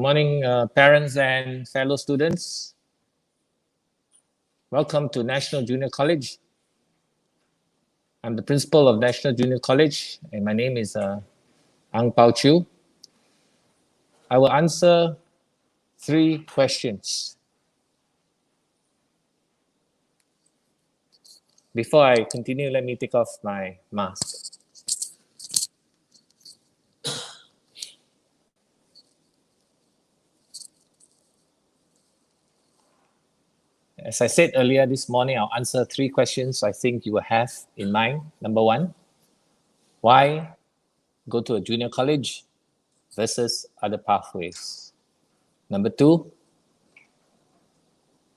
morning, parents and fellow students. Welcome to National Junior College. I'm the principal of National Junior College, and my name is Ang Pao Chiu. I will answer 3 questions. Before I continue, let me take off my mask. As I said earlier this morning, I'll answer 3 questions I think you will have in mind. Number 1, why go to a junior college versus other pathways? Number 2,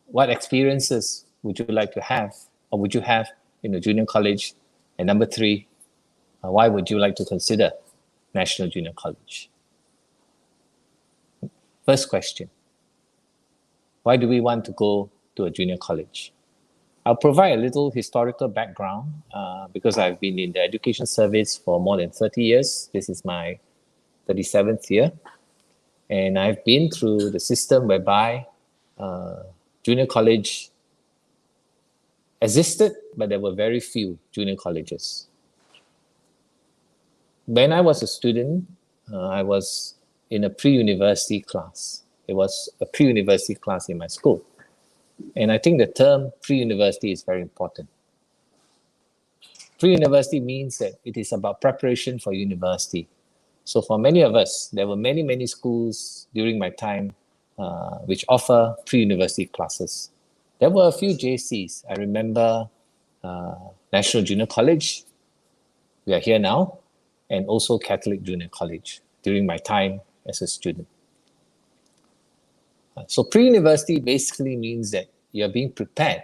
what experiences would you like to have or would you have in a junior college? And number 3, why would you like to consider National Junior College? First question, why do we want to go to a junior college? I'll provide a little historical background because I've been in the education service for more than 30 years. This is my 37th year. And I've been through the system whereby junior college existed, but there were very few junior colleges. When I was a student, I was in a pre-university class. It was a pre-university class in my school. And I think the term pre-university is very important. Pre-university means that it is about preparation for university. So for many of us, there were many schools during my time which offer pre-university classes. There were a few JCs. I remember National Junior College, we are here now, and also Catholic Junior College during my time as a student. So pre-university basically means that you're being prepared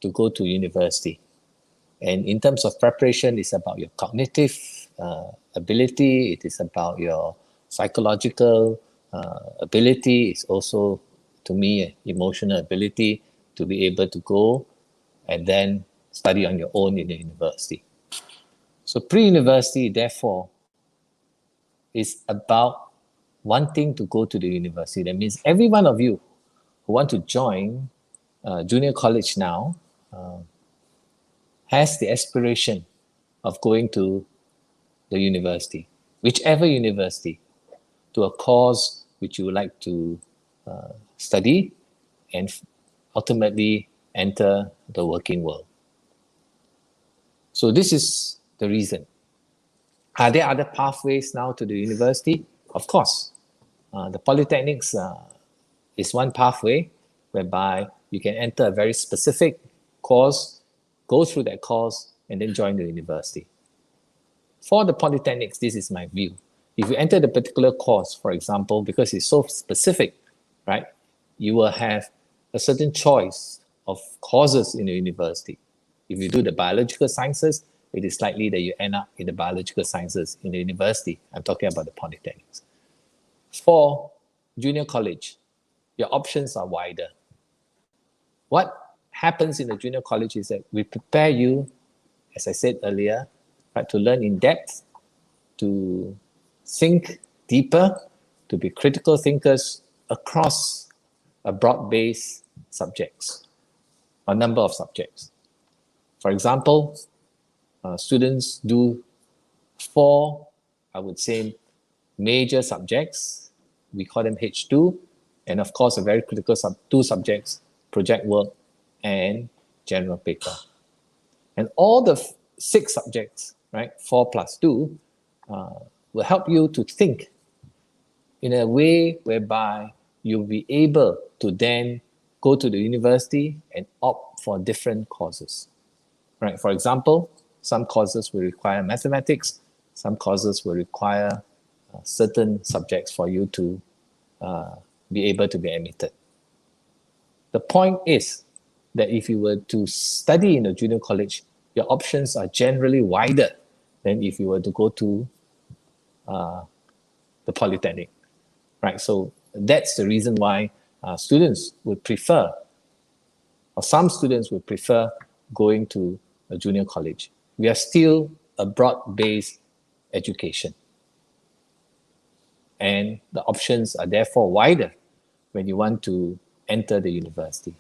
to go to university. And in terms of preparation, it's about your cognitive ability, it is about your psychological ability, it's also, to me, emotional ability to be able to go and then study on your own in the university. So pre-university, therefore, is about wanting to go to the university. That means every one of you who want to join junior college now has the aspiration of going to the university, whichever university, to a course which you would like to study and ultimately enter the working world. So this is the reason. Are there other pathways now to the university? Of course. The polytechnics is one pathway whereby you can enter a very specific course, go through that course, and then join the university. For the polytechnics, this is my view. If you enter the particular course, for example, because it's so specific, right, you will have a certain choice of courses in the university. If you do the biological sciences, it is likely that you end up in the biological sciences in the university. I'm talking about the polytechnics. For junior college, your options are wider. What happens in the junior college is that we prepare you, as I said earlier, right, to learn in depth, to think deeper, to be critical thinkers across a broad-based subjects, a number of subjects. For example, students do 4, I would say, major subjects. We call them H2, and of course, a very critical 2 subjects, project work and general paper. And all the 6 subjects, right, 4 plus 2, will help you to think in a way whereby you'll be able to then go to the university and opt for different courses. Right? For example, some courses will require mathematics, some courses will require certain subjects for you to be able to be admitted. The point is that if you were to study in a junior college, your options are generally wider than if you were to go to the polytechnic, right? So that's the reason why students would prefer, or some students would prefer going to a junior college. We are still a broad-based education. and the options are therefore wider when you want to enter the university.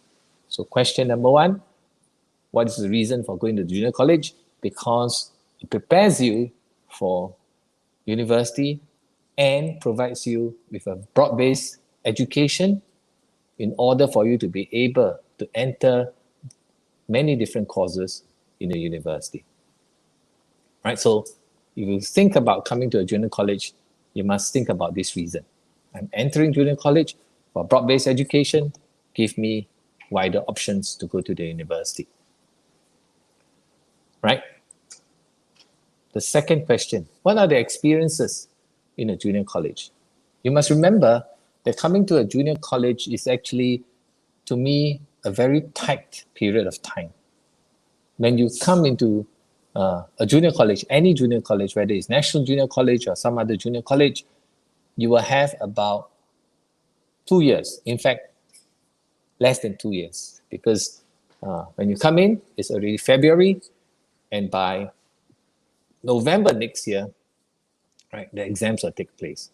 So question number one, what is the reason for going to junior college? Because it prepares you for university and provides you with a broad-based education in order for you to be able to enter many different courses in a university. Right? So if you think about coming to a junior college, you must think about this reason. I'm entering junior college for broad-based education, give me wider options to go to the university. Right? The second question, what are the experiences in a junior college? You must remember that coming to a junior college is actually, to me, a very tight period of time. When you come into a junior college, any junior college, whether it's National Junior College or some other junior college, you will have about 2 years. In fact, less than 2 years, because when you come in, it's already February, and by November next year, right, the exams will take place.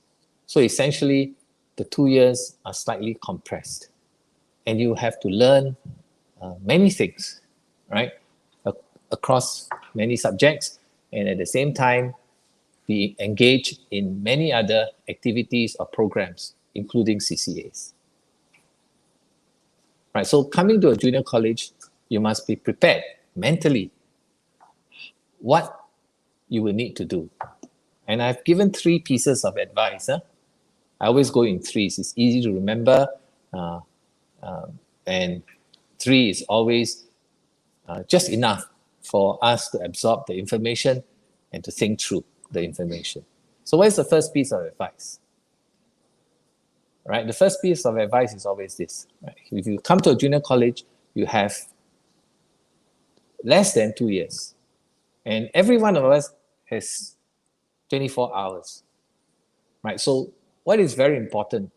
So essentially, the 2 years are slightly compressed, and you have to learn many things, right, across many subjects, and at the same time, be engaged in many other activities or programs, including CCAs. Right, so coming to a junior college, you must be prepared mentally what you will need to do. And I've given 3 pieces of advice. I always go in 3s. It's easy to remember. And 3 is always just enough for us to absorb the information and to think through the information. So what is the first piece of advice? Right, the first piece of advice is always this. Right? If you come to a junior college, you have less than 2 years. And every one of us has 24 hours. Right? So what is very important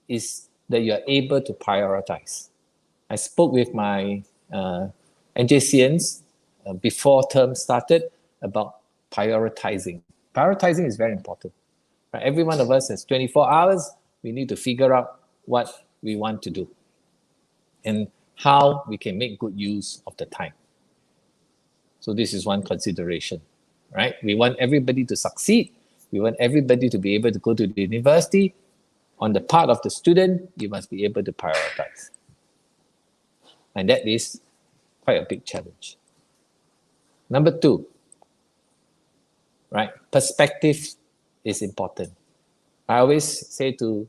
is that you are able to prioritize. I spoke with my NJCians before term started about prioritizing. Prioritizing is very important. Right? Every one of us has 24 hours. We need to figure out what we want to do and how we can make good use of the time. So this is one consideration, right? We want everybody to succeed. We want everybody to be able to go to the university. On the part of the student, you must be able to prioritize. And that is quite a big challenge. Number 2, right? Perspective is important. I always say to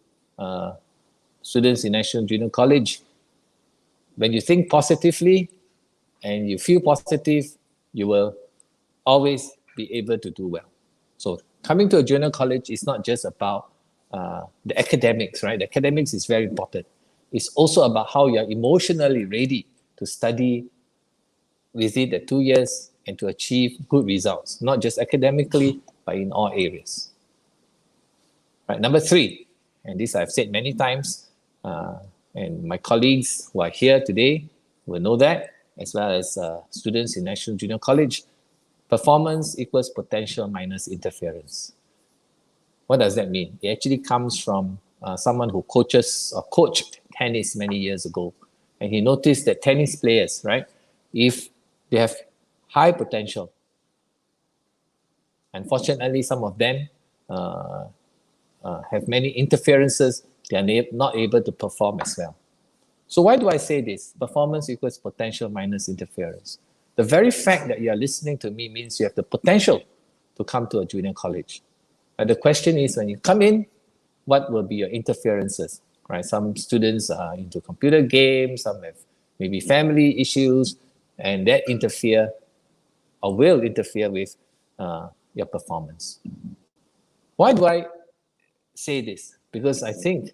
students in National Junior College, when you think positively and you feel positive, you will always be able to do well. So coming to a junior college is not just about the academics, right? The academics is very important. It's also about how you're emotionally ready to study within the 2 years and to achieve good results, not just academically, but in all areas. Right, number 3, and this I've said many times, and my colleagues who are here today will know that, as well as students in National Junior College, performance equals potential minus interference. What does that mean? It actually comes from someone who coached tennis many years ago, and he noticed that tennis players, right, if they have high potential, unfortunately, some of them have many interferences, they are not able to perform as well. So why do I say this? Performance equals potential minus interference. The very fact that you are listening to me means you have the potential to come to a junior college. And the question is, when you come in, what will be your interferences? Right? Some students are into computer games, some have maybe family issues, and that interfere or will interfere with your performance. Why do I say this? Because I think,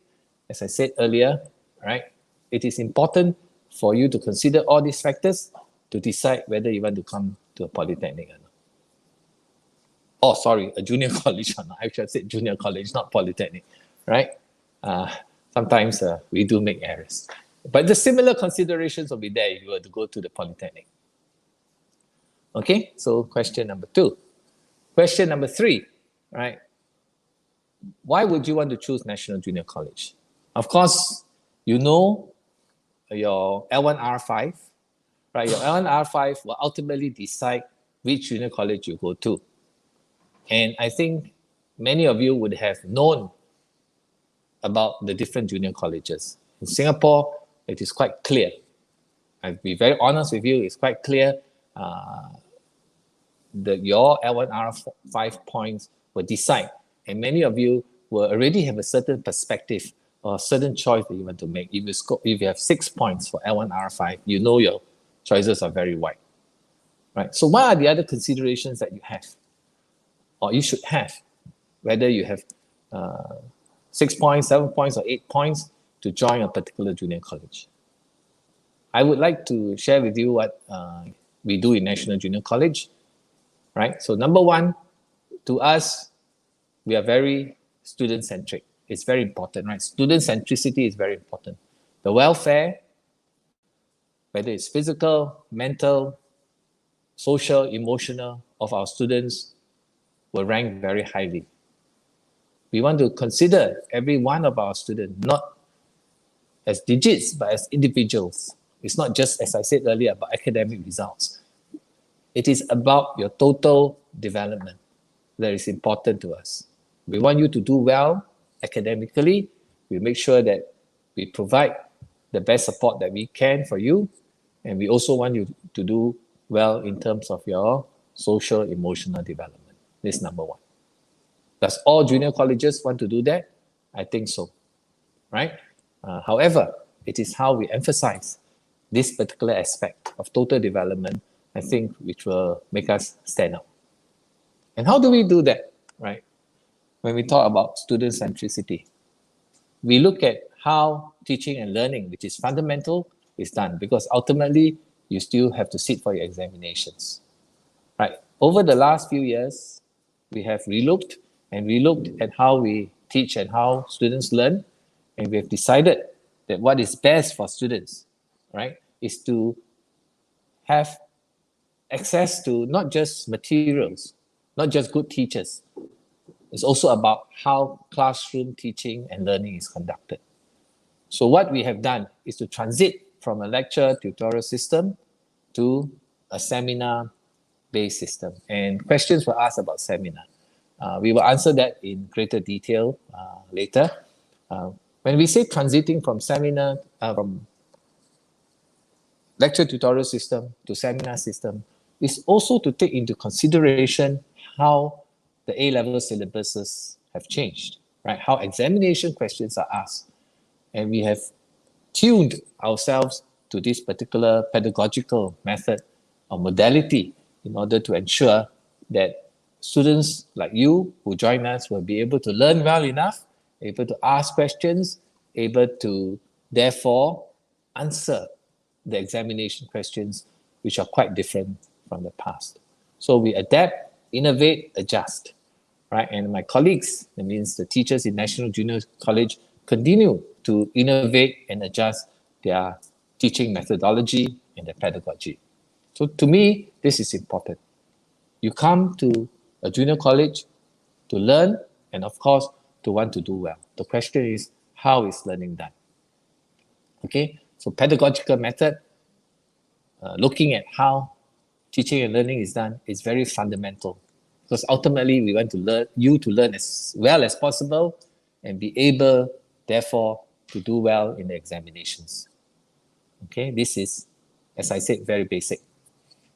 as I said earlier, right, it is important for you to consider all these factors to decide whether you want to come to a polytechnic or not. Oh, sorry, a junior college or not. I should have said junior college, not polytechnic, right? Sometimes we do make errors. But the similar considerations will be there if you were to go to the polytechnic. Okay, so question number 2. Question number 3, right? why would you want to choose National Junior College? Of course, you know your L1R5, right? Your L1R5 will ultimately decide which junior college you go to. And I think many of you would have known about the different junior colleges. In Singapore, it is quite clear. I'll be very honest with you, it's quite clear that your L1R5 points will decide. And many of you will already have a certain perspective or a certain choice that you want to make. If you have 6 points for L1R5, you know your choices are very wide. Right? So what are the other considerations that you have? Or you should have, whether you have 6 points, 7 points, or 8 points to join a particular junior college. I would like to share with you what we do in National Junior College, right? So number one, to us, we are very student-centric. It's very important, right? Student centricity is very important. The welfare, whether it's physical, mental, social, emotional, of our students will rank very highly. We want to consider every one of our students not as digits, but as individuals. It's not just, as I said earlier, about academic results. It is about your total development that is important to us. We want you to do well academically. We make sure that we provide the best support that we can for you. And we also want you to do well in terms of your social, emotional development. This is number one. Does all junior colleges want to do that? I think so, right? However, it is how we emphasize this particular aspect of total development, I think, which will make us stand out. And how do we do that, right? When we talk about student centricity, we look at how teaching and learning, which is fundamental, is done, because ultimately you still have to sit for your examinations, right? Over the last few years, we have relooked at how we teach and how students learn, and we have decided that what is best for students, right, is to have access to not just materials, not just good teachers. It's also about how classroom teaching and learning is conducted. So what we have done is to transit from a lecture tutorial system to a seminar-based system. And questions were asked about seminar. We will answer that in greater detail later. When we say transiting from from lecture tutorial system to seminar system, is also to take into consideration how the A-level syllabuses have changed, right? How examination questions are asked. And we have tuned ourselves to this particular pedagogical method or modality in order to ensure that students like you who join us will be able to learn well enough, able to ask questions, able to therefore answer the examination questions, which are quite different from the past. So we adapt, innovate, adjust, right? And my colleagues, that means the teachers in National Junior College, continue to innovate and adjust their teaching methodology and their pedagogy. So to me, this is important. You come to a junior college to learn and, of course, to want to do well. The question is, how is learning done? Okay, so pedagogical method, looking at how teaching and learning is done, is very fundamental, because ultimately we want to learn as well as possible and be able, therefore, to do well in the examinations. Okay, this is, as I said, very basic.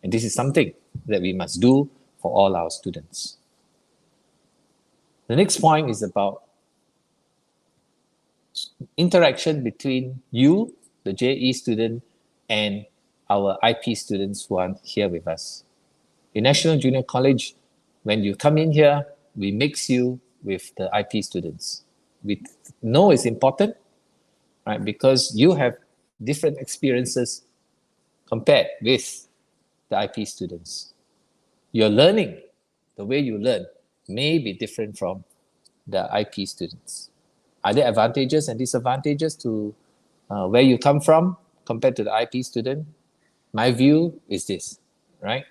And this is something that we must do for all our students. The next point is about interaction between you, the JE student, and our IP students who are here with us. In National Junior College, when you come in here, we mix you with the IP students. We know it's important, right? Because you have different experiences compared with the IP students. Your learning, the way you learn, may be different from the IP students. Are there advantages and disadvantages to where you come from compared to the IP student? My view is this, right?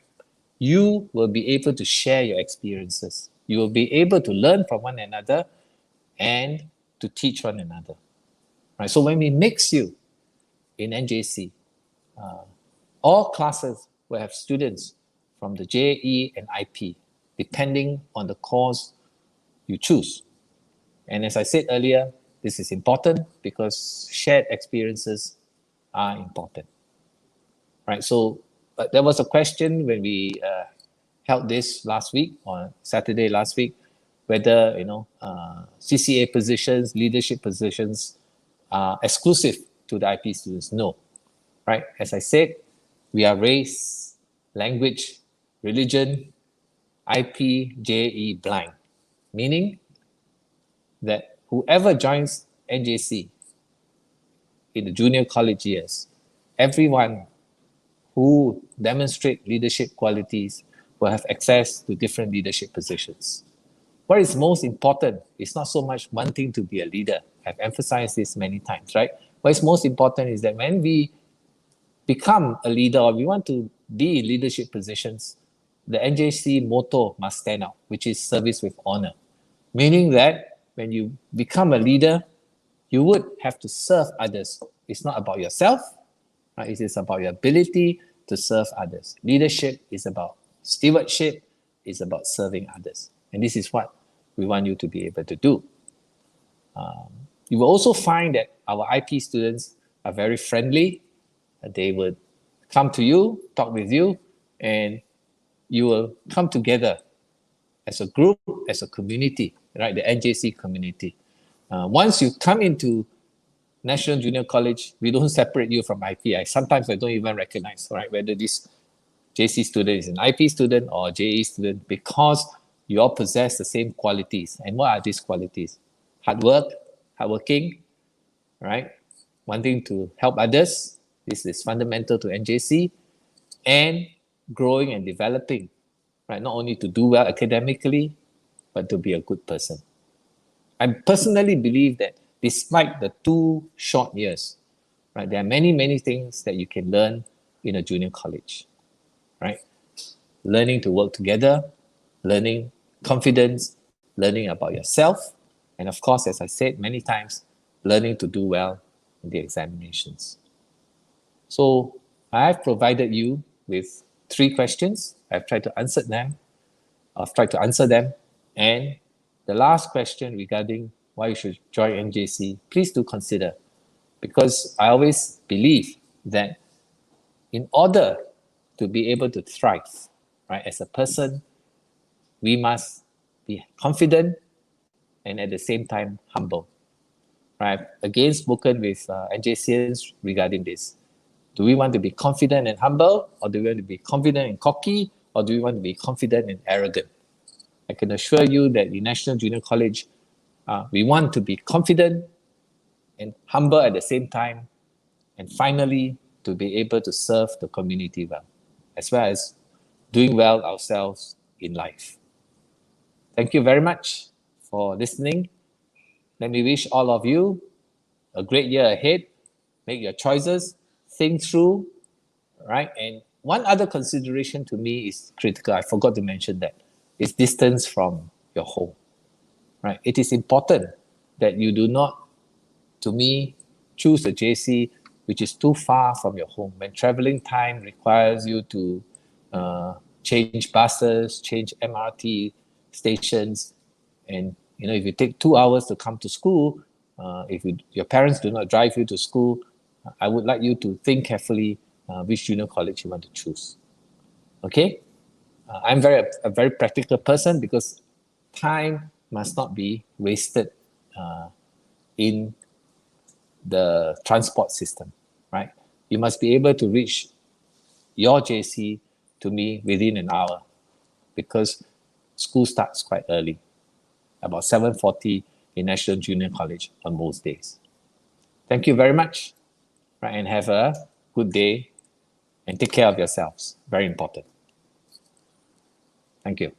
You will be able to share your experiences. You will be able to learn from one another, and to teach one another. Right? So when we mix you in NJC, all classes will have students from the JE and IP, depending on the course you choose. And as I said earlier, this is important because shared experiences are important. Right? So there was a question when we held this last week, on Saturday last week, whether CCA positions, leadership positions are exclusive to the IP students. No. Right? As I said, we are race, language, religion, IP, JE blind, meaning that whoever joins NJC in the junior college years, everyone who demonstrate leadership qualities will have access to different leadership positions. What is most important is not so much wanting to be a leader. I've emphasized this many times, right? What is most important is that when we become a leader or we want to be in leadership positions, the NJC motto must stand out, which is service with honor. Meaning that when you become a leader, you would have to serve others. It's not about yourself, right? It is about your ability to serve others. Leadership is about stewardship, it's about serving others. And this is what we want you to be able to do. You will also find that our IP students are very friendly. They would come to you, talk with you, and you will come together as a group, as a community, right? The NJC community. Once you come into National Junior College, we don't separate you from IP. Sometimes I don't even recognize, right, whether this JC student is an IP student or JE student, because you all possess the same qualities. And what are these qualities? Hardworking, right? Wanting to help others. This is fundamental to NJC, and growing and developing, right? Not only to do well academically, but to be a good person. I personally believe that despite the 2 short years, right, there are many, many things that you can learn in a junior college, right? Learning to work together, learning confidence, learning about yourself, and of course, as I said many times, learning to do well in the examinations. So I have provided you with 3 questions. I've tried to answer them. And the last question regarding why you should join NJC, please do consider, because I always believe that in order to be able to thrive, right, as a person, we must be confident and at the same time humble. Right? I've again spoken with NJCians regarding this. Do we want to be confident and humble, or do we want to be confident and cocky, or do we want to be confident and arrogant? I can assure you that in National Junior College, we want to be confident and humble at the same time, and finally, to be able to serve the community well, as well as doing well ourselves in life. Thank you very much for listening. Let me wish all of you a great year ahead. Make your choices, think through, right? And one other consideration to me is critical. I forgot to mention that. It's distance from your home, right? It is important that you do not, to me, choose a JC which is too far from your home. When traveling time requires you to change buses, change MRT stations, and if you take 2 hours to come to school, if your parents do not drive you to school, I would like you to think carefully which junior college you want to choose. Okay? I'm a very practical person, because time must not be wasted in the transport system, right? You must be able to reach your JC to me within an hour, because school starts quite early, about 7:40 in National Junior College on most days. Thank you very much, right? And have a good day, and take care of yourselves. Very important. Thank you.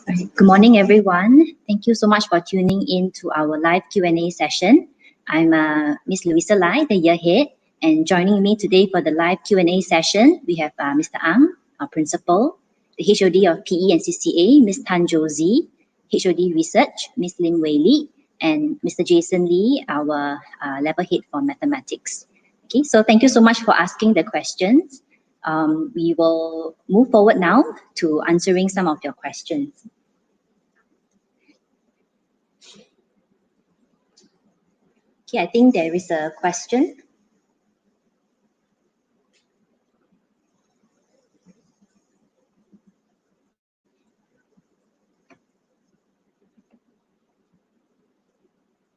Good morning, everyone. Thank you so much for tuning in to our live Q&A session. I'm Ms. Louisa Lai, the year head, and joining me today for the live Q&A session, we have Mr. Ang, our principal, the HOD of PE and CCA, Ms. Tan Josie, HOD Research, Ms. Lin Wei Li, and Mr. Jason Lee, our level head for mathematics. Okay, so thank you so much for asking the questions. We will move forward now to answering some of your questions. Okay, I think there is a question.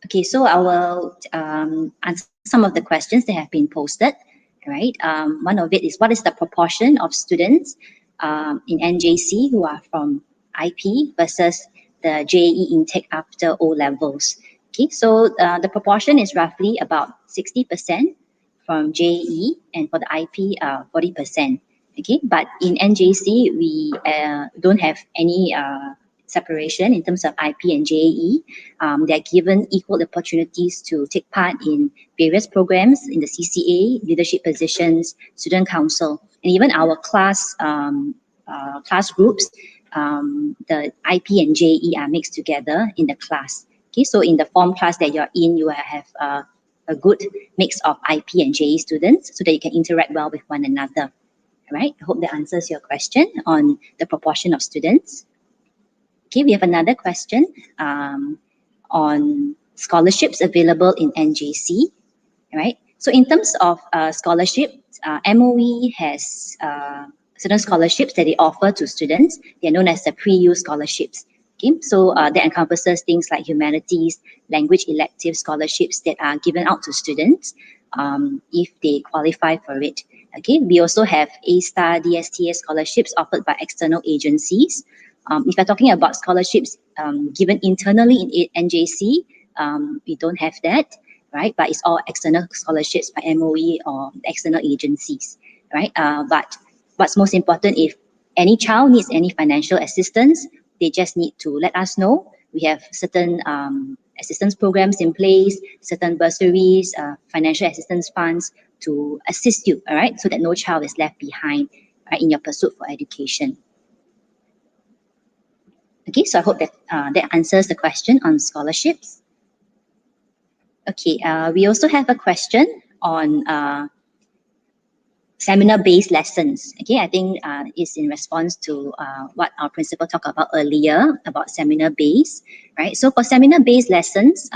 Okay, so I will answer some of the questions that have been posted. Right. One of it is, what is the proportion of students in NJC who are from IP versus the JAE intake after O levels? Okay, so the proportion is roughly about 60% from JAE, and for the IP, 40%. Okay, but in NJC, we don't have any separation in terms of IP and JAE. They're given equal opportunities to take part in various programs in the CCA, leadership positions, student council, and even our class groups. The IP and JAE are mixed together in the class. Okay, so in the form class that you're in, you have a good mix of IP and JAE students so that you can interact well with one another. Right? I hope that answers your question on the proportion of students. Okay, we have another question on scholarships available in NJC. Right? So in terms of scholarships, MOE has certain scholarships that they offer to students. They are known as the pre-U scholarships. Okay, so that encompasses things like humanities, language elective scholarships that are given out to students if they qualify for it. Okay, we also have A-STAR, DSTA scholarships offered by external agencies. If you're talking about scholarships given internally in NJC, we don't have that, right? But it's all external scholarships by MOE or external agencies, right? But what's most important, if any child needs any financial assistance, they just need to let us know. We have certain assistance programs in place, certain bursaries, financial assistance funds to assist you, all right? So that no child is left behind, right, in your pursuit for education. Okay, so I hope that that answers the question on scholarships. Okay, we also have a question on seminar-based lessons. Okay, I think it's in response to what our principal talked about earlier about seminar-based, right? So for seminar-based lessons,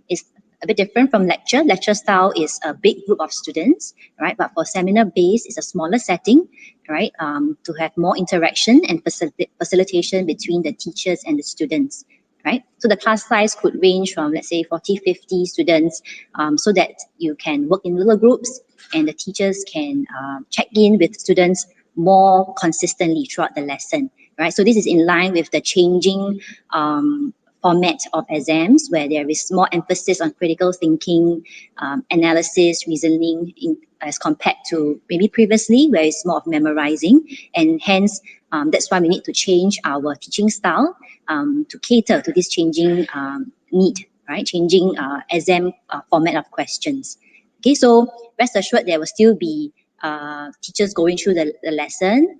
it's a bit different from lecture. Lecture style is a big group of students, right? But for seminar-based, it's a smaller setting, right? To have more interaction and facilitation between the teachers and the students, right? So the class size could range from, let's say, 40, 50 students, so that you can work in little groups and the teachers can check in with students more consistently throughout the lesson, right? So this is in line with the changing format of exams, where there is more emphasis on critical thinking, analysis, reasoning, as compared to maybe previously, where it's more of memorizing. And hence, that's why we need to change our teaching style to cater to this changing need, right? Changing exam format of questions. Okay, so rest assured there will still be teachers going through the lesson,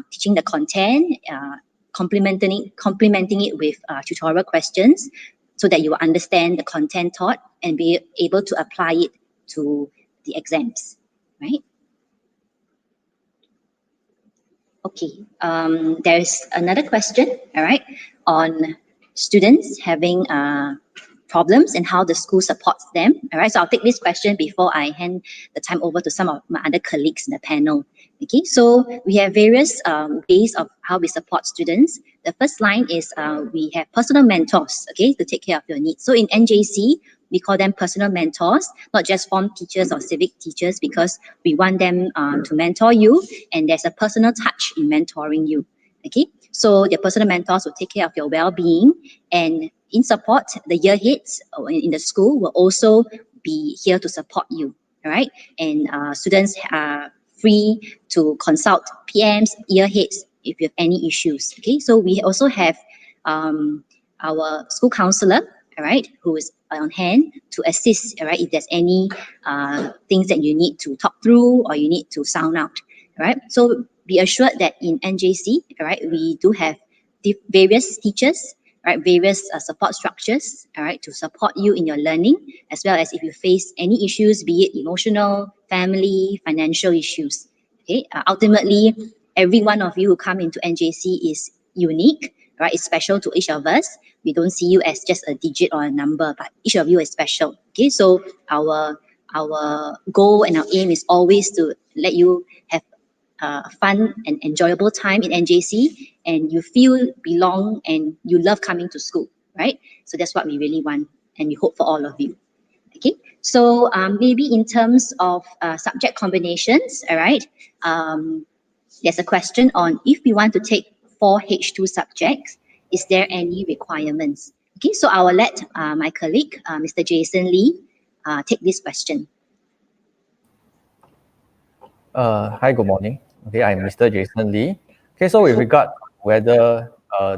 teaching the content, complementing it with tutorial questions so that you will understand the content taught and be able to apply it to the exams, right? Okay, there's another question, all right, on students having problems and how the school supports them. All right, so I'll take this question before I hand the time over to some of my other colleagues in the panel. Okay, so we have various ways of how we support students. The first line is we have personal mentors, okay, to take care of your needs. So in NJC, we call them personal mentors, not just form teachers or civic teachers, because we want them to mentor you, and there's a personal touch in mentoring you. Okay, so your personal mentors will take care of your well-being, and in support, the year heads in the school will also be here to support you. All right, and students are free to consult PMs, year heads if you have any issues. Okay, so we also have our school counselor, all right, who is on hand to assist, all right, if there's any things that you need to talk through or you need to sound out, all right. So be assured that in NJC, all right, we do have various teachers, right, various support structures, all right, to support you in your learning, as well as if you face any issues, be it emotional, family, financial issues. Okay, ultimately, every one of you who come into NJC is unique, right? It's special to each of us. We don't see you as just a digit or a number, but each of you is special. Okay, so our goal and our aim is always to let you have fun and enjoyable time in NJC, and you feel belong and you love coming to school, right? So that's what we really want, and we hope for all of you. Okay, so maybe in terms of subject combinations, all right, there's a question on if we want to take 4 H2 subjects, is there any requirements? Okay, so I will let my colleague, Mr. Jason Lee, take this question. Hi, good morning. Okay, I'm Mr. Jason Lee. Okay, so with regard to whether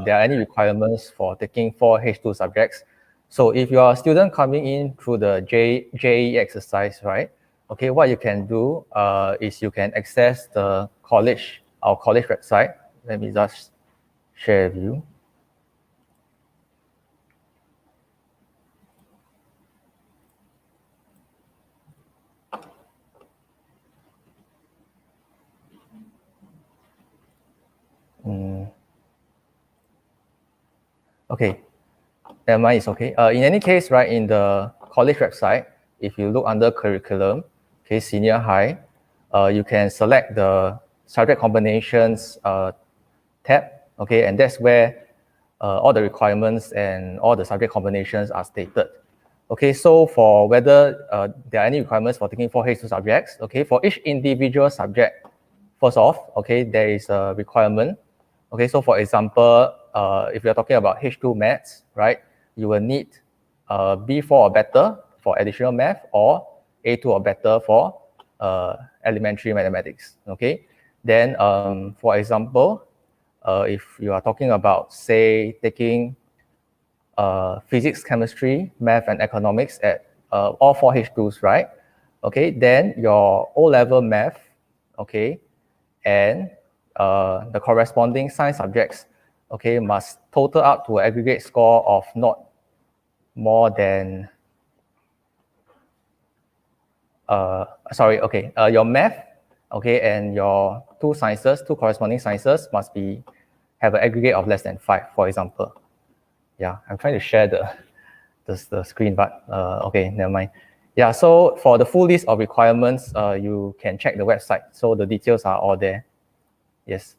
there are any requirements for taking 4 H2 subjects, so if you are a student coming in through the JEE exercise, right? Okay, what you can do is you can access our college website. Let me just share with you. Okay, mine is okay. In any case, right, in the college website, if you look under curriculum, okay, senior high, you can select the subject combinations tab, okay, and that's where all the requirements and all the subject combinations are stated. Okay, so for whether there are any requirements for taking 4 H2 subjects, okay, for each individual subject, first off, okay, there is a requirement. Okay, so for example, if you're talking about H2 maths, right, you will need B4 or better for additional math or A2 or better for elementary mathematics, okay? Then, for example, if you are talking about, say, taking physics, chemistry, math, and economics at all 4 H2s, right? Okay, then your O-level math, okay, and the corresponding science subjects, okay, must total up to an aggregate score of not more than, your math, okay, and your two corresponding sciences must have an aggregate of less than 5, for example. Yeah, I'm trying to share the screen, but okay, never mind. Yeah, so for the full list of requirements, you can check the website. So the details are all there. Yes.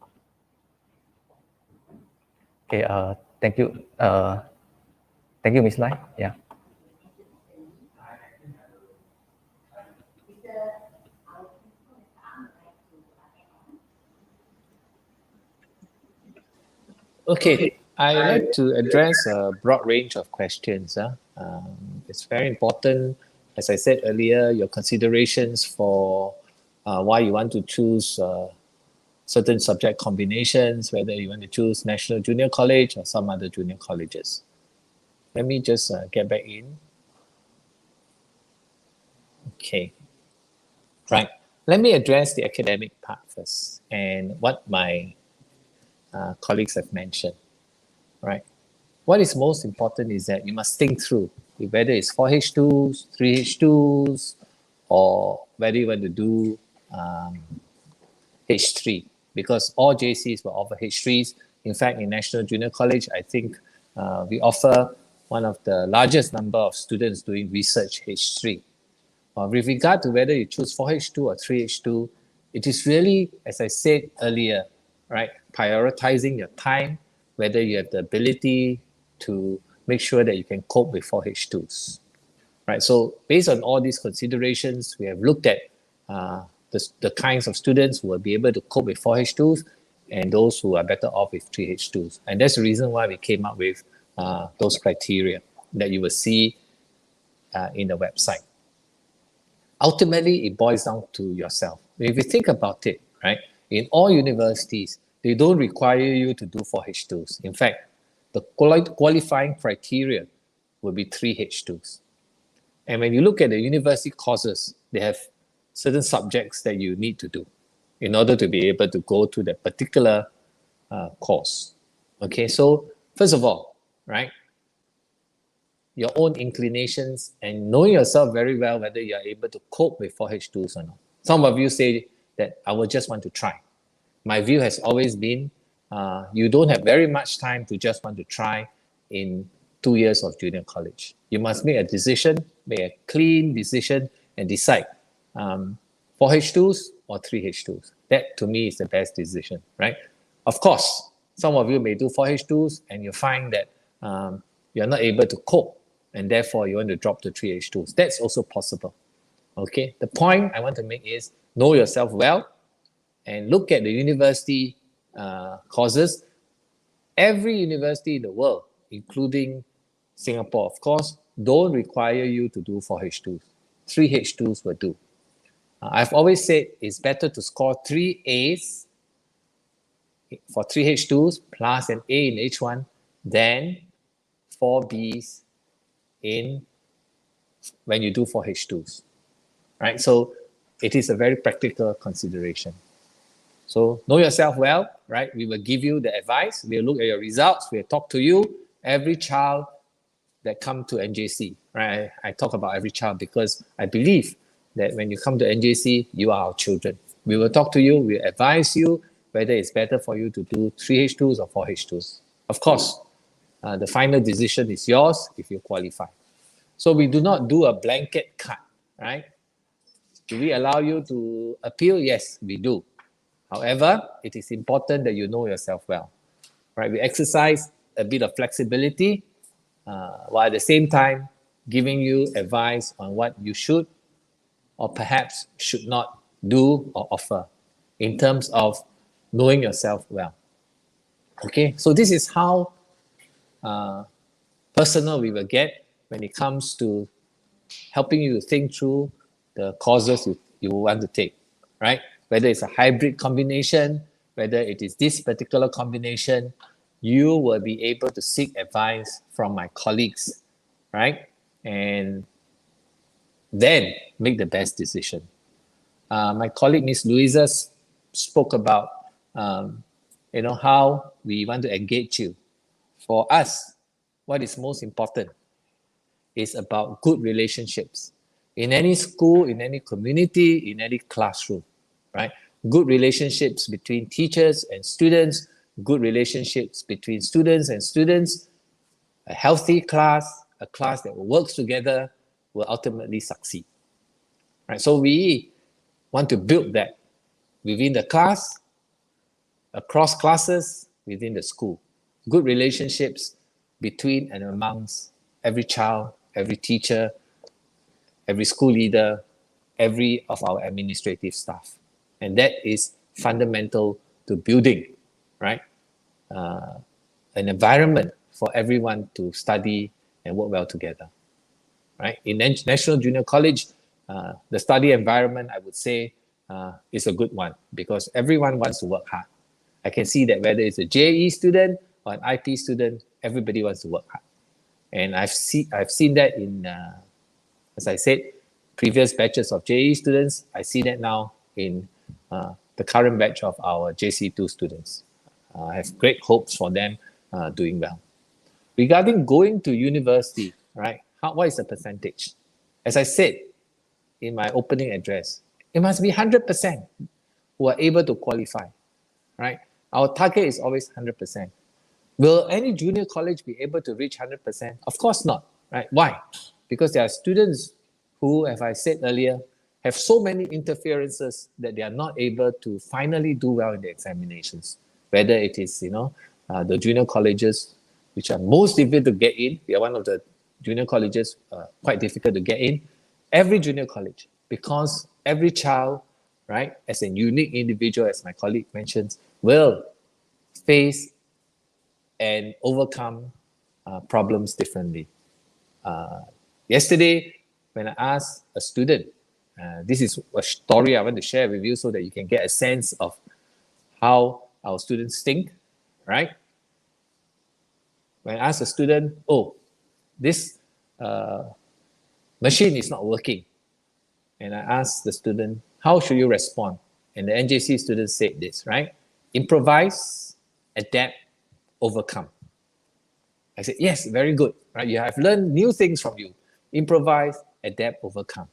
Okay, thank you. Thank you, Ms. Lai. Yeah. Okay, I like to address a broad range of questions. It's very important, as I said earlier, your considerations for why you want to choose certain subject combinations, whether you want to choose National Junior College or some other junior colleges. Let me just get back in. Okay, right. Let me address the academic part first and what my colleagues have mentioned, right? What is most important is that you must think through whether it's 4H2s, 3H2s, or whether you want to do H3, because all JCs will offer H3s. In fact, in National Junior College, I think we offer one of the largest number of students doing research H3. With regard to whether you choose 4H2 or 3H2, it is really, as I said earlier, right, prioritizing your time, whether you have the ability to make sure that you can cope with 4H2s. Right, so based on all these considerations, we have looked at the kinds of students who will be able to cope with 4H2s and those who are better off with 3H2s. And that's the reason why we came up with those criteria that you will see in the website. Ultimately, it boils down to yourself. If you think about it, right, in all universities, they don't require you to do 4H2s. In fact, the qualifying criteria will be 3 H2s. And when you look at the university courses, they have certain subjects that you need to do in order to be able to go to that particular course. Okay, so first of all, right, your own inclinations and knowing yourself very well whether you are able to cope with 4 H2s or not. Some of you say that I will just want to try. My view has always been you don't have very much time to just want to try in 2 years of junior college. You must make a decision, make a clean decision and decide 4 H2s or 3 H2s. That to me is the best decision, right? Of course, some of you may do 4 H2s and you find that you're not able to cope and therefore you want to drop to 3 H2s. That's also possible. Okay, the point I want to make is know yourself well and look at the university courses. Every university in the world, including Singapore, of course, don't require you to do 4 H2s. 3 H2s will do. I've always said it's better to score 3 A's for 3 H2s plus an A in H1 than 4 B's when you do 4 H2s. Right? So it is a very practical consideration. So know yourself well, right? We will give you the advice. We'll look at your results. We'll talk to you. Every child that come to NJC, right? I talk about every child because I believe that when you come to NJC, you are our children. We will talk to you. We'll advise you whether it's better for you to do 3 H2s or 4 H2s. Of course, the final decision is yours if you qualify. So we do not do a blanket cut, right? Do we allow you to appeal? Yes, we do. However, it is important that you know yourself well, right? We exercise a bit of flexibility while at the same time giving you advice on what you should or perhaps should not do or offer in terms of knowing yourself well. Okay, so this is how personal we will get when it comes to helping you to think through the courses you want to take, right? Whether it's a hybrid combination, whether it is this particular combination, you will be able to seek advice from my colleagues, right? And then make the best decision. My colleague, Miss Louisa, spoke about how we want to engage you. For us, what is most important is about good relationships in any school, in any community, in any classroom, right? Good relationships between teachers and students, good relationships between students and students, a healthy class, a class that works together will ultimately succeed, right? So we want to build that within the class, across classes, within the school. Good relationships between and amongst every child, every teacher, every school leader, every of our administrative staff. And that is fundamental to building, right? An environment for everyone to study and work well together, right? In National Junior College, the study environment, I would say, is a good one because everyone wants to work hard. I can see that whether it's a JE student or an IP student, everybody wants to work hard. And I've seen that in, as I said, previous batches of JE students. I see that now in the current batch of our JC2 students. I have great hopes for them doing well. Regarding going to university, right? What is the percentage? As I said in my opening address, it must be 100% who are able to qualify, right? Our target is always 100%. Will any junior college be able to reach 100%? Of course not, right? Why? Because there are students who, as I said earlier, have so many interferences that they are not able to finally do well in the examinations. Whether it is, the junior colleges, which are most difficult to get in. We are one of the junior colleges quite difficult to get in. Every junior college, because every child, right, as a unique individual, as my colleague mentions, will face and overcome problems differently. Yesterday, when I asked a student, this is a story I want to share with you so that you can get a sense of how our students think, right? When I ask a student, oh, this machine is not working, and I ask the student, how should you respond? And the NJC student said this, right? Improvise, adapt, overcome. I said, yes, very good, right? You have learned new things from you. Improvise, adapt, overcome.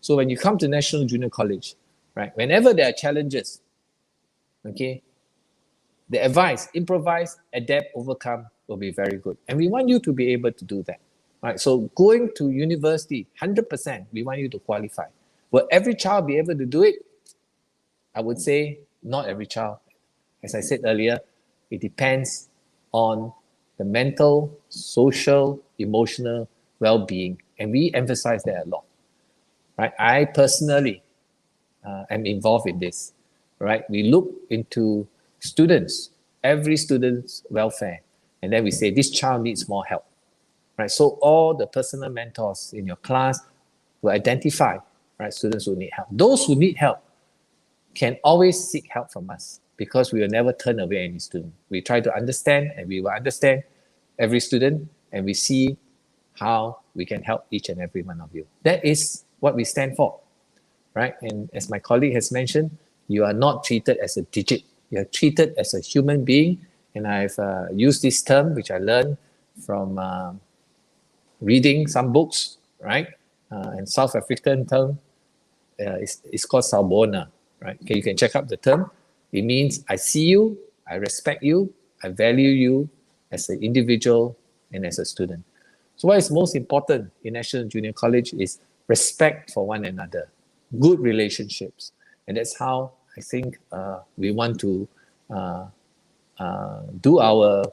So when you come to National Junior College, right, whenever there are challenges, okay, the advice, improvise, adapt, overcome will be very good. And we want you to be able to do that, right? So going to university, 100%, we want you to qualify. Will every child be able to do it? I would say not every child. As I said earlier, it depends on the mental, social, emotional well-being, and we emphasize that a lot, right? I personally am involved in this, right? We look into students, every student's welfare, and then we say this child needs more help, right? So all the personal mentors in your class will identify, right, students who need help. Those who need help can always seek help from us because we will never turn away any student. We try to understand, and we will understand every student, and we see how we can help each and every one of you. That is what we stand for, right? And as my colleague has mentioned, you are not treated as a digit. You are treated as a human being. And I've used this term, which I learned from reading some books, right? And South African term is called Sawubona, right? Okay, you can check out the term. It means I see you, I respect you, I value you as an individual and as a student. So what is most important in National Junior College is respect for one another, good relationships. And that's how I think we want to do our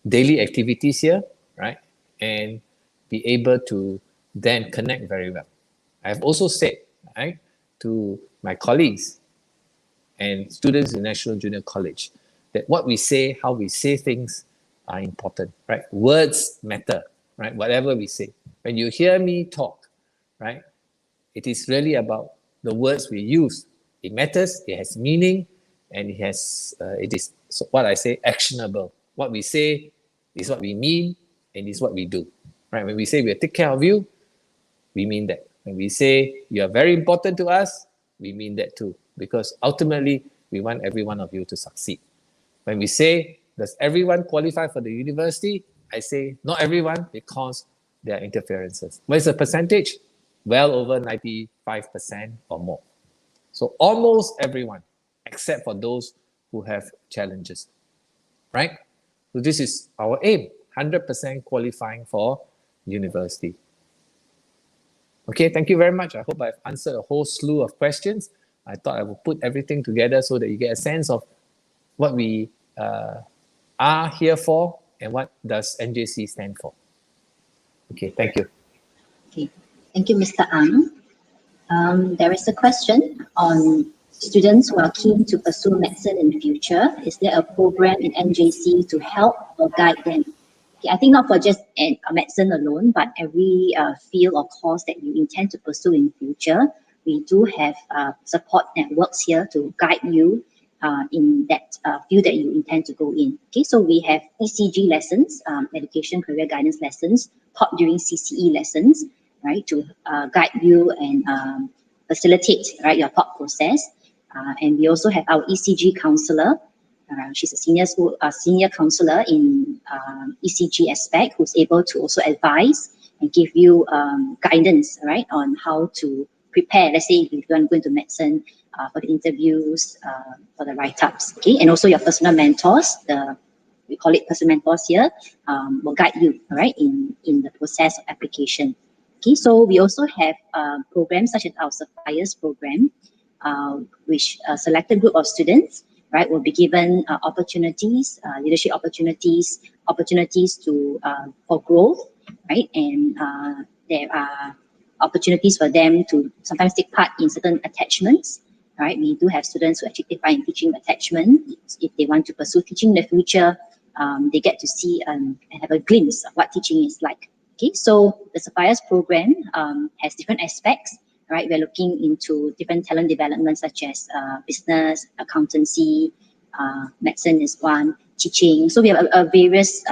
daily activities here, right? And be able to then connect very well. I've also said, right, to my colleagues and students in National Junior College that what we say, how we say things are important, right? Words matter, right? Whatever we say. When you hear me talk, right, it is really about the words we use. It matters, it has meaning, and it is what I say, actionable. What we say is what we mean, and is what we do, right? When we say we'll take care of you, we mean that. When we say you are very important to us, we mean that too, because ultimately we want every one of you to succeed. When we say, does everyone qualify for the university? I say not everyone because there are interferences. What is the percentage? Well over 95% or more. So almost everyone, except for those who have challenges, right? So this is our aim, 100% qualifying for university. Okay, thank you very much. I hope I've answered a whole slew of questions. I thought I would put everything together so that you get a sense of what we are here for and what does NJC stand for. Okay, thank you. Okay, thank you, Mr. Ang. There is a question on students who are keen to pursue medicine in the future. Is there a program in NJC to help or guide them? Okay, I think not for just medicine alone, but every field or course that you intend to pursue in the future, we do have support networks here to guide you in that field that you intend to go in. Okay, so we have ECG lessons, education career guidance lessons taught during CCE lessons, right, to guide you and facilitate, right, your thought process. And we also have our ECG counselor. She's a senior counselor in ECG aspect, who's able to also advise and give you guidance, right, on how to prepare. Let's say if you want to go into medicine for the interviews, for the write-ups, okay, and also your personal mentors. We call it personal mentors here, will guide you, all right, in the process of application. Okay, so we also have programs such as our Sapphires program, which a selected group of students, right, will be given opportunities, leadership opportunities to for growth, right, and there are opportunities for them to sometimes take part in certain attachments, right. We do have students who actually take part in teaching attachment. If they want to pursue teaching in the future, they get to see and have a glimpse of what teaching is like. Okay, so the Sapphires program has different aspects, right? We're looking into different talent development such as business, accountancy, medicine is one, teaching. So we have various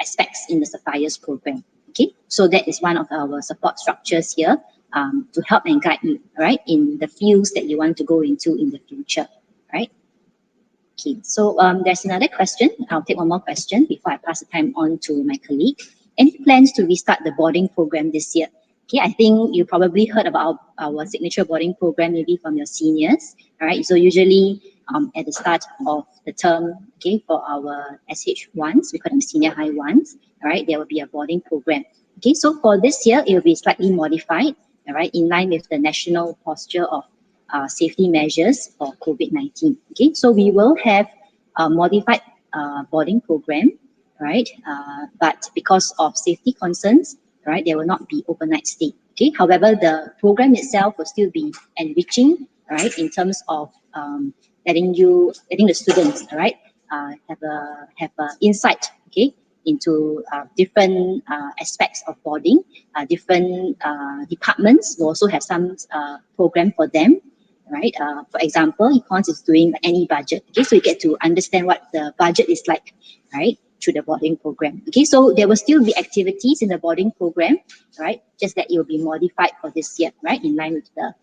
aspects in the Sapphires program. Okay, so that is one of our support structures here to help and guide you, right, in the fields that you want to go into in the future, right? Okay, so there's another question. I'll take one more question before I pass the time on to my colleague. Any plans to restart the boarding program this year? Okay, I think you probably heard about our signature boarding program maybe from your seniors, all right? So usually at the start of the term, okay, for our SH1s, we call them senior high ones, all right, there will be a boarding program. Okay, so for this year, it will be slightly modified, all right, in line with the national posture of safety measures for COVID-19. Okay, so we will have a modified boarding program, right? But because of safety concerns, right, there will not be overnight stay. Okay, however, the program itself will still be enriching, right, in terms of letting the students, right, have a insight, okay, into different aspects of boarding. Different departments will also have some program for them, right? For example, Econs is doing any budget. Okay, so you get to understand what the budget is like, right, through the boarding program. Okay, so there will still be activities in the boarding program, right? Just that it will be modified for this year, right, in line with the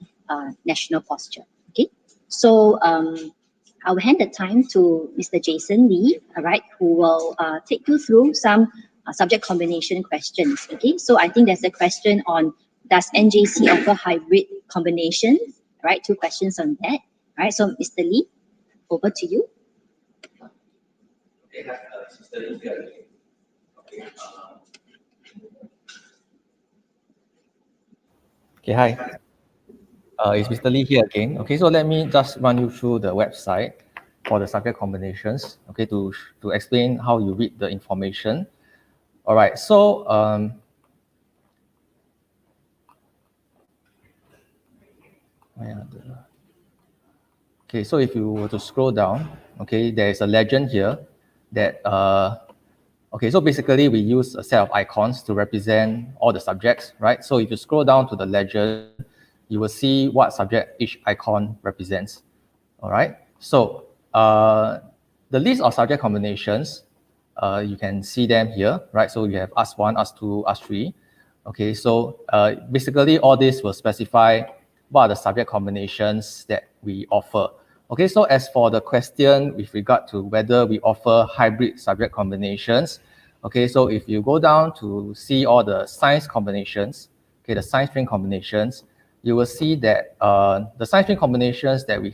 national posture. Okay, so I will hand the time to Mr. Jason Lee, all right, who will take you through some subject combination questions. Okay, so I think there's a question on, does NJC offer hybrid combinations? Right, 2 questions on that. All right, so Mr. Lee, over to you. Okay, hi. It's Mr. Lee here again. Okay, so let me just run you through the website for the subject combinations, okay, to explain how you read the information. All right, so okay, so if you were to scroll down, okay, there is a legend here that okay, so basically we use a set of icons to represent all the subjects, right? So if you scroll down to the legend, you will see what subject each icon represents. All right, so the list of subject combinations, you can see them here, right? So you have US1, US2, US3. Okay, so basically all this will specify what are the subject combinations that we offer. Okay, so as for the question with regard to whether we offer hybrid subject combinations, okay, so if you go down to see all the science combinations, okay, the science string combinations, you will see that the science string combinations that we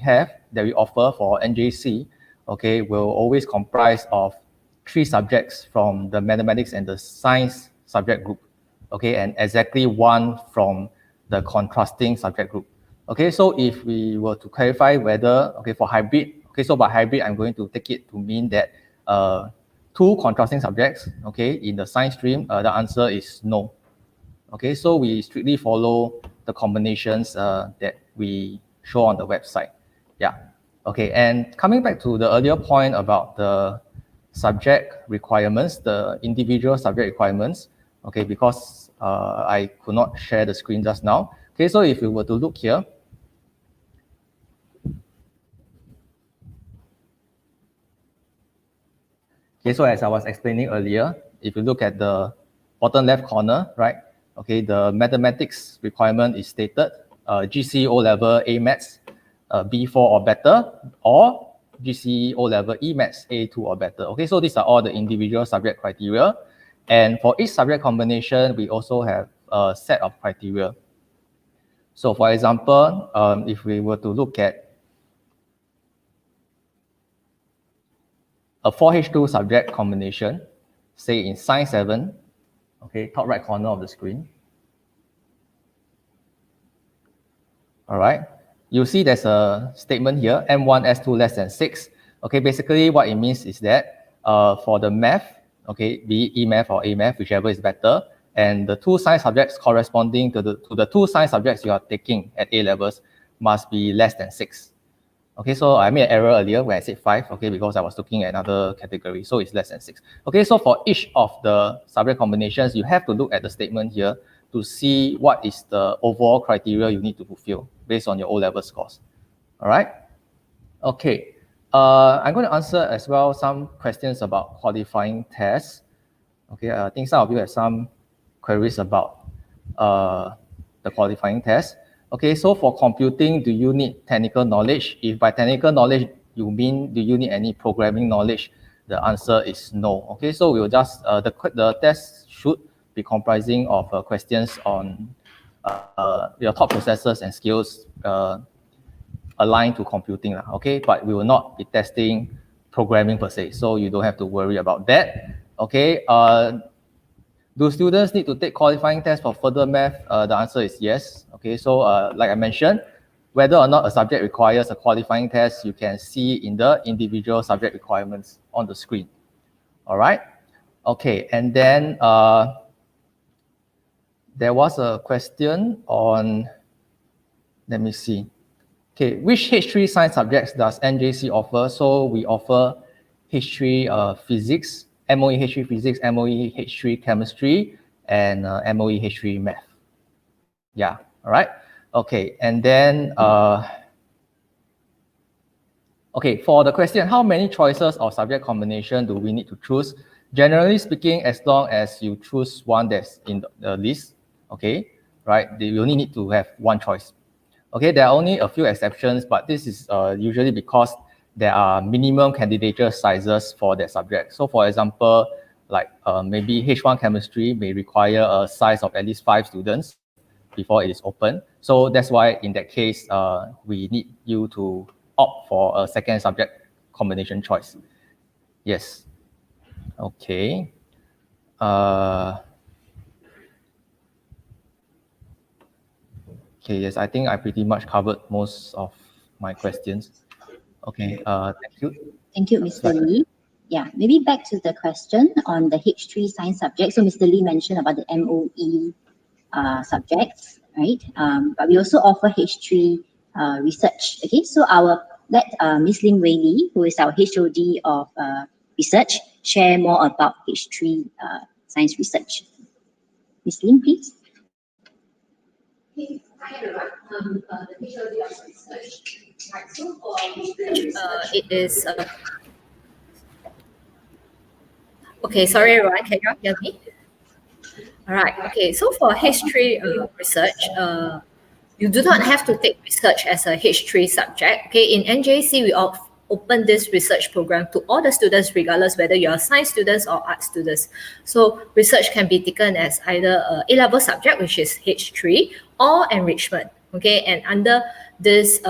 offer for NJC, okay, will always comprise of 3 subjects from the mathematics and the science subject group, okay, and exactly 1 from the contrasting subject group. Okay, so if we were to clarify whether, okay, for hybrid, okay, so by hybrid, I'm going to take it to mean that 2 contrasting subjects, okay, in the science stream, the answer is no. Okay, so we strictly follow the combinations that we show on the website. Yeah, okay, and coming back to the earlier point about the subject requirements, the individual subject requirements, okay, because I could not share the screen just now. Okay, so if you were to look here, okay, so as I was explaining earlier, if you look at the bottom left corner, right, okay, the mathematics requirement is stated, GCE O-level A Maths, B4 or better, or GCE O-level E Maths A2 or better. Okay, so these are all the individual subject criteria. And for each subject combination, we also have a set of criteria. So for example, if we were to look at a 4H2 subject combination, say in Science 7, okay, top right corner of the screen. All right, you see there's a statement here, M1, S2 less than 6. Okay, basically what it means is that for the math, okay, be it E-math or A-math, whichever is better, and the 2 science subjects corresponding to the 2 science subjects you are taking at A levels must be less than 6. Okay, so I made an error earlier when I said 5, okay, because I was looking at another category, so it's less than 6. Okay, so for each of the subject combinations, you have to look at the statement here to see what is the overall criteria you need to fulfill based on your O-level scores. All right? Okay, I'm going to answer as well some questions about qualifying tests. Okay, I think some of you have some queries about the qualifying test. Okay, so for computing, do you need technical knowledge? If by technical knowledge, you mean do you need any programming knowledge? The answer is no. Okay, so we'll just, the test should be comprising of questions on your thought processes and skills aligned to computing, okay? But we will not be testing programming per se, so you don't have to worry about that, okay? Do students need to take qualifying tests for further math? The answer is yes, okay? So like I mentioned, whether or not a subject requires a qualifying test, you can see in the individual subject requirements on the screen, all right? Okay, and then there was a question on, let me see. Okay, which H3 science subjects does NJC offer? So we offer H3 physics, MOE H3 physics, MOE H3 chemistry, and MOE H3 math. Yeah, all right. Okay, and then, okay, for the question, how many choices of subject combination do we need to choose? Generally speaking, as long as you choose one that's in the list, okay, right, you only need to have one choice. Okay, there are only a few exceptions, but this is usually because there are minimum candidature sizes for that subject. So for example, like maybe H1 chemistry may require a size of at least 5 students before it is open. So that's why in that case, we need you to opt for a second subject combination choice. Yes. Okay. Okay, yes, I think I pretty much covered most of my questions. Okay, thank you. Thank you, Mr. Lee. Yeah, maybe back to the question on the H3 science subject. So Mr. Lee mentioned about the MOE subjects, right? But we also offer H3 research. Okay, so let Ms. Lim Wei Lee, who is our HOD of research, share more about H3 science research. Ms. Lim, please. Hi everyone. The HOD of research. Right, so for research, it is. Okay, sorry everyone, can you all hear me? All right, okay, so for H3 research, you do not have to take research as a H3 subject. Okay, in NJC, we open this research program to all the students, regardless whether you're science students or art students. So research can be taken as either a A-level subject, which is H3, or enrichment. Okay, and under this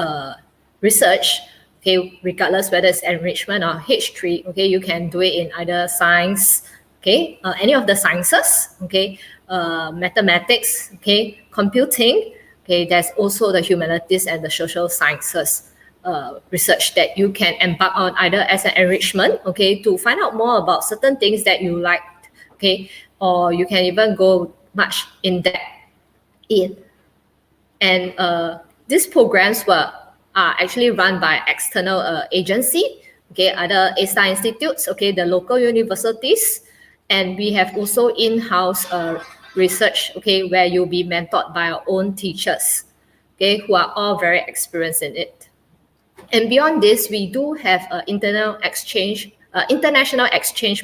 research, okay, regardless whether it's enrichment or H3, okay, you can do it in either science, okay, any of the sciences, okay, mathematics, okay, computing, okay, there's also the humanities and the social sciences research that you can embark on either as an enrichment, okay, to find out more about certain things that you liked, okay, or you can even go much in depth in. And these programs are actually run by external agency, okay, other A-star institutes, okay, the local universities, and we have also in-house research, okay, where you'll be mentored by our own teachers, okay, who are all very experienced in it. And beyond this, we do have international exchange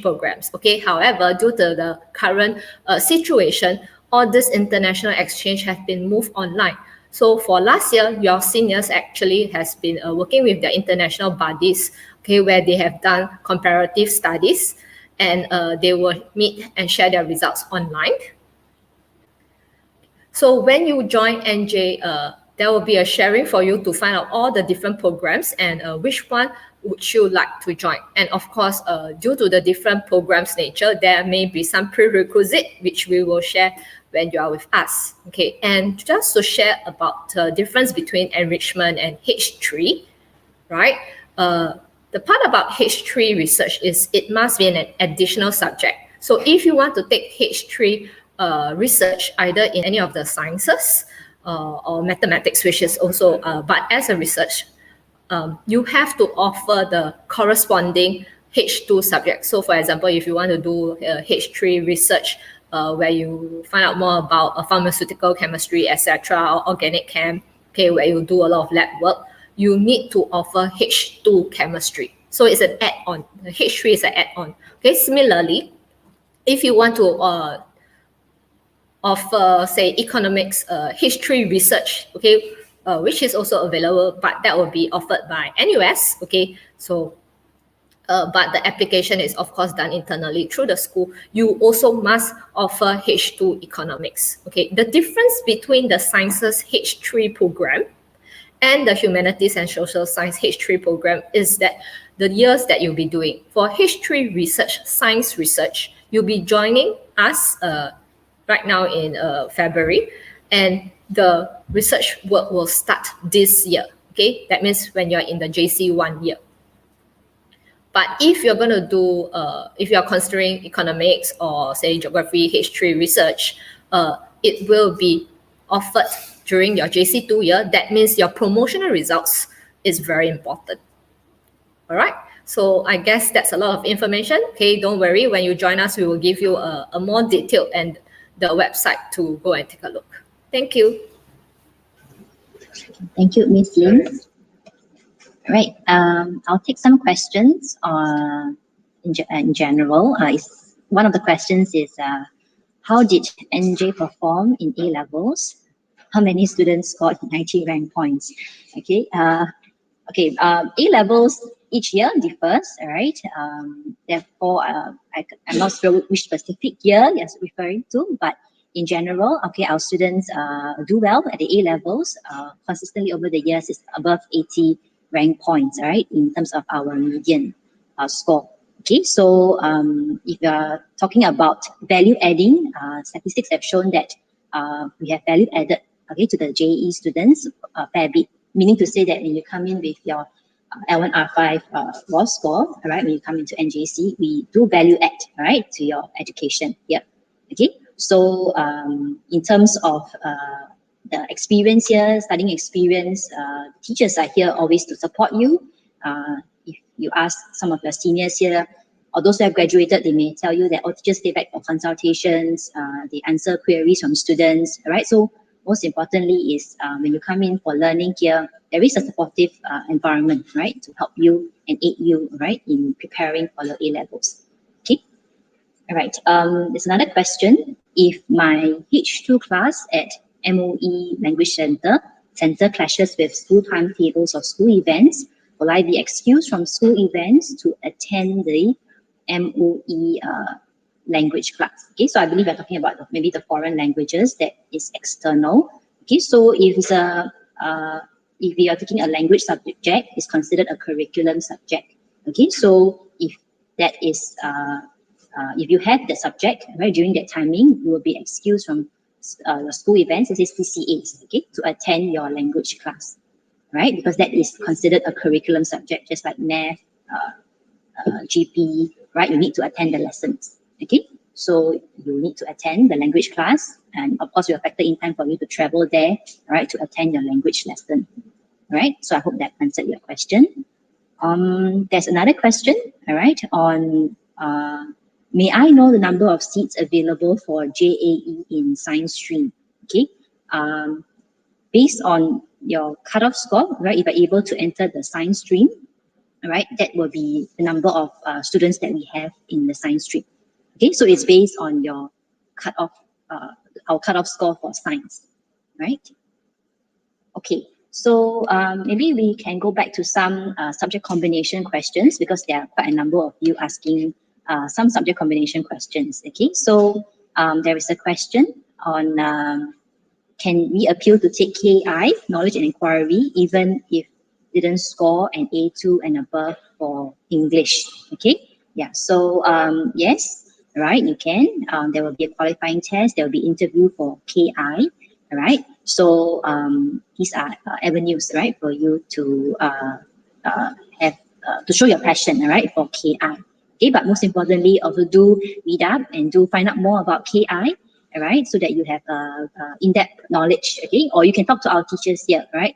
programs, okay. However, due to the current situation, all this international exchange have been moved online. So for last year, your seniors actually has been working with the international bodies, okay, where they have done comparative studies, and they will meet and share their results online. So when you join NJ, there will be a sharing for you to find out all the different programs and which one would you like to join. And of course, due to the different programs nature, there may be some prerequisite which we will share when you are with us. Okay, and just to share about the difference between enrichment and H3, right? The part about H3 research is it must be an additional subject. So if you want to take H3 research either in any of the sciences or mathematics, which is also, but as a research, you have to offer the corresponding H2 subject. So for example, if you want to do H3 research where you find out more about pharmaceutical chemistry, etc., or organic chem, okay, where you do a lot of lab work, you need to offer H2 chemistry. So it's an add-on. The H3 is an add-on. Okay. Similarly, if you want to offer, say, economics, history research, okay, which is also available, but that will be offered by NUS, okay. So, but the application is of course done internally through the school. You also must offer H2 economics, okay. The difference between the sciences H3 program and the humanities and social science H3 program is that the years that you'll be doing. For H3 research, science research, you'll be joining us right now in February, and the research work will start this year. Okay, that means when you're in the JC 1 year. But if you're going to do, if you're considering economics or say geography, history research, it will be offered during your JC 2 year. That means your promotional results is very important. All right. So I guess that's a lot of information. Okay, don't worry. When you join us, we will give you a more detailed and the website to go and take a look. Thank you. Thank you, Ms. Lim. Right. I'll take some questions in general. One of the questions is, how did NJ perform in A levels? How many students scored 90 rank points? Okay. A levels each year differs, all right? Therefore, I'm not sure which specific year you're referring to, but in general, okay, our students do well at the A levels consistently over the years. Is above 80 rank points, all right, in terms of our median score. Okay, so if you're talking about value adding, statistics have shown that we have value added, okay, to the JE students a fair bit, meaning to say that when you come in with your L1, R5 raw score, all right, when you come into NJC, we do value add, all right, to your education. Yep. Okay, so in terms of the experience here, studying experience, teachers are here always to support you. If you ask some of your seniors here, or those who have graduated, they may tell you that, oh, teachers stay back for consultations, they answer queries from students, right? So most importantly is when you come in for learning here, there is a supportive environment, right, to help you and aid you, right, in preparing for your A levels. Okay, all right. There's another question. If my H2 class at MOE Language Center clashes with school timetables or school events, will I be excused from school events to attend the MOE language class? Okay, so I believe we're talking about maybe the foreign languages that is external. Okay, so if it's if you are taking a language subject, it's considered a curriculum subject. Okay, so if that is if you have the subject right during that timing, you will be excused from your school events, this is CCAs, okay, to attend your language class, right? Because that is considered a curriculum subject, just like math, GP, right? You need to attend the lessons, okay? So you need to attend the language class, and of course, we'll factor in time for you to travel there, right, to attend your language lesson, right? So I hope that answered your question. There's another question, all right, on may I know the number of seats available for JAE in science stream? Okay, based on your cutoff score, right, if you're able to enter the science stream, all right, that will be the number of students that we have in the science stream. Okay, so it's based on your cutoff, our cutoff score for science, right? Okay, so maybe we can go back to some subject combination questions because there are quite a number of you asking some subject combination questions. Okay, so there is a question on can we appeal to take KI, knowledge and inquiry, even if didn't score an A2 and above for English? Okay, yeah, so yes, right, you can. There will be a qualifying test, there will be interview for KI, all right? So these are avenues, right, for you to have to show your passion, all right, for KI. Okay, but most importantly, also do read up and do find out more about KI, all right, so that you have in-depth knowledge, okay, or you can talk to our teachers here, right,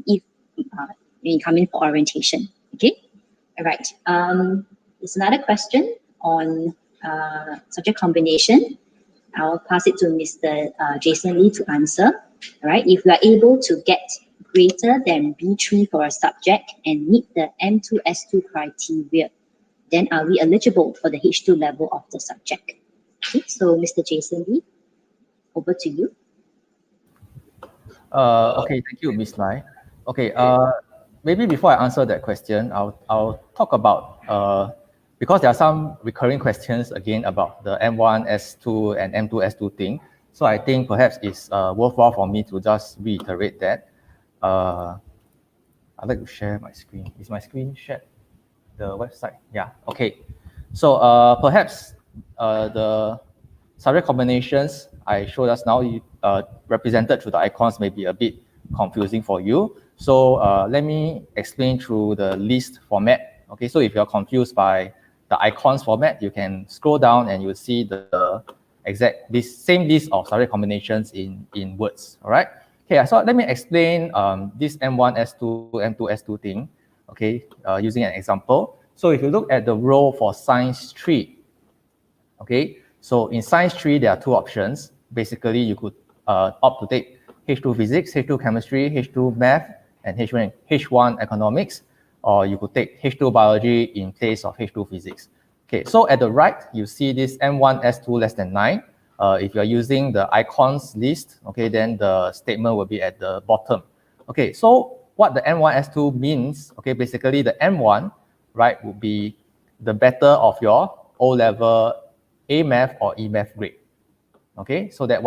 if when you come in for orientation, okay, all right. There's another question on subject combination. I'll pass it to Mr. Jason Lee to answer, all right. If you are able to get greater than B3 for a subject and meet the M2 S2 criteria, then are we eligible for the H2 level of the subject? Okay, so Mr. Jason Lee, over to you. Okay, thank you, Ms. Lai. Okay, maybe before I answer that question, I'll talk about, because there are some recurring questions again about the M1, S2 and M2, S2 thing. So I think perhaps it's worthwhile for me to just reiterate that. I'd like to share my screen. Is my screen shared? The website? Yeah, okay. So perhaps the subject combinations I showed us now, represented through the icons, may be a bit confusing for you. So let me explain through the list format. Okay, so if you're confused by the icons format, you can scroll down and you'll see the exact same list of subject combinations in words. All right. Okay, so let me explain this M1, S2, M2, S2 thing. Okay, using an example. So if you look at the row for science 3, okay, so in science 3, there are two options. Basically, you could opt to take H2 physics, H2 chemistry, H2 math, and H1 economics, or you could take H2 biology in place of H2 physics. Okay, so at the right, you see this M1, S2 less than 9. If you're using the icons list, okay, then the statement will be at the bottom. Okay, so what the M1, S2 means, okay, basically the M1, right, would be the better of your O-level A math or E math grade. Okay, so that's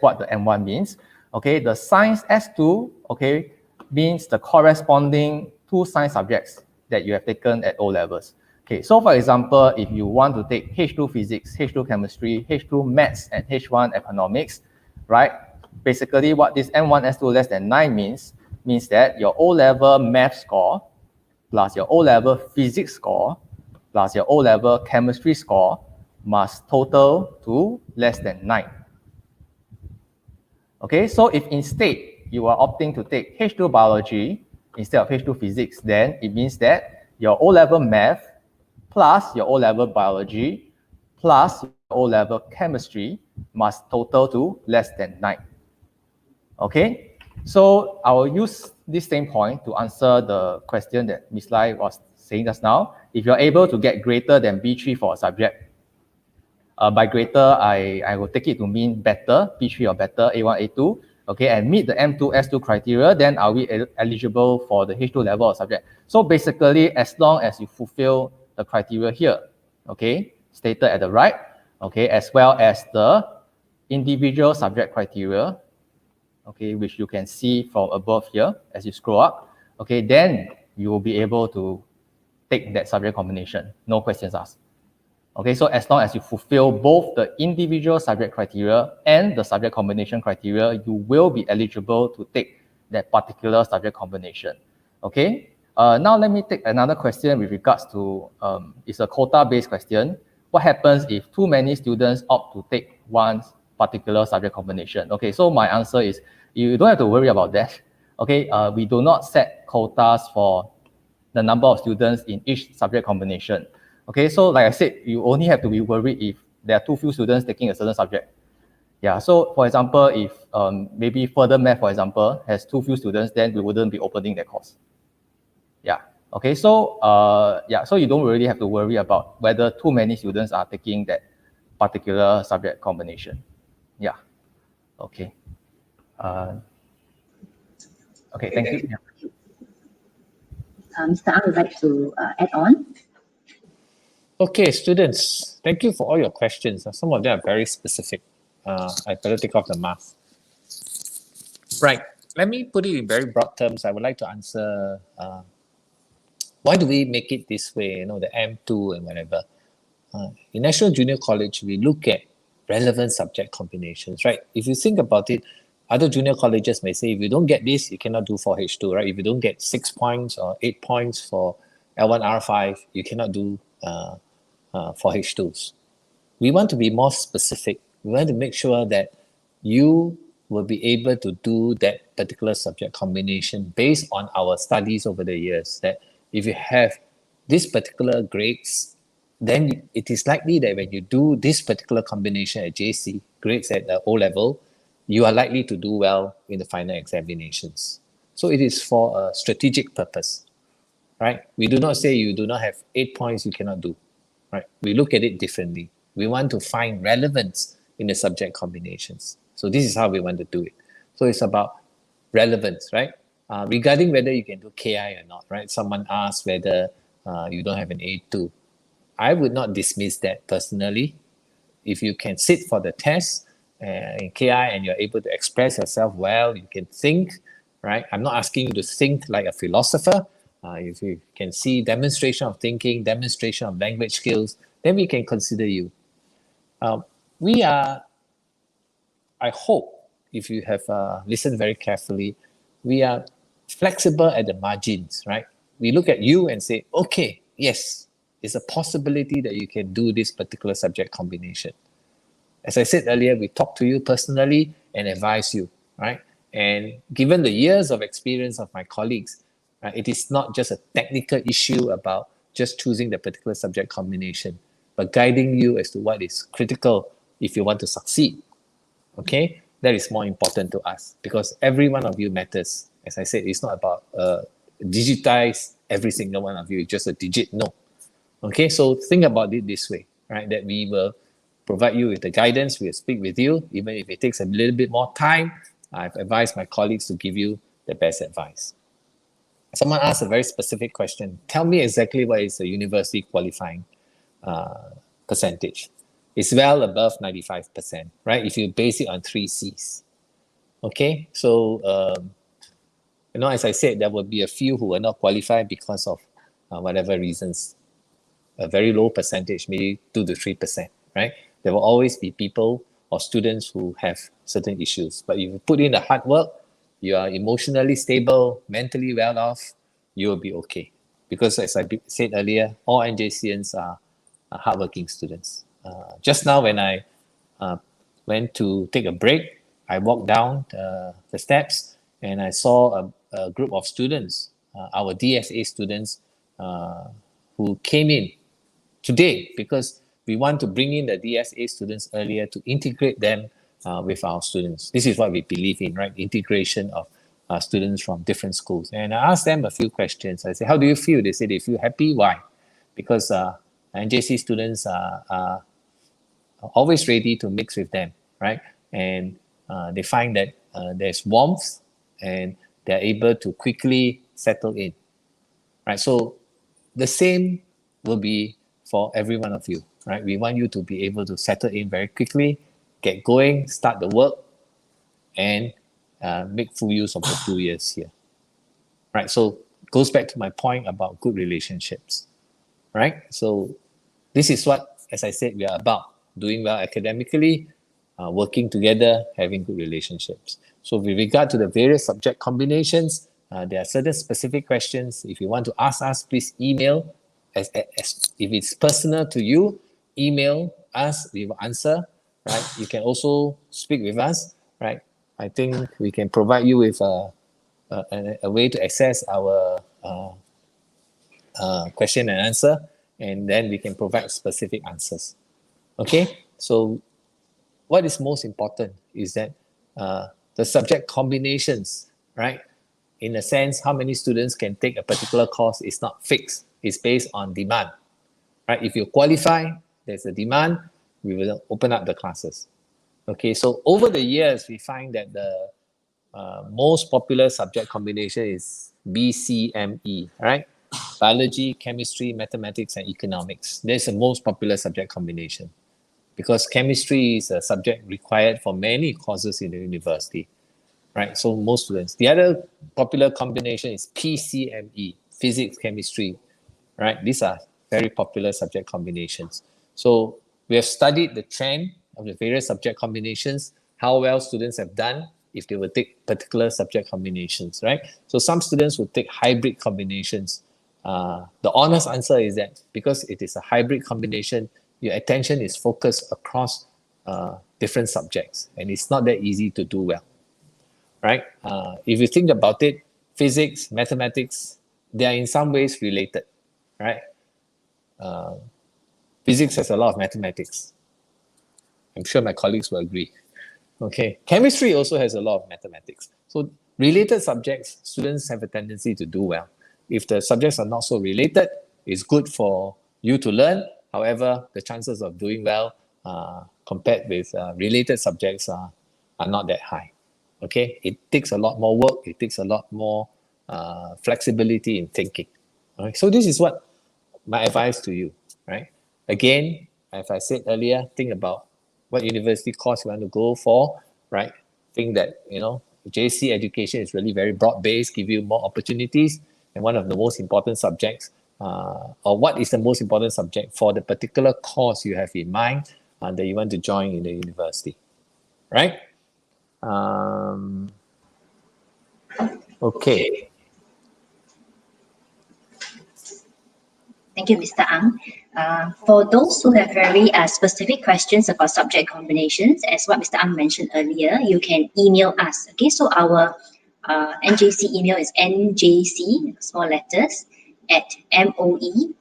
what the M1 means. Okay, the science S2, okay, means the corresponding two science subjects that you have taken at O levels. Okay, so for example, if you want to take H2 physics, H2 chemistry, H2 maths, and H1 economics, right? Basically, what this M1, S2 less than 9 means that your O-level math score plus your O-level physics score plus your O-level chemistry score must total to less than 9. Okay, so if instead you are opting to take H2 biology instead of H2 physics, then it means that your O-level math plus your O-level biology plus your O-level chemistry must total to less than 9. Okay, so I will use this same point to answer the question that Ms. Lai was saying just now. If you're able to get greater than B3 for a subject, by greater, I will take it to mean better, B3 or better, A1, A2, okay, and meet the M2, S2 criteria, then are we eligible for the H2 level of subject? So basically, as long as you fulfill the criteria here, okay, stated at the right, okay, as well as the individual subject criteria, okay, which you can see from above here as you scroll up, okay, then you will be able to take that subject combination, no questions asked. Okay, so as long as you fulfill both the individual subject criteria and the subject combination criteria, you will be eligible to take that particular subject combination. Okay, now let me take another question with regards to, it's a quota-based question. What happens if too many students opt to take one particular subject combination? Okay, so my answer is, you don't have to worry about that. Okay, we do not set quotas for the number of students in each subject combination. Okay, so like I said, you only have to be worried if there are too few students taking a certain subject. Yeah, so for example, if maybe further math, for example, has too few students, then we wouldn't be opening that course. Yeah, okay, so yeah, so you don't really have to worry about whether too many students are taking that particular subject combination. Yeah, okay. Okay, thank you. Yeah. Mr. Ang would like to add on. Okay, students, thank you for all your questions. Some of them are very specific. I better take off the mask. Right, let me put it in very broad terms. I would like to answer, why do we make it this way, you know, the M2 and whatever. In National Junior College, we look at relevant subject combinations, right? If you think about it, other junior colleges may say, if you don't get this, you cannot do for H2, right? If you don't get 6 points or 8 points for L1, R5, you cannot do for H2s. We want to be more specific. We want to make sure that you will be able to do that particular subject combination based on our studies over the years, that if you have this particular grades, then it is likely that when you do this particular combination at JC, grades at the O level, you are likely to do well in the final examinations. So it is for a strategic purpose, right? We do not say you do not have 8 points you cannot do, right? We look at it differently. We want to find relevance in the subject combinations. So this is how we want to do it. So it's about relevance, right? Regarding whether you can do KI or not, right? Someone asked whether you don't have an A2. I would not dismiss that personally. If you can sit for the test in KI and you're able to express yourself well, you can think, right? I'm not asking you to think like a philosopher. If you can see demonstration of thinking, demonstration of language skills, then we can consider you. We are, I hope, if you have listened very carefully, we are flexible at the margins, right? We look at you and say, okay, yes, it's a possibility that you can do this particular subject combination. As I said earlier, we talk to you personally and advise you, right? And given the years of experience of my colleagues, it is not just a technical issue about just choosing the particular subject combination, but guiding you as to what is critical if you want to succeed. Okay, that is more important to us because every one of you matters. As I said, it's not about digitize every single one of you, it's just a digit, no. Okay, so think about it this way, right? That we will provide you with the guidance, we'll speak with you, even if it takes a little bit more time. I've advised my colleagues to give you the best advice. Someone asked a very specific question. Tell me exactly what is the university qualifying percentage. It's well above 95%, right? If you base it on 3 Cs. Okay, so, as I said, there will be a few who are not qualified because of whatever reasons. A very low percentage, maybe 2 to 3%, right? There will always be people or students who have certain issues. But if you put in the hard work, you are emotionally stable, mentally well off, you will be okay. Because as I said earlier, all NJCians are hardworking students. Just now when I went to take a break, I walked down the steps and I saw a group of students, our DSA students, who came in today because we want to bring in the DSA students earlier to integrate them with our students. This is what we believe in, right? Integration of students from different schools. And I asked them a few questions. I said, how do you feel? They said they feel happy. Why? Because NJC students are always ready to mix with them, right? And they find that there's warmth and they're able to quickly settle in, right? So the same will be for every one of you, right? We want you to be able to settle in very quickly, get going, start the work, and make full use of the 2 years here, right? So it goes back to my point about good relationships, right? So this is what, as I said, we are about, doing well academically, working together, having good relationships. So with regard to the various subject combinations, there are certain specific questions. If you want to ask us, please email. If it's personal to you, email us, we will answer, right? You can also speak with us, right? I think we can provide you with a way to access our question and answer, and then we can provide specific answers. Okay, so what is most important is that the subject combinations, right? In a sense, how many students can take a particular course is not fixed. It's based on demand, right? If you qualify, there's a demand, we will open up the classes. Okay, so over the years, we find that the most popular subject combination is BCME, right? Biology, chemistry, mathematics, and economics. That's the most popular subject combination because chemistry is a subject required for many courses in the university, right? So most students. The other popular combination is PCME, physics, chemistry, right? These are very popular subject combinations. So we have studied the trend of the various subject combinations, how well students have done if they will take particular subject combinations, right? So some students will take hybrid combinations. The honest answer is that because it is a hybrid combination, your attention is focused across different subjects, and it's not that easy to do well, right? If you think about it, physics, mathematics, they are in some ways related, right? Physics has a lot of mathematics. I'm sure my colleagues will agree. Okay, chemistry also has a lot of mathematics. So related subjects, students have a tendency to do well. If the subjects are not so related, it's good for you to learn. However, the chances of doing well compared with related subjects are not that high. Okay, it takes a lot more work. It takes a lot more flexibility in thinking. All right, so this is what my advice to you. Right, again, as I said earlier, think about what university course you want to go for. Right, think that JC education is really very broad based, give you more opportunities, and one of the most important subjects, or what is the most important subject for the particular course you have in mind that you want to join in the university, right? Okay. Thank you, Mr. Ang. For those who have very specific questions about subject combinations, as what Mr. Ang mentioned earlier, you can email us. Okay, so our NJC email is njc, small letters, at moe.edu.sg.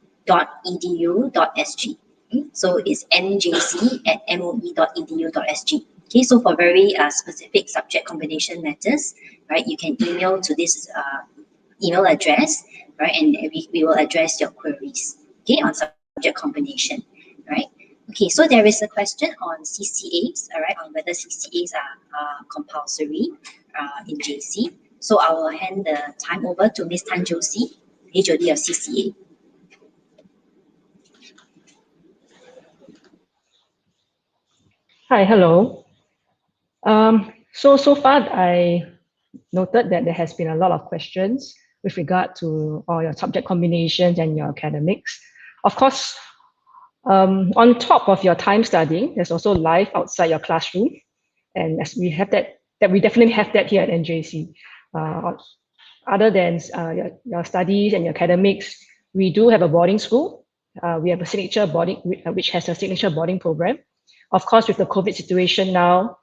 Okay, so it's njc at moe.edu.sg. Okay, so for very specific subject combination matters, right, you can email to this email address, right, and we will address your queries, okay, on subject combination, right? Okay, so there is a question on CCAs, all right, on whether CCAs are compulsory in JC. So I will hand the time over to Ms. Tan Josie, HOD of CCA. Hi, hello. So far, I noted that there has been a lot of questions with regard to all your subject combinations and your academics. Of course, on top of your time studying, there's also life outside your classroom. And as we have that we definitely have that here at NJC. Other than your studies and your academics, we do have a boarding school. We have a signature boarding, which has a signature boarding program. Of course, with the COVID situation now,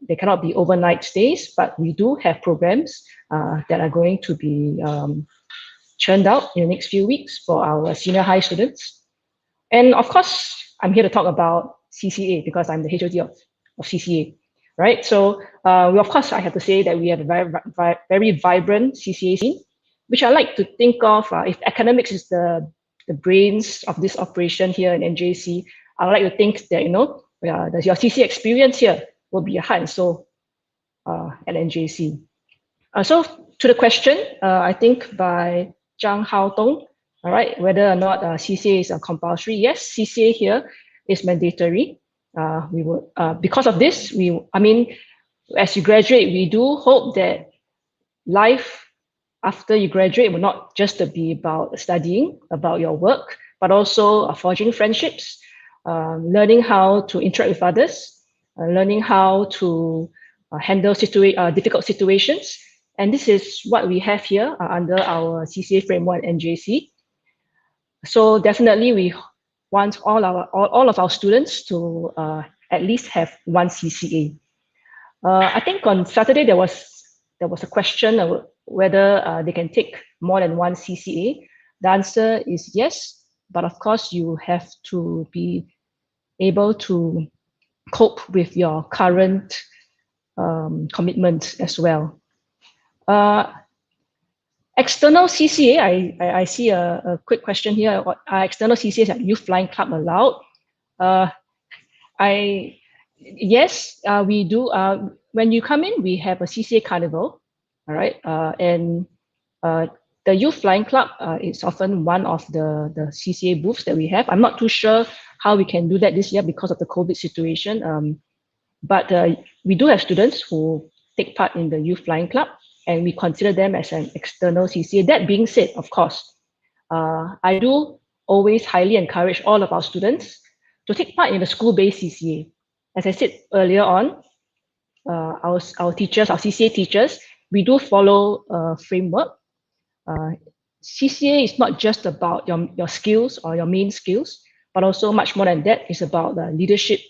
they cannot be overnight stays, but we do have programs that are going to be churned out in the next few weeks for our senior high students. And of course, I'm here to talk about CCA because I'm the HOD of CCA, right? So of course, I have to say that we have a very vibrant CCA scene, which I like to think of, if academics is the brains of this operation here in NJC, I would like to think that, your CCA experience here will be a heart and soul at NJC. So to the question, I think by Zhang Hao Tong, all right, whether or not CCA is compulsory. Yes, CCA here is mandatory. We will, because of this, as you graduate, we do hope that life after you graduate will not just be about studying, about your work, but also forging friendships, learning how to interact with others, learning how to handle difficult situations. And this is what we have here under our CCA framework at NJC. So definitely we want all of our students to at least have one CCA. I think on Saturday there was a question of whether they can take more than one CCA. The answer is yes, but of course you have to be able to cope with your current commitment as well. External CCA, I see a quick question here. Are external CCAs like Youth Flying Club allowed? Yes, we do. When you come in, we have a CCA carnival, all right? And the Youth Flying Club is often one of the CCA booths that we have. I'm not too sure how we can do that this year because of the COVID situation. But we do have students who take part in the Youth Flying Club, and we consider them as an external CCA. That being said, of course, I do always highly encourage all of our students to take part in the school-based CCA. As I said earlier on, our teachers, our CCA teachers, we do follow a framework. CCA is not just about your skills or your main skills, but also much more than that. It's about the leadership,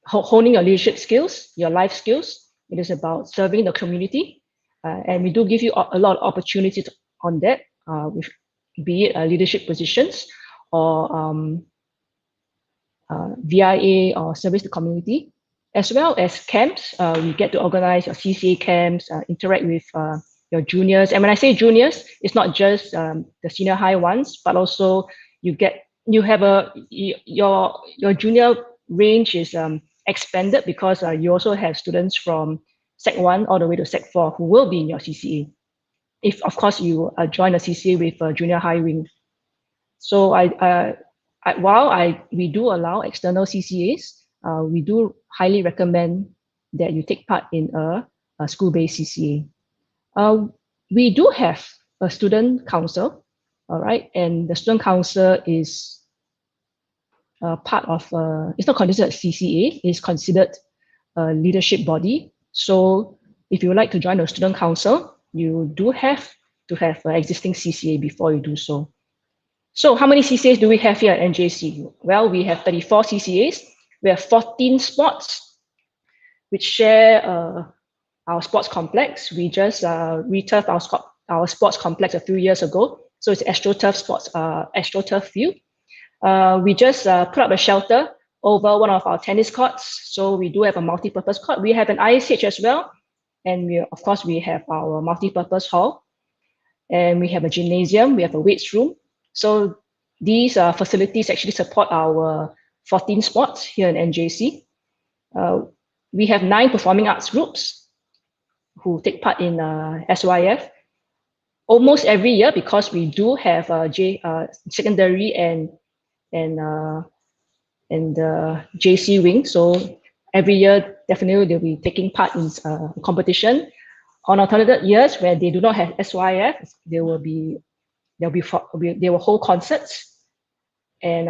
honing your leadership skills, your life skills. It is about serving the community. And we do give you a lot of opportunities on that, with, be it leadership positions or VIA or service to community. as well as camps. You get to organize your CCA camps, interact with your juniors. And when I say juniors, it's not just the senior high ones, but also your junior range is expanded because you also have students from Sec 1 all the way to Sec 4 who will be in your CCA. If, of course, you join a CCA with a junior high wing. So while we do allow external CCAs, we do highly recommend that you take part in a school-based CCA. We do have a student council, all right, and the student council is part of, it's not considered a CCA, it's considered a leadership body. So if you would like to join the student council, you do have to have an existing CCA before you do so. So how many CCAs do we have here at NJC? Well, we have 34 CCAs. We have 14 sports, which share our sports complex. We just returfed our sports complex a few years ago. So it's AstroTurf field. We just put up a shelter over one of our tennis courts. So we do have a multi-purpose court. We have an ISH as well. And of course, we have our multi-purpose hall. And we have a gymnasium. We have a weights room. So these facilities actually support our 14 sports here in NJC. We have 9 performing arts groups who take part in SYF almost every year, because we do have secondary and JC wing. So every year, definitely they'll be taking part in competition. On alternate years where they do not have SYF, they will hold concerts, and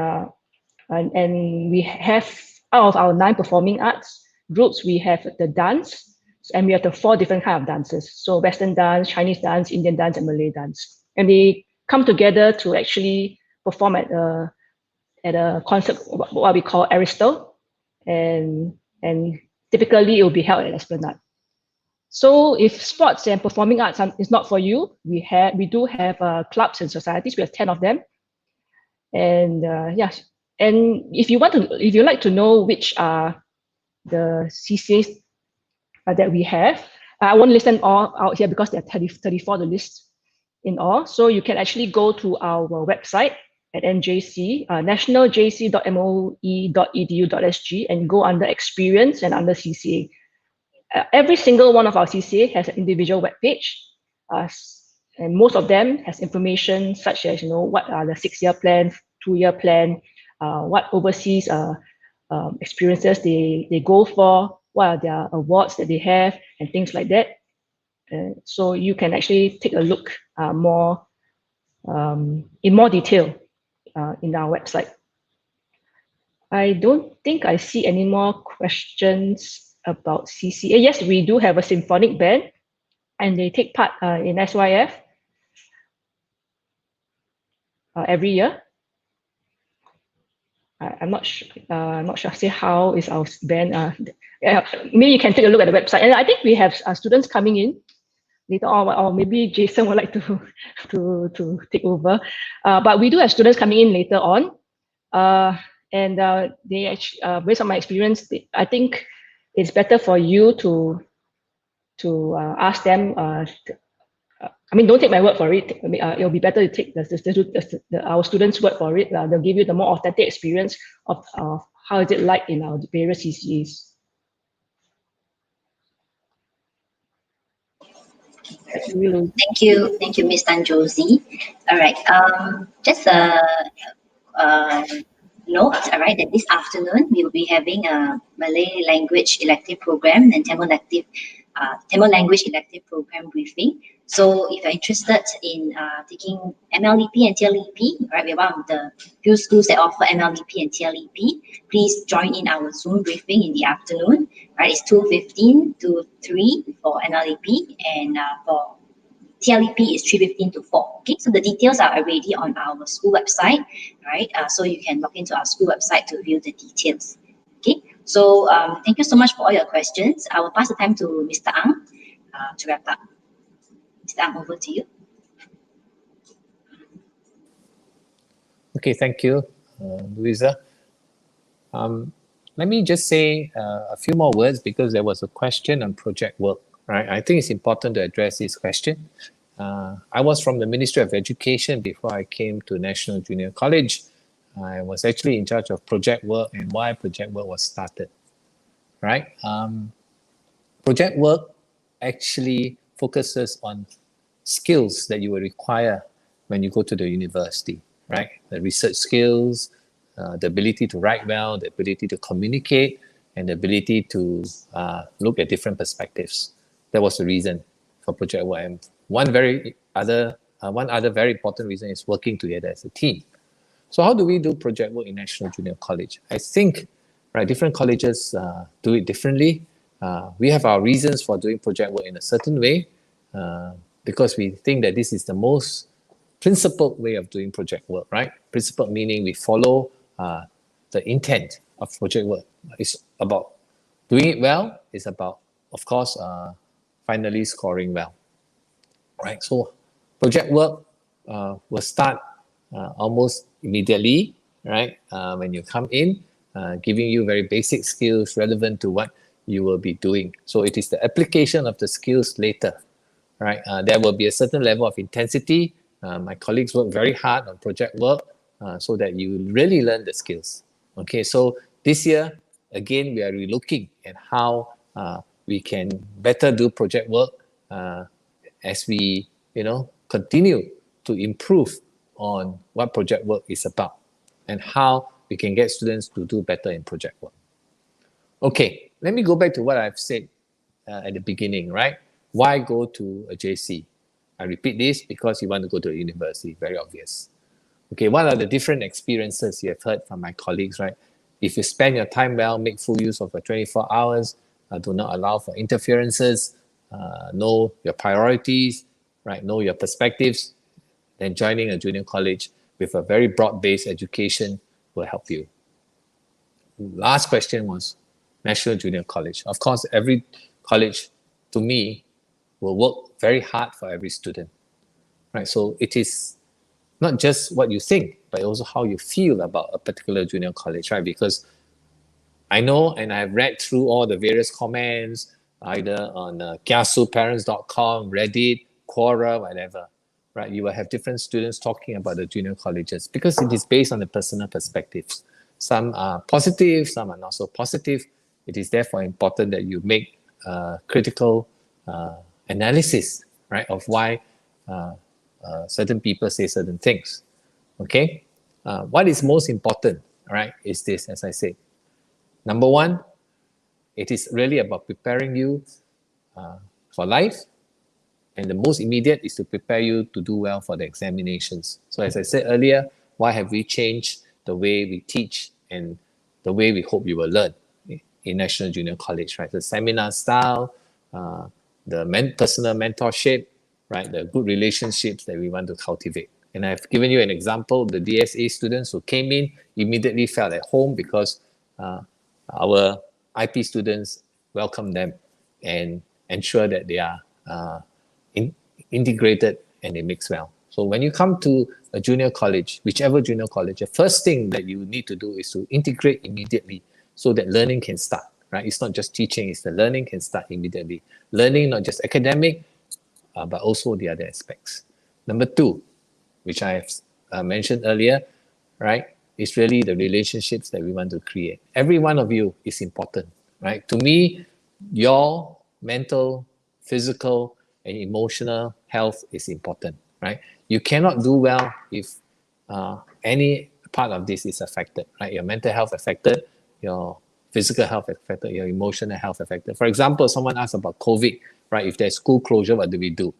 we have, out of our 9 performing arts groups, we have the dance, and we have the 4 different kinds of dances. So Western dance, Chinese dance, Indian dance, and Malay dance. And they come together to actually perform at a concert, what we call Aristo, and typically it will be held at Esplanade. So if sports and performing arts is not for you, we do have clubs and societies. We have 10 of them, and yes. And if you like to know which are the CCAs that we have, I won't list them all out here because there are 34 to list in all. So you can actually go to our website at NJC, nationaljc.moe.edu.sg, and go under experience and under CCA. Every single one of our CCA has an individual web page, and most of them has information such as, what are the 6-year plan, 2-year plan, what overseas experiences they go for, what are their awards that they have, and things like that. So you can actually take a look in more detail in our website. I don't think I see any more questions about CCA. Yes, we do have a symphonic band, and they take part in SYF every year. I'm not sure. Say how is our band. Maybe you can take a look at the website, and I think we have students coming in later on, or maybe Jason would like to take over. But we do have students coming in later on, and they actually, based on my experience, I think it's better for you to ask them. Don't take my word for it. It'll be better to take our students' word for it. They'll give you the more authentic experience of how is it like in our various CCAs. Thank you, Ms. Tan Josie. All right, just a note, all right, that this afternoon we will be having a Malay language elective program and Tamil language elective program briefing. So if you're interested in taking MLEP and TLEP, right, we're one of the few schools that offer MLEP and TLEP. Please join in our Zoom briefing in the afternoon. Right, it's 2:15 to 3 for MLEP, and for TLEP is 3:15 to 4. Okay, so the details are already on our school website, right? So you can log into our school website to view the details. Okay, so thank you so much for all your questions. I will pass the time to Mr. Ang to wrap up. Mr. Ang, over to you. Okay, thank you, Louisa. let me just say a few more words because there was a question on project work, right? I think it's important to address this question. I was from the Ministry of Education before I came to National Junior College. I was actually in charge of project work and why project work was started, right? Project work actually focuses on skills that you will require when you go to the university, right? The research skills, the ability to write well, the ability to communicate, and the ability to look at different perspectives. That was the reason for project work. And one other very important reason is working together as a team. So how do we do project work in National Junior College? I think, right, different colleges do it differently. We have our reasons for doing project work in a certain way because we think that this is the most principled way of doing project work, right? Principled meaning we follow the intent of project work. It's about doing it well. It's about, of course, finally scoring well, right? So project work will start almost immediately, right? When you come in, giving you very basic skills relevant to what you will be doing. So it is the application of the skills later, right? There will be a certain level of intensity. My colleagues work very hard on project work so that you really learn the skills. Okay, so this year, again, we are relooking at how we can better do project work as we, continue to improve on what project work is about and how we can get students to do better in project work. Okay, let me go back to what I've said at the beginning, right? Why go to a JC? I repeat this because you want to go to a university, very obvious. Okay, what are the different experiences you have heard from my colleagues, right? If you spend your time well, make full use of your 24 hours, do not allow for interferences, know your priorities, right? Know your perspectives, then joining a junior college with a very broad-based education will help you. Last question was National Junior College. Of course, every college, to me, will work very hard for every student, right? So it is not just what you think, but also how you feel about a particular junior college, right? Because I know and I have read through all the various comments, either on kiasuparents.com, Reddit, Quora, whatever, right? You will have different students talking about the junior colleges because it is based on the personal perspectives. Some are positive, some are not so positive. It is therefore important that you make critical analysis, right, of why certain people say certain things. Okay, what is most important, right, is this, as I said. Number one, it is really about preparing you for life, and the most immediate is to prepare you to do well for the examinations. So as I said earlier, why have we changed the way we teach and the way we hope you will learn in National Junior College, right? The seminar style, the personal mentorship, right? The good relationships that we want to cultivate. And I've given you an example. The DSA students who came in immediately felt at home because our IP students welcome them and ensure that they are integrated and they mix well. So when you come to a junior college, whichever junior college, the first thing that you need to do is to integrate immediately so that learning can start, right? It's not just teaching, it's the learning can start immediately. Learning, not just academic, but also the other aspects. Number two, which I have mentioned earlier, right, is really the relationships that we want to create. Every one of you is important, right? To me, your mental, physical, and emotional health is important, right? You cannot do well if any part of this is affected, right? Your mental health affected, your physical health affected, your emotional health affected. For example, someone asked about COVID, right? If there's school closure, what do we do?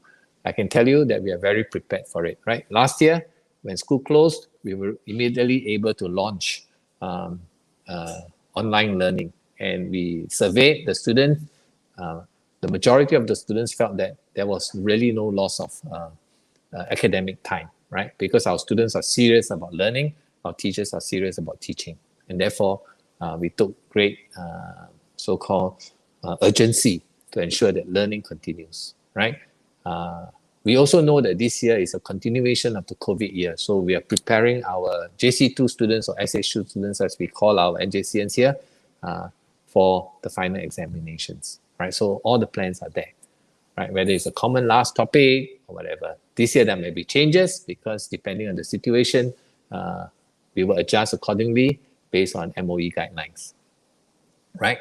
I can tell you that we are very prepared for it, right? Last year, when school closed, we were immediately able to launch online learning. And we surveyed the students. The majority of the students felt that there was really no loss of academic time, right? Because our students are serious about learning, our teachers are serious about teaching. And therefore, we took great so-called urgency to ensure that learning continues, right? We also know that this year is a continuation of the COVID year. So we are preparing our JC2 students or SH2 students, as we call our NJCs here, for the final examinations, right? So all the plans are there, right? Whether it's a common last topic or whatever. This year there may be changes because depending on the situation, we will adjust accordingly based on MOE guidelines, right?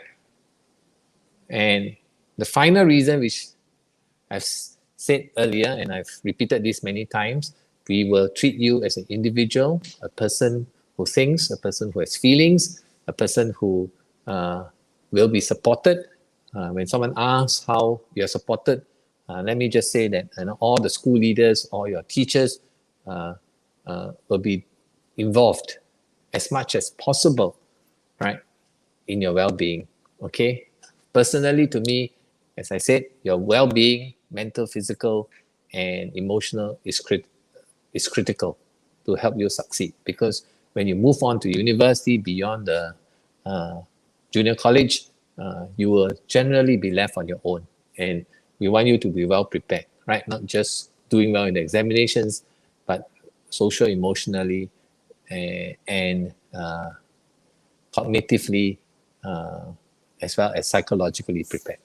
And the final reason, which I've said earlier, and I've repeated this many times, we will treat you as an individual, a person who thinks, a person who has feelings, a person who will be supported. When someone asks how you're supported, let me just say that all the school leaders, all your teachers will be involved as much as possible, right, in your well-being, okay? Personally, to me, as I said, your well-being, mental, physical, and emotional is critical to help you succeed. Because when you move on to university beyond the junior college, you will generally be left on your own. And we want you to be well prepared, right? Not just doing well in the examinations, but social, emotionally, and cognitively, as well as psychologically prepared.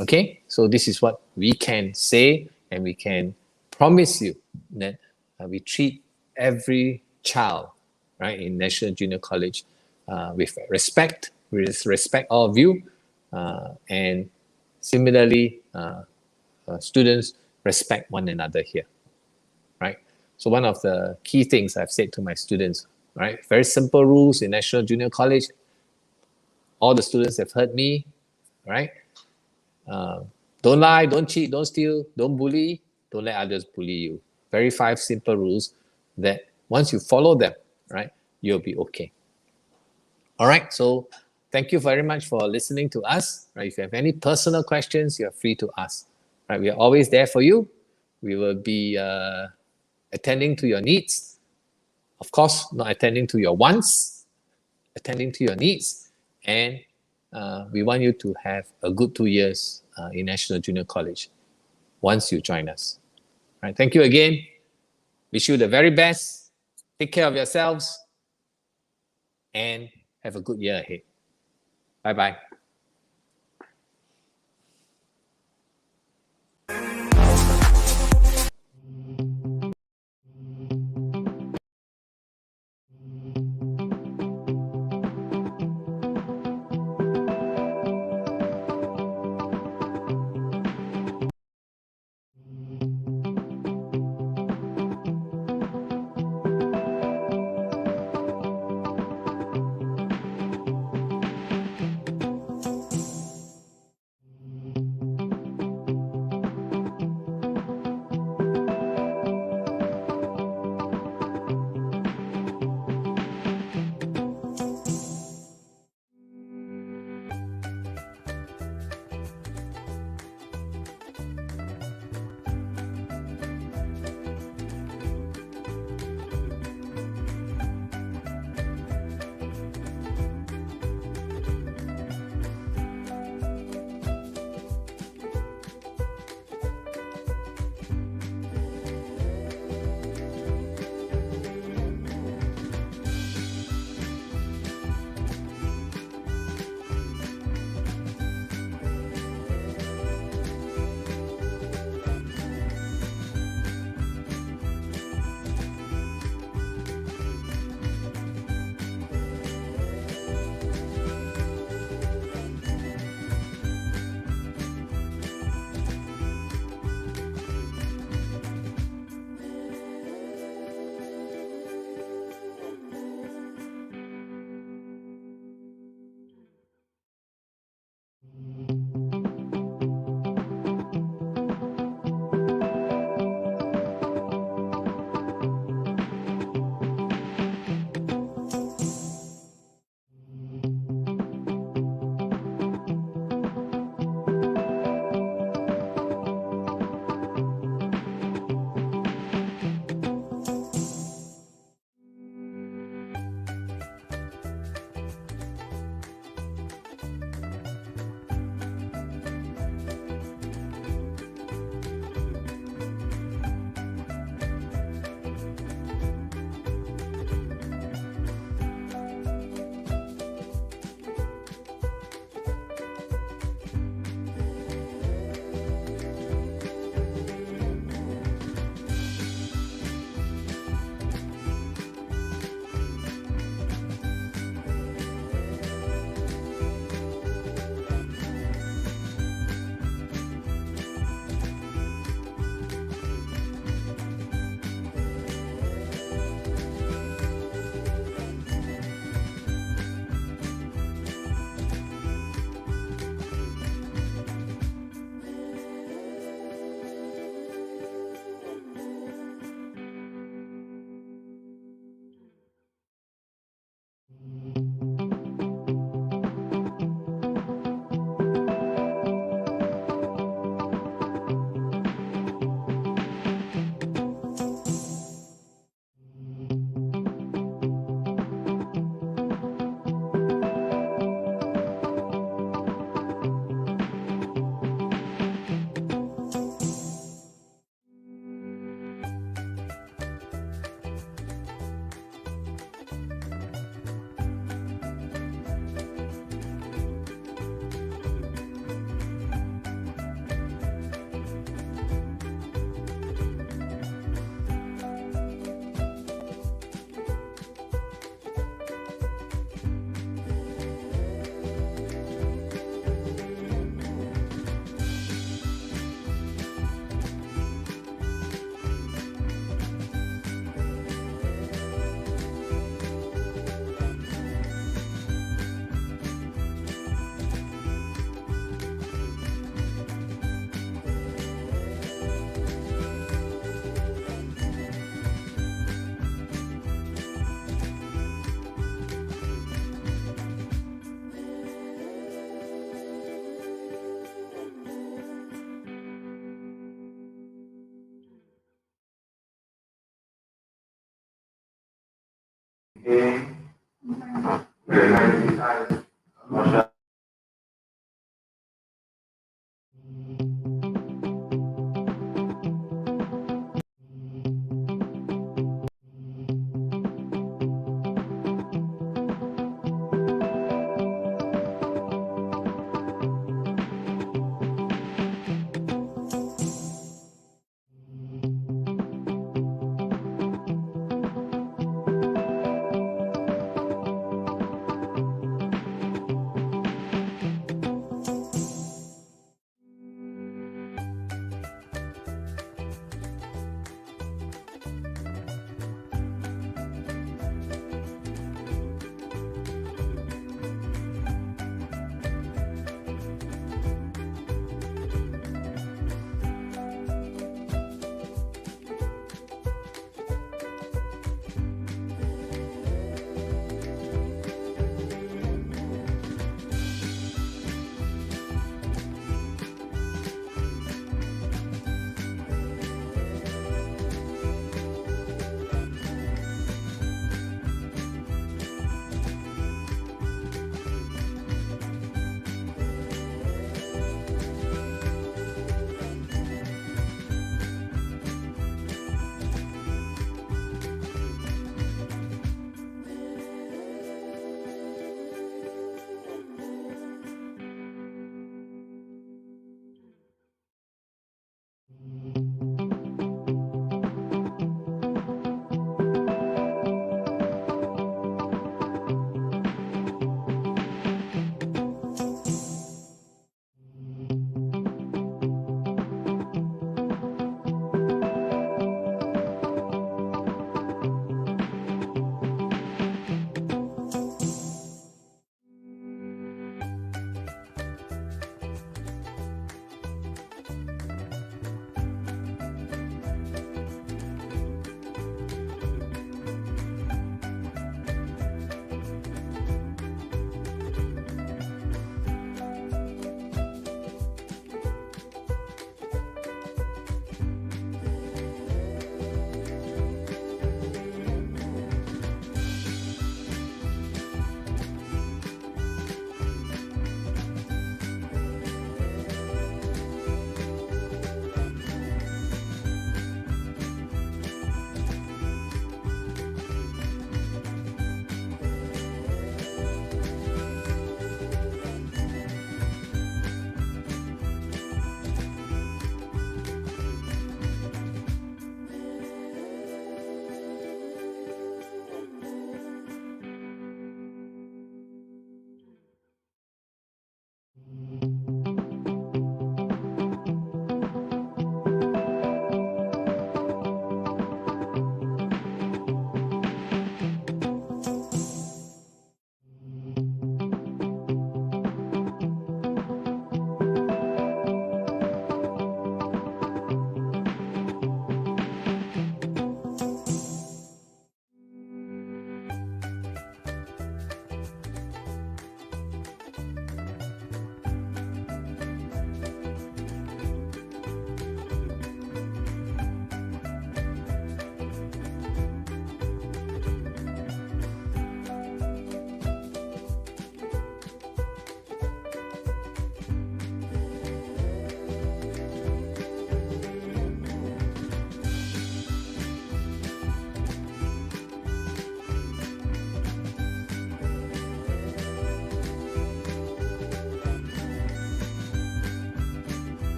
Okay, so this is what we can say, and we can promise you that we treat every child, right, in National Junior College with respect. We respect all of you, and similarly, students respect one another here, right? So one of the key things I've said to my students, right, very simple rules in National Junior College. All the students have heard me, right? Don't lie, don't cheat, don't steal, don't bully, don't let others bully you. Very 5 simple rules that once you follow them, right, you'll be okay. All right, so thank you very much for listening to us. Right, if you have any personal questions, you're free to ask. Right, we are always there for you. We will be attending to your needs. Of course, not attending to your wants, attending to your needs. And we want you to have a good 2 years in National Junior College once you join us. All right, thank you again. Wish you the very best. Take care of yourselves and have a good year ahead. Bye-bye.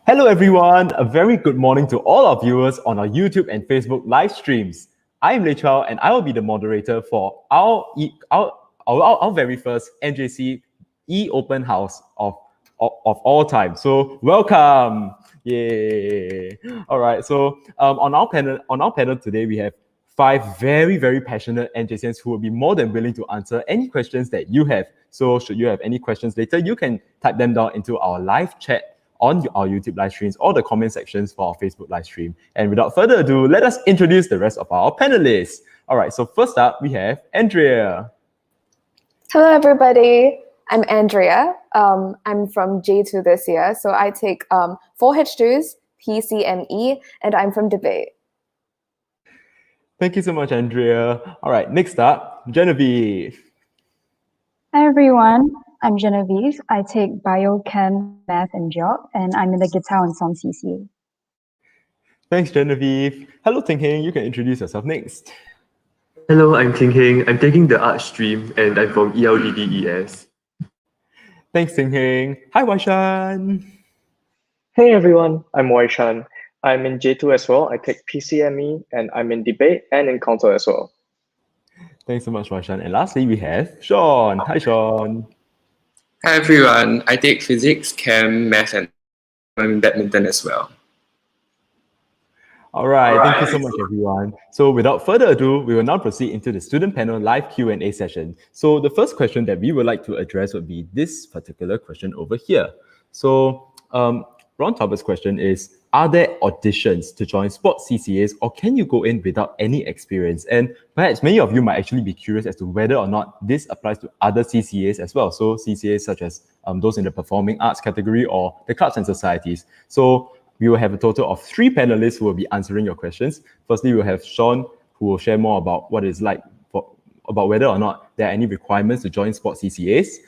Hello everyone, a very good morning to all our viewers on our YouTube and Facebook live streams. I am Lei Chao and I will be the moderator for our very first NJC e-open house of all time. So welcome. Yay. All right, so on our panel today we have 5 very passionate NJCians who will be more than willing to answer any questions that you have. So should you have any questions later, you can type them down into our live chat on our YouTube live streams or the comment sections for our Facebook live stream. And without further ado, let us introduce the rest of our panelists. All right, so first up, we have Andrea. Hello, everybody. I'm Andrea. I'm from J2 this year, so I take 4 H2s, PCME, and I'm from debate. Thank you so much, Andrea. All right, next up, Genevieve. Hi, everyone. I'm Genevieve. I take Bio, Chem, Math, and Geog, and I'm in the Guitar and Song CCA. Thanks, Genevieve. Hello, Ting Heng. You can introduce yourself next. Hello, I'm Ting Heng. I'm taking the art stream and I'm from ELDDES. Thanks, Ting Heng. Hi, Waishan. Hey everyone, I'm Waishan. I'm in J2 as well. I take PCME and I'm in debate and in council as well. Thanks so much, Waishan. And lastly, we have Sean. Hi, Sean. Hi everyone, I take physics, chem, math, and I'm in badminton as well. All right, thank you so much, everyone. So without further ado, we will now proceed into the student panel live Q&A session. So the first question that we would like to address would be this particular question over here. So Ron Tauber's question is, are there auditions to join sports CCAs or can you go in without any experience? And perhaps many of you might actually be curious as to whether or not this applies to other CCAs as well. So CCAs such as those in the performing arts category or the clubs and societies. So we will have a total of 3 panelists who will be answering your questions. Firstly, we'll have Sean, who will share more about what it's like about whether or not there are any requirements to join sports CCAs.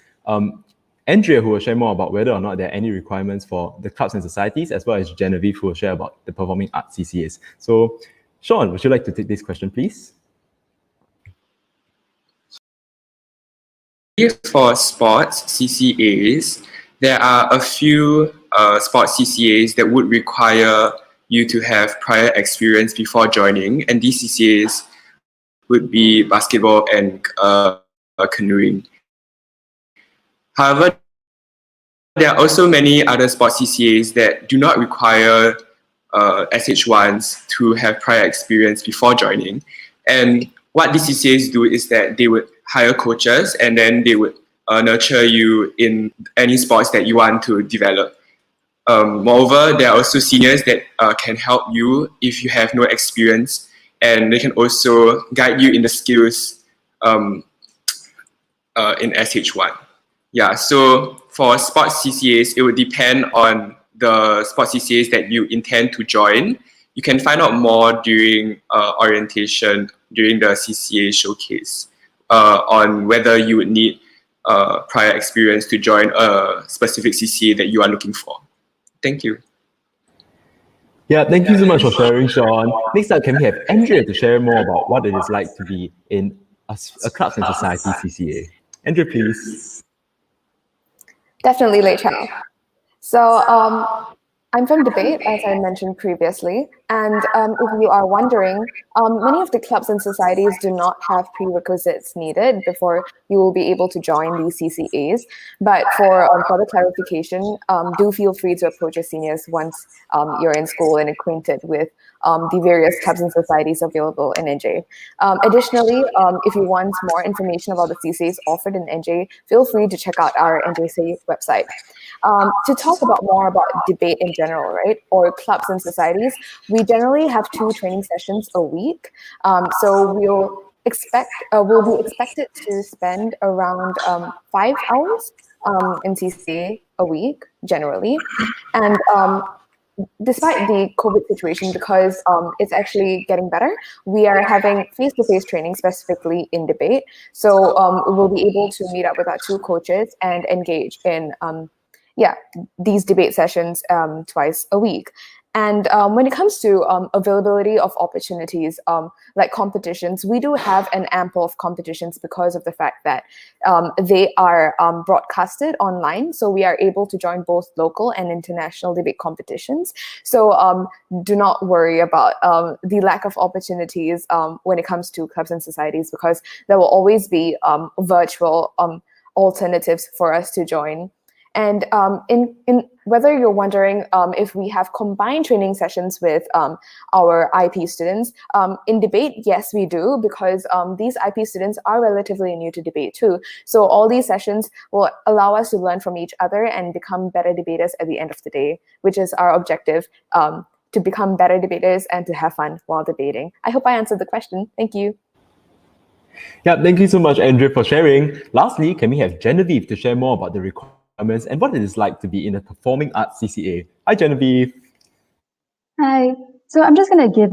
Andrea, who will share more about whether or not there are any requirements for the clubs and societies, as well as Genevieve, who will share about the performing arts CCAs. So, Sean, would you like to take this question, please? For sports CCAs, there are a few sports CCAs that would require you to have prior experience before joining, and these CCAs would be basketball and canoeing. However, there are also many other sports CCAs that do not require SH1s to have prior experience before joining. And what these CCAs do is that they would hire coaches and then they would nurture you in any sports that you want to develop. Moreover, there are also seniors that can help you if you have no experience, and they can also guide you in the skills in SH1. Yeah, so for sports CCAs, it would depend on the sports CCAs that you intend to join. You can find out more during orientation, during the CCA showcase, on whether you would need prior experience to join a specific CCA that you are looking for. Thank you. Yeah, thank you so much for sharing, Sean. Next up, can we have Andrea to share more about what it is like to be in a clubs and society CCA? Andrea, please. Definitely, Lei Chao. So I'm from debate, as I mentioned previously, and if you are wondering, many of the clubs and societies do not have prerequisites needed before you will be able to join these CCAs. But for further clarification, do feel free to approach your seniors once you're in school and acquainted with the various clubs and societies available in NJ. Additionally, if you want more information about the CCAs offered in NJ, feel free to check out our NJC website. To talk about more about debate in general, right, or clubs and societies, we generally have 2 training sessions a week. So we'll be expected to spend around 5 hours in CCA a week generally, and despite the COVID situation, because it's actually getting better, we are having face-to-face training specifically in debate. So we'll be able to meet up with our 2 coaches and engage in these debate sessions twice a week. And when it comes to availability of opportunities, like competitions, we do have an ample of competitions because of the fact that they are broadcasted online. So we are able to join both local and international debate competitions. So do not worry about the lack of opportunities when it comes to clubs and societies, because there will always be virtual alternatives for us to join. And in whether you're wondering if we have combined training sessions with our IP students, in debate, yes, we do, because these IP students are relatively new to debate too. So all these sessions will allow us to learn from each other and become better debaters at the end of the day, which is our objective, to become better debaters and to have fun while debating. I hope I answered the question. Thank you. Yeah, thank you so much, Andrea, for sharing. Lastly, can we have Genevieve to share more about the requirements and what it is like to be in a performing arts CCA? Hi, Genevieve. Hi. So I'm just going to give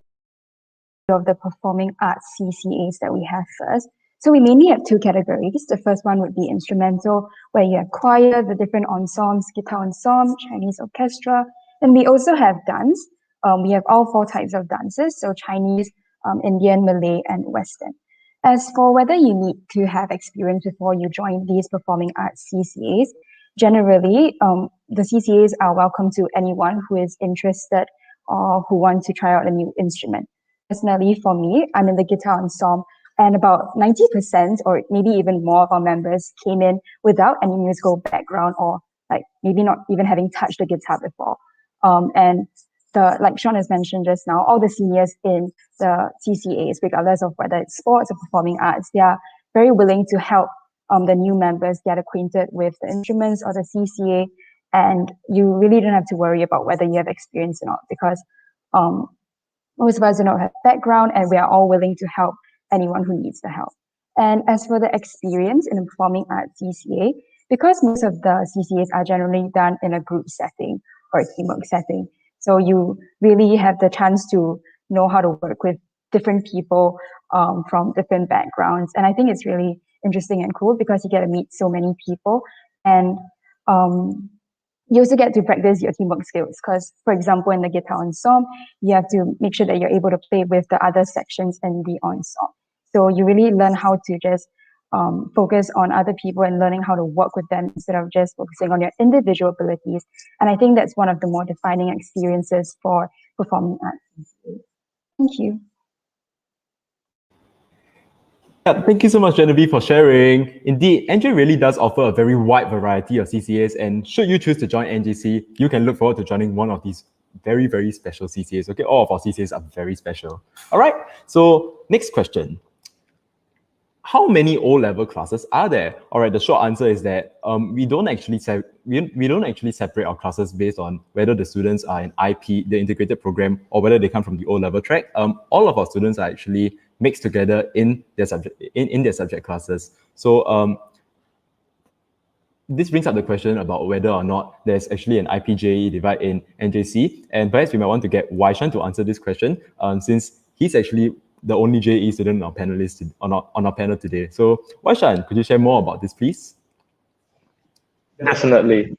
of the performing arts CCAs that we have first. So we mainly have two categories. The first one would be instrumental, where you have choir, the different ensembles, guitar ensemble, Chinese orchestra. And we also have dance. We have all four types of dances, so Chinese, Indian, Malay, and Western. As for whether you need to have experience before you join these performing arts CCAs, generally, the CCAs are welcome to anyone who is interested or who wants to try out a new instrument. Personally, for me, I'm in the guitar ensemble, and about 90% or maybe even more of our members came in without any musical background, or like maybe not even having touched the guitar before. And like Sean has mentioned just now, all the seniors in the CCAs, regardless of whether it's sports or performing arts, they are very willing to help the new members get acquainted with the instruments or the CCA, and you really don't have to worry about whether you have experience or not, because most of us do not have background, and we are all willing to help anyone who needs the help. And as for the experience in a performing arts CCA, because most of the CCAs are generally done in a group setting or a teamwork setting, so you really have the chance to know how to work with different people from different backgrounds. And I think it's really interesting and cool because you get to meet so many people, and you also get to practice your teamwork skills, because, for example, in the guitar ensemble, you have to make sure that you're able to play with the other sections in the ensemble. So you really learn how to just focus on other people and learning how to work with them instead of just focusing on your individual abilities. And I think that's one of the more defining experiences for performing arts. Thank you. Yeah, thank you so much, Genevieve, for sharing. Indeed, NJ really does offer a very wide variety of CCAs, and should you choose to join NJC, you can look forward to joining one of these very, very special CCAs. Okay, all of our CCAs are very special. All right, so next question. How many O-level classes are there? All right, the short answer is that we don't actually separate our classes based on whether the students are in IP, the integrated program, or whether they come from the O-level track. All of our students are actually mixed together in their subject classes. So this brings up the question about whether or not there's actually an IP-JE divide in NJC, and perhaps we might want to get Waishan to answer this question, since he's actually the only JE student on our panel today. So Waishan, could you share more about this, please? Definitely.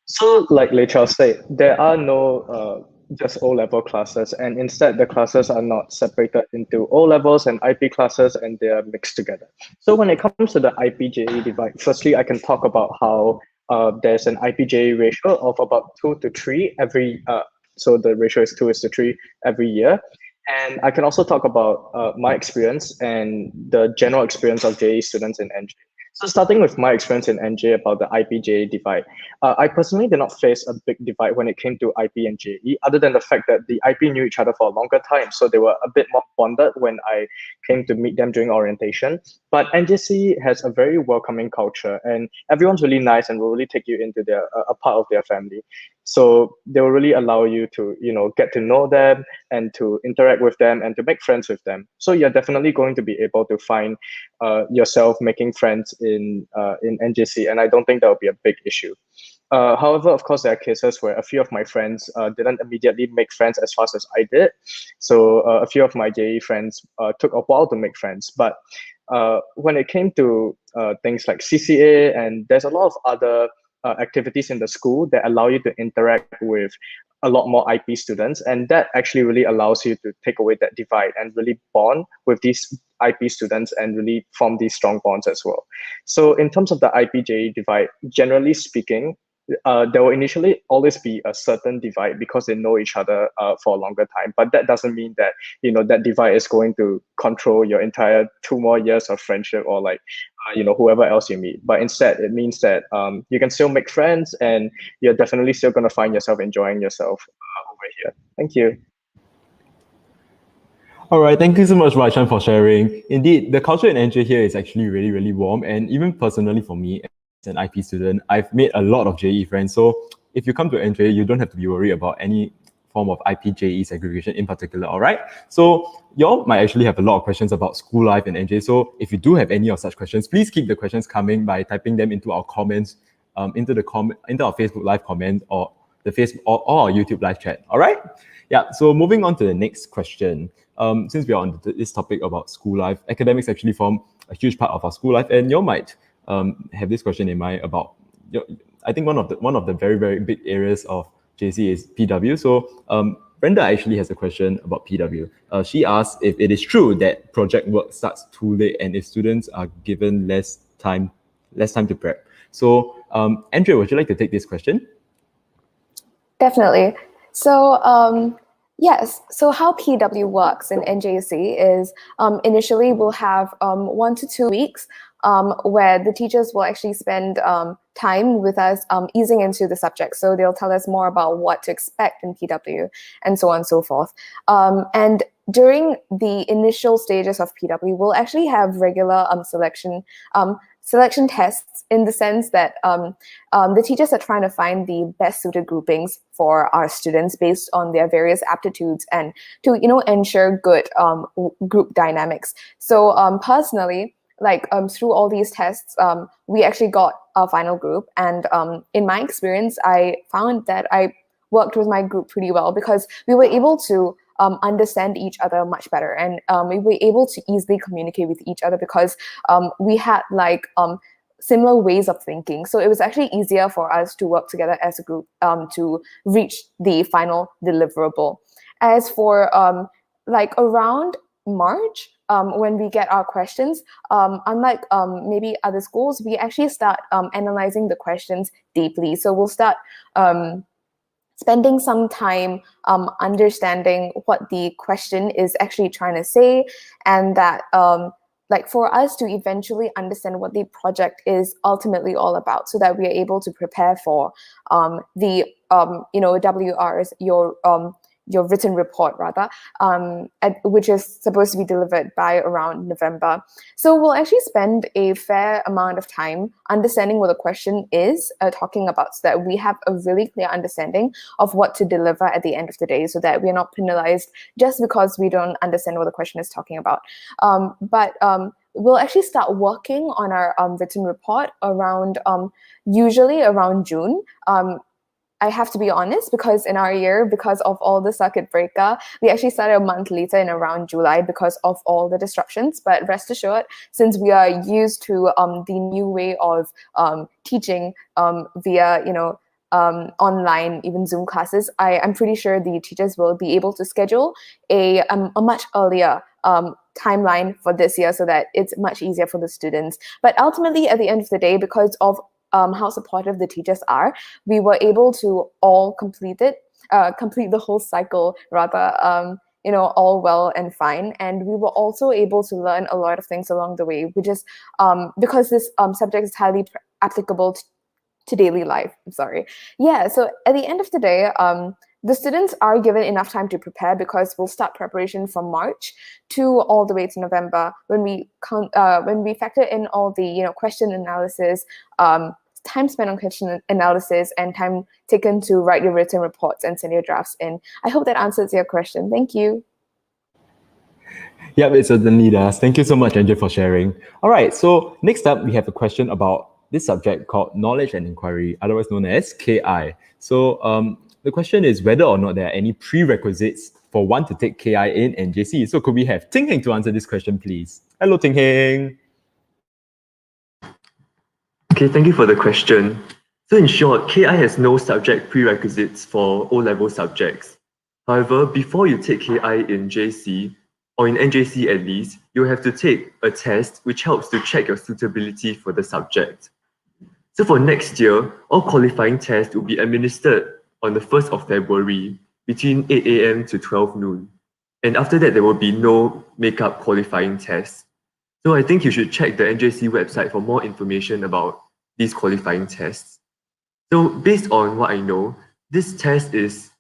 So like Lei Chao said, there are no just O-level classes, and instead the classes are not separated into O-levels and IP classes, and they are mixed together. So when it comes to the IP-JE divide, firstly, I can talk about how there's an IP-JE ratio of about 2 to 3 every, so the ratio is 2:3 every year. And I can also talk about my experience and the general experience of JE students in NJ. So starting with my experience in NJ about the IP-JE divide, I personally did not face a big divide when it came to IP and JE, other than the fact that the IP knew each other for a longer time, so they were a bit more bonded when I came to meet them during orientation. But NJC has a very welcoming culture, and everyone's really nice and will really take you into their a part of their family. So they will really allow you to, get to know them and to interact with them and to make friends with them. So you're definitely going to be able to find yourself making friends in NJC, and I don't think that will be a big issue. However, of course, there are cases where a few of my friends didn't immediately make friends as fast as I did. So a few of my JE friends took a while to make friends. But when it came to things like CCA, and there's a lot of other activities in the school that allow you to interact with a lot more IP students, and that actually really allows you to take away that divide and really bond with these IP students and really form these strong bonds as well. So in terms of the IP-JE divide, generally speaking, there will initially always be a certain divide because they know each other for a longer time, but that doesn't mean that that divide is going to control your entire 2 more years of friendship or like whoever else you meet. But instead, it means that you can still make friends and you're definitely still going to find yourself enjoying yourself over here. Thank you. All right, thank you so much, Raichan, for sharing. Indeed, the culture in NJ here is actually really, really warm. And even personally for me, as an IP student, I've made a lot of JE friends. So if you come to NJ, you don't have to be worried about any form of IP-JE segregation in particular, all right? So y'all might actually have a lot of questions about school life in NJ. So if you do have any of such questions, please keep the questions coming by typing them into our comments, into our Facebook Live comment or the Facebook or our YouTube live chat, all right? Yeah, so moving on to the next question. Since we are on this topic about school life, academics actually form a huge part of our school life, and you might have this question in mind about, I think one of the very, very big areas of JC is PW. So Brenda actually has a question about PW. She asks if it is true that project work starts too late and if students are given less time to prep. So Andrea, would you like to take this question? Definitely. So yes, so how PW works in NJC is initially we'll have 1 to 2 weeks where the teachers will actually spend time with us easing into the subject. So they'll tell us more about what to expect in PW and so on and so forth. And during the initial stages of PW, we'll actually have regular selection tests in the sense that the teachers are trying to find the best suited groupings for our students based on their various aptitudes and to ensure good group dynamics. So personally, like through all these tests, we actually got a final group, and in my experience, I found that I worked with my group pretty well because we were able to understand each other much better, and we were able to easily communicate with each other because we had like similar ways of thinking. So it was actually easier for us to work together as a group to reach the final deliverable. As for like around March, when we get our questions, unlike maybe other schools, we actually start analyzing the questions deeply. So we'll start spending some time understanding what the question is actually trying to say, and that like for us to eventually understand what the project is ultimately all about, so that we are able to prepare for the WRs, your written report rather, which is supposed to be delivered by around November. So we'll actually spend a fair amount of time understanding what the question is talking about, so that we have a really clear understanding of what to deliver at the end of the day, so that we're not penalized just because we don't understand what the question is talking about. But we'll actually start working on our written report around, usually around June. I have to be honest, because in our year, because of all the circuit breaker, we actually started a month later in around July because of all the disruptions. But rest assured, since we are used to the new way of teaching via, online, even Zoom classes, I'm pretty sure the teachers will be able to schedule a much earlier timeline for this year, so that it's much easier for the students. But ultimately, at the end of the day, because of how supportive the teachers are, we were able to all complete the whole cycle rather, all well and fine. And we were also able to learn a lot of things along the way, which is because this subject is highly applicable to daily life. I'm sorry. Yeah, so at the end of the day, the students are given enough time to prepare, because we'll start preparation from March to all the way to November, when we factor in all the question analysis, time spent on question analysis, and time taken to write your written reports and send your drafts in. I hope that answers your question. Thank you. Yeah, it certainly does. Thank you so much, Andrea, for sharing. All right, so next up, we have a question about this subject called Knowledge and Inquiry, otherwise known as KI. So the question is whether or not there are any prerequisites for one to take KI in NJC. So could we have Ting Heng to answer this question, please? Hello, Ting Heng. Okay, thank you for the question. So in short, KI has no subject prerequisites for O-level subjects. However, before you take KI in JC, or in NJC at least, you have to take a test which helps to check your suitability for the subject. So for next year, all qualifying tests will be administered on the 1st of February between 8 a.m. to 12 noon. And after that, there will be no makeup qualifying tests. So I think you should check the NJC website for more information about these qualifying tests. So based on what I know, this test is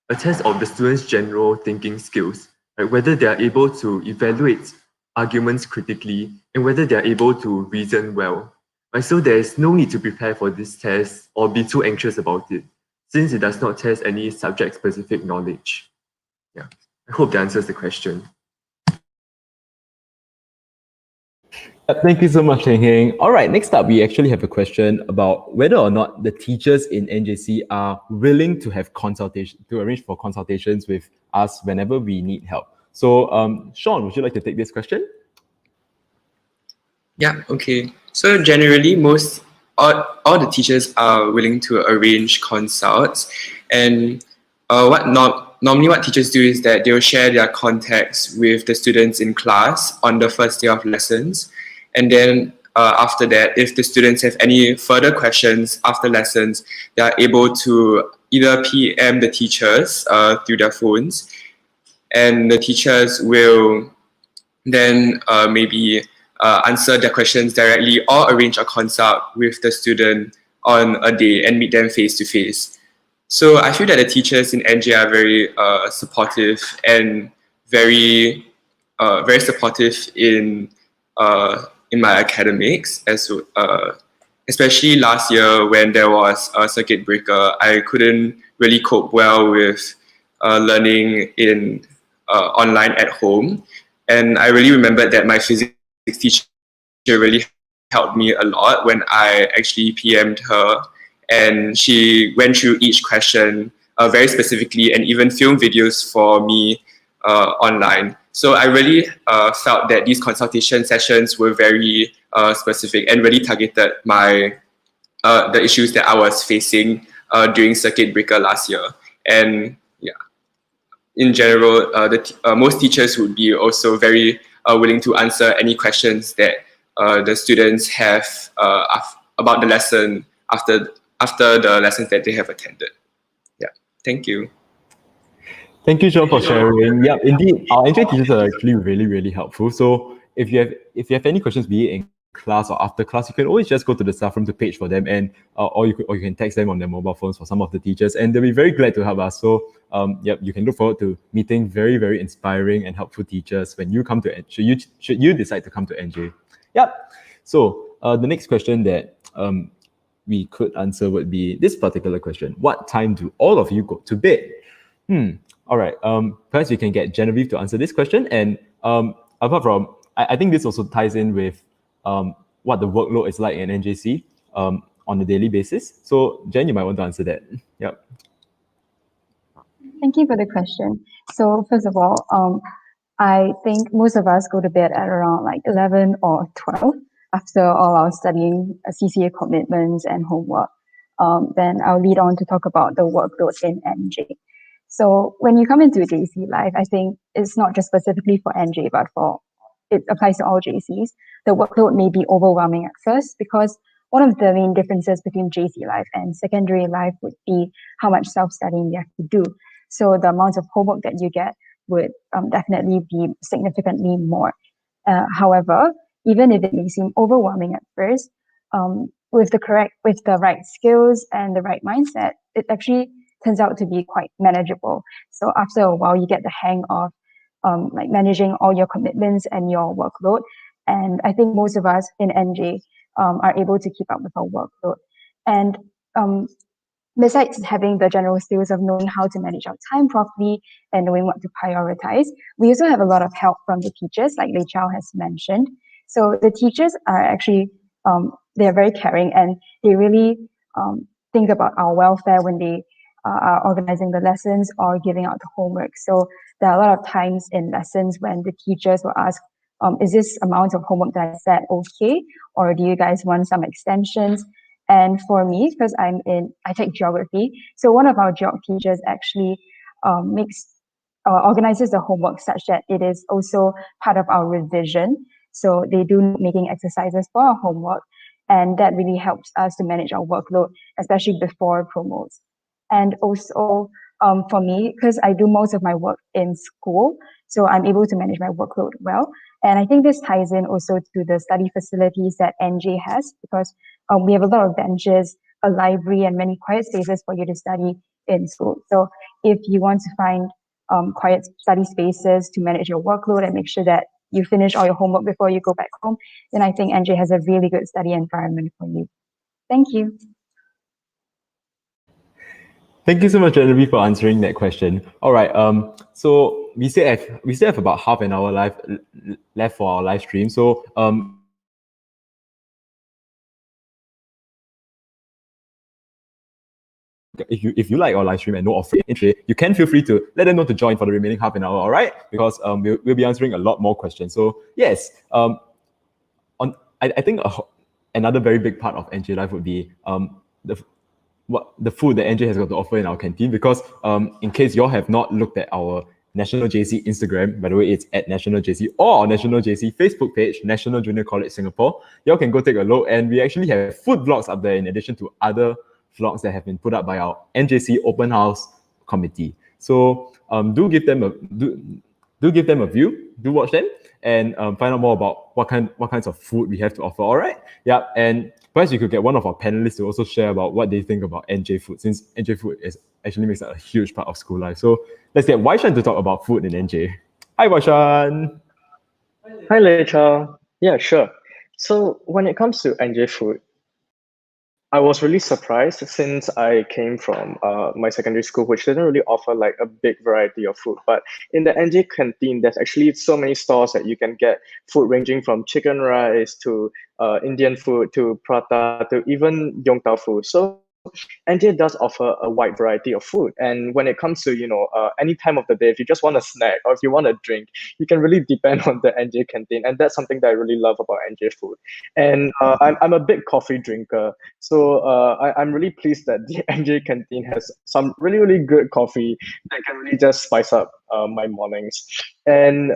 a test of the students' general thinking skills, right? Whether they are able to evaluate arguments critically and whether they are able to reason well. Right? So there's no need to prepare for this test or be too anxious about it, since it does not test any subject-specific knowledge. Yeah, I hope that answers the question. Thank you so much, Heng Heng. All right, next up, we actually have a question about whether or not the teachers in NJC are willing to have arrange for consultations with us whenever we need help. So, Sean, would you like to take this question? Yeah, okay. So generally, all the teachers are willing to arrange consults, and normally what teachers do is that they'll share their contacts with the students in class on the first day of lessons, and then after that, if the students have any further questions after lessons, they are able to either PM the teachers through their phones, and the teachers will then maybe answer their questions directly or arrange a consult with the student on a day and meet them face to face. So I feel that the teachers in NJ are very supportive and very supportive in my academics, especially last year when there was a circuit breaker. I couldn't really cope well with learning in online at home, and I really remembered that my physics teacher really helped me a lot when I actually PM'd her, and she went through each question very specifically and even filmed videos for me online. So I really felt that these consultation sessions were very specific and really targeted the issues that I was facing during circuit breaker last year. And yeah, in general, most teachers would be also very willing to answer any questions that the students have about the lesson after the lessons that they have attended. Yeah, thank you. Thank you, Sean, for sharing. Yeah, indeed, our NJ teachers are actually really helpful. So if you have any questions, be it in class or after class, you can always just go to the staff room to page for them, and or you can text them on their mobile phones for some of the teachers, and they'll be very glad to help us. So yep, you can look forward to meeting very inspiring and helpful teachers when you come to should you decide to come to NJ. Yep. So the next question that we could answer would be this particular question: what time do all of you go to bed? All right. Perhaps we can get Genevieve to answer this question. And apart from, I think this also ties in with what the workload is like in NJC on a daily basis. So Jen, you might want to answer that. Yep. Thank you for the question. So first of all, I think most of us go to bed at around like 11 or 12 after all our studying, CCA commitments and homework. Then I'll lead on to talk about the workload in NJ. So when you come into JC life, I think it's not just specifically for NJ, but it applies to all JCs. The workload may be overwhelming at first because one of the main differences between JC life and secondary life would be how much self-studying you have to do. So the amount of homework that you get would definitely be significantly more. However, even if it may seem overwhelming at first, with the right skills and the right mindset, it actually turns out to be quite manageable. So after a while, you get the hang of like managing all your commitments and your workload. And I think most of us in NJ are able to keep up with our workload. And besides having the general skills of knowing how to manage our time properly and knowing what to prioritize, we also have a lot of help from the teachers, like Lei Chao has mentioned. So the teachers are actually, they're very caring, and they really think about our welfare when they are organizing the lessons or giving out the homework. So there are a lot of times in lessons when the teachers will ask, is this amount of homework that I set okay? Or do you guys want some extensions? And for me, because I take geography, so one of our geog teachers actually organizes the homework such that it is also part of our revision. So they do making exercises for our homework, and that really helps us to manage our workload, especially before promos. And also for me, because I do most of my work in school, so I'm able to manage my workload well. And I think this ties in also to the study facilities that NJ has, because we have a lot of benches, a library, and many quiet spaces for you to study in school. So if you want to find quiet study spaces to manage your workload and make sure that you finish all your homework before you go back home, then I think NJ has a really good study environment for you. Thank you. Thank you so much, Genevieve, for answering that question. All right. So we still have about half an hour left for our live stream. So if you like our live stream and know of free entry, you can feel free to let them know to join for the remaining half an hour. All right, because we'll be answering a lot more questions. So yes, I think another very big part of NJ Life would be the food that NJ has got to offer in our canteen, because in case y'all have not looked at our National JC Instagram, by the way, it's at National JC, or our National JC Facebook page, National Junior College Singapore, y'all can go take a look, and we actually have food vlogs up there in addition to other vlogs that have been put up by our NJC Open House Committee. So do give them a view, do watch them, and find out more about what kinds of food we have to offer. All right, yeah, and perhaps you could get one of our panelists to also share about what they think about NJ food, since NJ food actually makes a huge part of school life. So let's get Waishan to talk about food in NJ. Hi, Waishan. Hi, Lecha. Yeah, sure. So when it comes to NJ food, I was really surprised since I came from my secondary school, which didn't really offer like a big variety of food. But in the NJ canteen, there's actually so many stores that you can get food ranging from chicken rice to Indian food to prata to even Yong Tau food. So NJ does offer a wide variety of food. And when it comes to, any time of the day, if you just want a snack or if you want a drink, you can really depend on the NJ canteen. And that's something that I really love about NJ food. And I'm a big coffee drinker. So I'm really pleased that the NJ canteen has some really, really good coffee that can really just spice up my mornings. And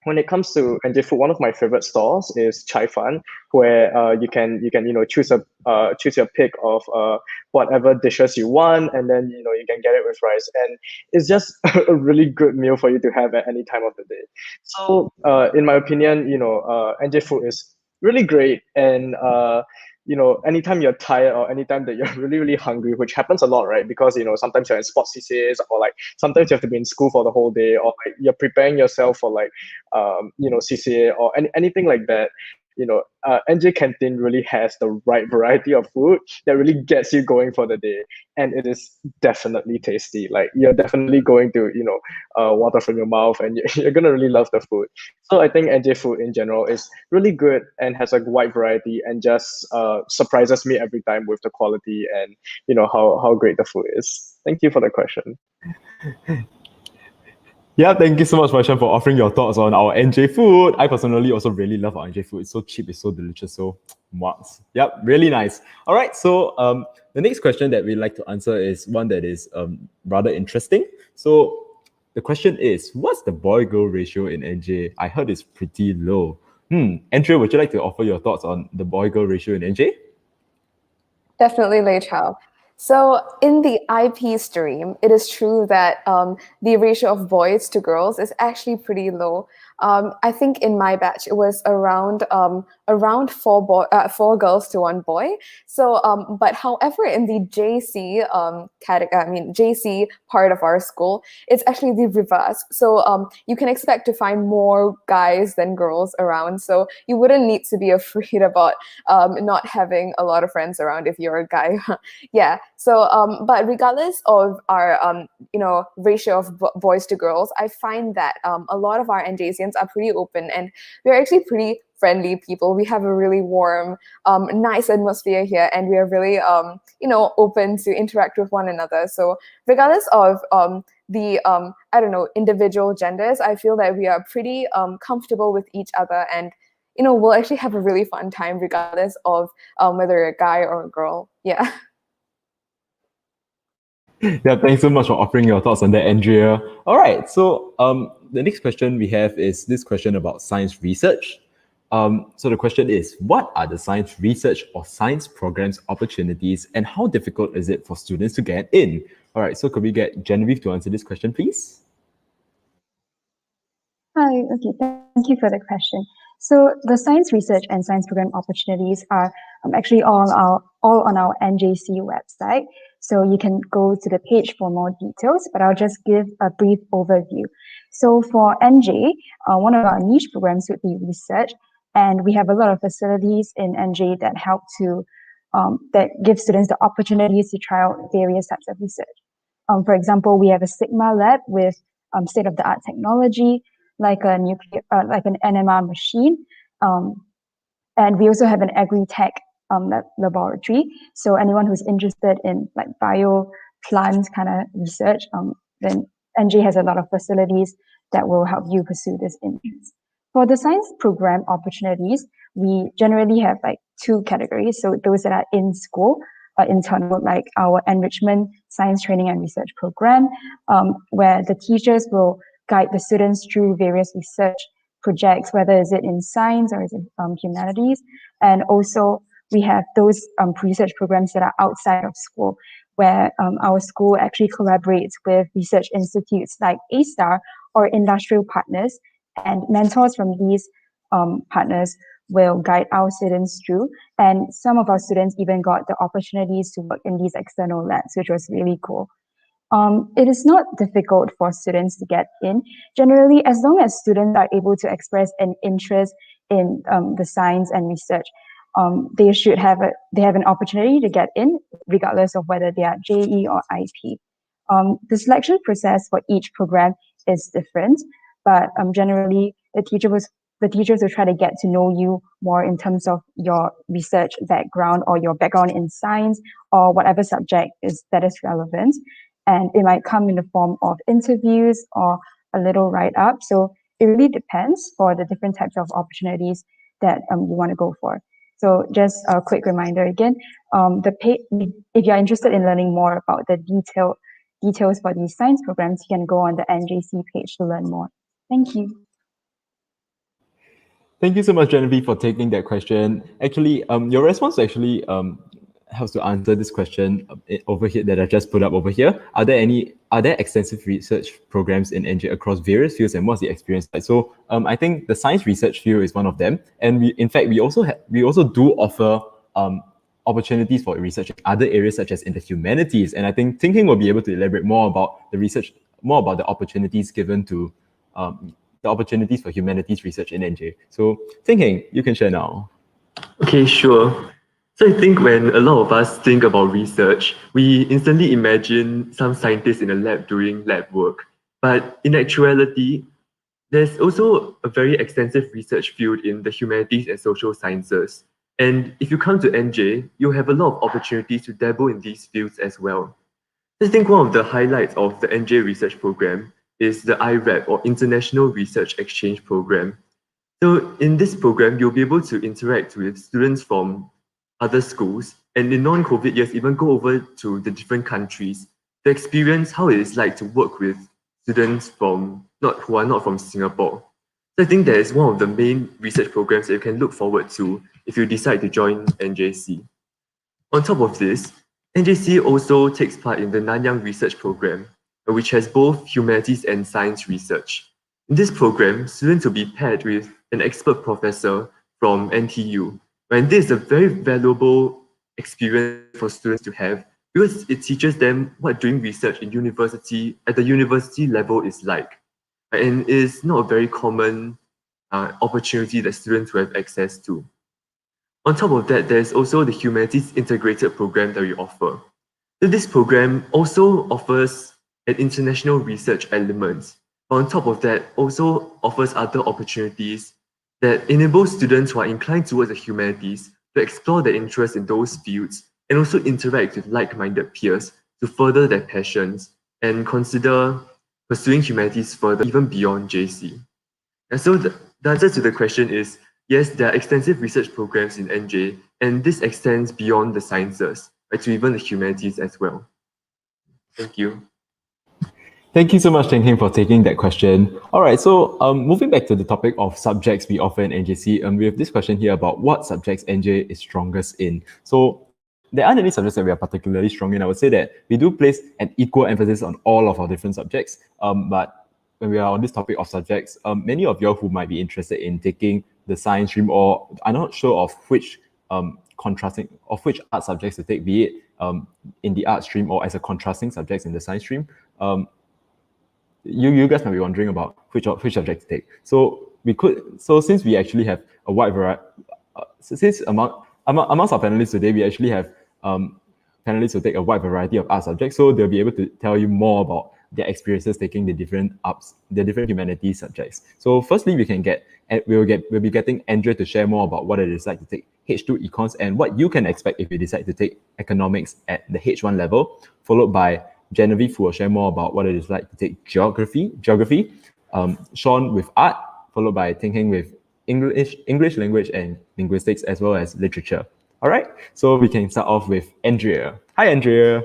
when it comes to NJ food, one of my favorite stores is Chai Fan, where you can choose your pick of whatever dishes you want, and then you can get it with rice, and it's just a really good meal for you to have at any time of the day. So in my opinion, NJ food is really great, and anytime you're tired or anytime that you're really, really hungry, which happens a lot, right? Because, sometimes you're in sports CCAs, or like sometimes you have to be in school for the whole day, or like you're preparing yourself for like, CCA or anything like that. NJ Canteen really has the right variety of food that really gets you going for the day. And it is definitely tasty. Like you're definitely going to, water from your mouth, and you're going to really love the food. So I think NJ food in general is really good and has a wide variety, and just surprises me every time with the quality and, how great the food is. Thank you for the question. Yeah, thank you so much, Waishan, for offering your thoughts on our NJ food. I personally also really love our NJ food. It's so cheap, it's so delicious, so much. Yep, really nice. All right, so the next question that we'd like to answer is one that is rather interesting. So the question is, what's the boy-girl ratio in NJ? I heard it's pretty low. Andrea, would you like to offer your thoughts on the boy-girl ratio in NJ? Definitely, Lei Chao. So in the IP stream, it is true that the ratio of boys to girls is actually pretty low. I think in my batch, it was around four girls to one boy. So, but however, in the JC JC part of our school, it's actually the reverse. So you can expect to find more guys than girls around. So you wouldn't need to be afraid about not having a lot of friends around if you're a guy. Yeah. So, but regardless of our ratio of boys to girls, I find that a lot of our NJCians are pretty open, and we're actually pretty friendly people. We have a really warm, nice atmosphere here, and we are really, open to interact with one another. So regardless of the individual genders, I feel that we are pretty comfortable with each other, and we'll actually have a really fun time regardless of whether you're a guy or a girl. Yeah. Yeah, thanks so much for offering your thoughts on that, Andrea. All right, so the next question we have is this question about science research. So the question is, what are the science research or science programs opportunities, and how difficult is it for students to get in? All right, so could we get Genevieve to answer this question, please? Hi, okay, thank you for the question. So the science research and science program opportunities are actually all on our NJC website. So you can go to the page for more details, but I'll just give a brief overview. So for NJ, one of our niche programs would be research, and we have a lot of facilities in NJ that help to that give students the opportunities to try out various types of research. For example, we have a Sigma lab with state-of-the-art technology, like a like an NMR machine, and we also have an agri-tech laboratory. So anyone who's interested in like bio plant kind of research, then NJ has a lot of facilities that will help you pursue this interest. For the science program opportunities, we generally have like two categories. So those that are in school, internal, like our enrichment science training and research program, where the teachers will guide the students through various research projects, whether is it in science or is it humanities. And also we have those research programs that are outside of school, where our school actually collaborates with research institutes like A-STAR or industrial partners, and mentors from these partners will guide our students through. And some of our students even got the opportunities to work in these external labs, which was really cool. It is not difficult for students to get in. Generally, as long as students are able to express an interest in the science and research, they have an opportunity to get in, regardless of whether they are JE or IP. The selection process for each program is different, but generally the teachers will try to get to know you more in terms of your research background or your background in science or whatever subject that is relevant. And it might come in the form of interviews or a little write-up. So it really depends for the different types of opportunities that you want to go for. So just a quick reminder again, if you're interested in learning more about the details for these science programs, you can go on the NJC page to learn more. Thank you. Thank you so much, Genevieve, for taking that question. Actually, your response actually helps to answer this question over here that I just put up over here. Are there extensive research programs in NJ across various fields, and what's the experience like? So I think the science research field is one of them, and we also do offer opportunities for research in other areas such as in the humanities. And I think Ting Ting will be able to elaborate more about the opportunities given to the opportunities for humanities research in NJ. So Ting Ting, you can share now. Okay, sure. So I think when a lot of us think about research, we instantly imagine some scientists in a lab doing lab work. But in actuality, there's also a very extensive research field in the humanities and social sciences. And if you come to NJ, you'll have a lot of opportunities to dabble in these fields as well. I think one of the highlights of the NJ research program is the IREP, or International Research Exchange Program. So in this program, you'll be able to interact with students from other schools, and in non-COVID years, even go over to the different countries to experience how it is like to work with students who are not from Singapore. So I think that is one of the main research programs that you can look forward to if you decide to join NJC. On top of this, NJC also takes part in the Nanyang Research Program, which has both humanities and science research. In this program, students will be paired with an expert professor from NTU. And this is a very valuable experience for students to have, because it teaches them what doing research at the university level is like. And it is not a very common opportunity that students will have access to. On top of that, there's also the Humanities Integrated Program that we offer. So this program also offers an international research element. On top of that, also offers other opportunities that enable students who are inclined towards the humanities to explore their interest in those fields and also interact with like-minded peers to further their passions and consider pursuing humanities further, even beyond JC. And so the answer to the question is, Yes, there are extensive research programs in NJ, and this extends beyond the sciences, right, to even the humanities as well. Thank you. Thank you so much, Teng Heng, for taking that question. All right, so moving back to the topic of subjects we offer in NJC, we have this question here about what subjects NJ is strongest in. So there aren't any subjects that we are particularly strong in. I would say that we do place an equal emphasis on all of our different subjects. But when we are on this topic of subjects, many of you who might be interested in taking the science stream or are not sure of which which art subjects to take, be it in the art stream or as a contrasting subjects in the science stream, you guys might be wondering about which subject to take. So since we actually have a wide variety, since amongst our panelists today, we actually have panelists who take a wide variety of art subjects, so they'll be able to tell you more about their experiences taking the different humanities subjects. So firstly, we'll be getting Andrea to share more about what it is like to take H2 Econs and what you can expect if you decide to take economics at the H1 level, followed by Genevieve, who will share more about what it is like to take geography, Sean with art, followed by Teng Heng with English language and linguistics, as well as literature. All right, so we can start off with Andrea. Hi, Andrea.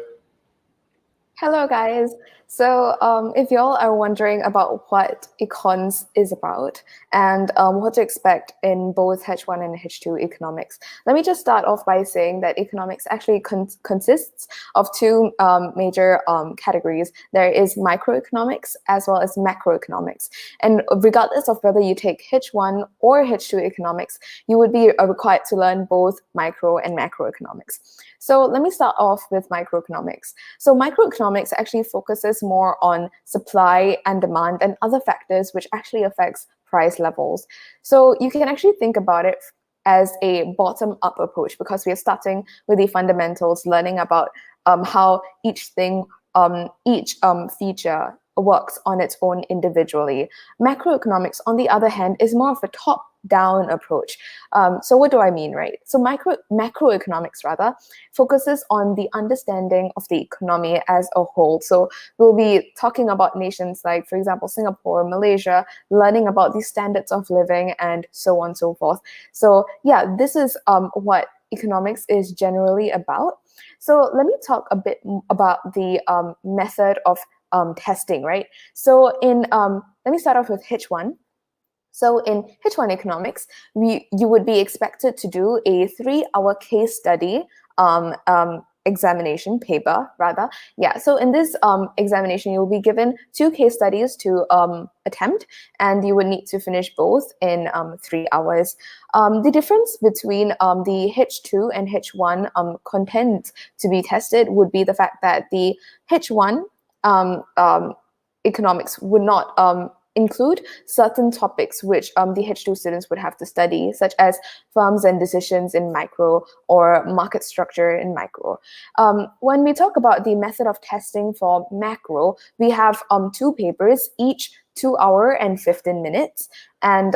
Hello, guys. So if y'all are wondering about what econs is about and what to expect in both H1 and H2 economics, let me just start off by saying that economics actually consists of two major categories. There is microeconomics as well as macroeconomics. And regardless of whether you take H1 or H2 economics, you would be required to learn both micro and macroeconomics. So let me start off with microeconomics. So microeconomics actually focuses more on supply and demand and other factors which actually affects price levels. So you can actually think about it as a bottom-up approach because we are starting with the fundamentals, learning about how each feature works on its own individually. Macroeconomics, on the other hand, is more of a top-down approach. So what do I mean, right? So macroeconomics, rather, focuses on the understanding of the economy as a whole. So we'll be talking about nations like, for example, Singapore, Malaysia, learning about the standards of living, and so on and so forth. So yeah, this is what economics is generally about. So let me talk a bit about the method of testing, right? So let me start off with H1. So in H1 economics, you would be expected to do a 3-hour case study examination paper, rather. Yeah, so in this examination, you will be given 2 case studies to attempt, and you would need to finish both in 3 hours. The difference between the H2 and H1 content to be tested would be the fact that the H1 economics would not include certain topics which the H2 students would have to study, such as firms and decisions in micro or market structure in micro. When we talk about the method of testing for macro, we have 2 papers, each 2 hours and 15 minutes. And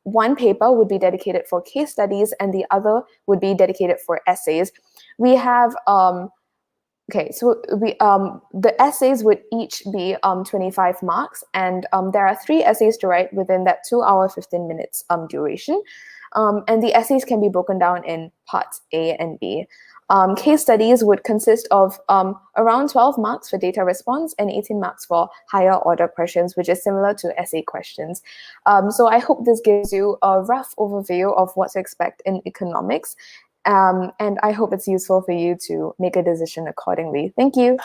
one paper would be dedicated for case studies and the other would be dedicated for essays. We have okay, so the essays would each be 25 marks, and there are 3 essays to write within that 2 hour 15 minutes duration. And the essays can be broken down in parts A and B. Case studies would consist of around 12 marks for data response and 18 marks for higher order questions, which is similar to essay questions. So I hope this gives you a rough overview of what to expect in economics. And I hope it's useful for you to make a decision accordingly. Thank you.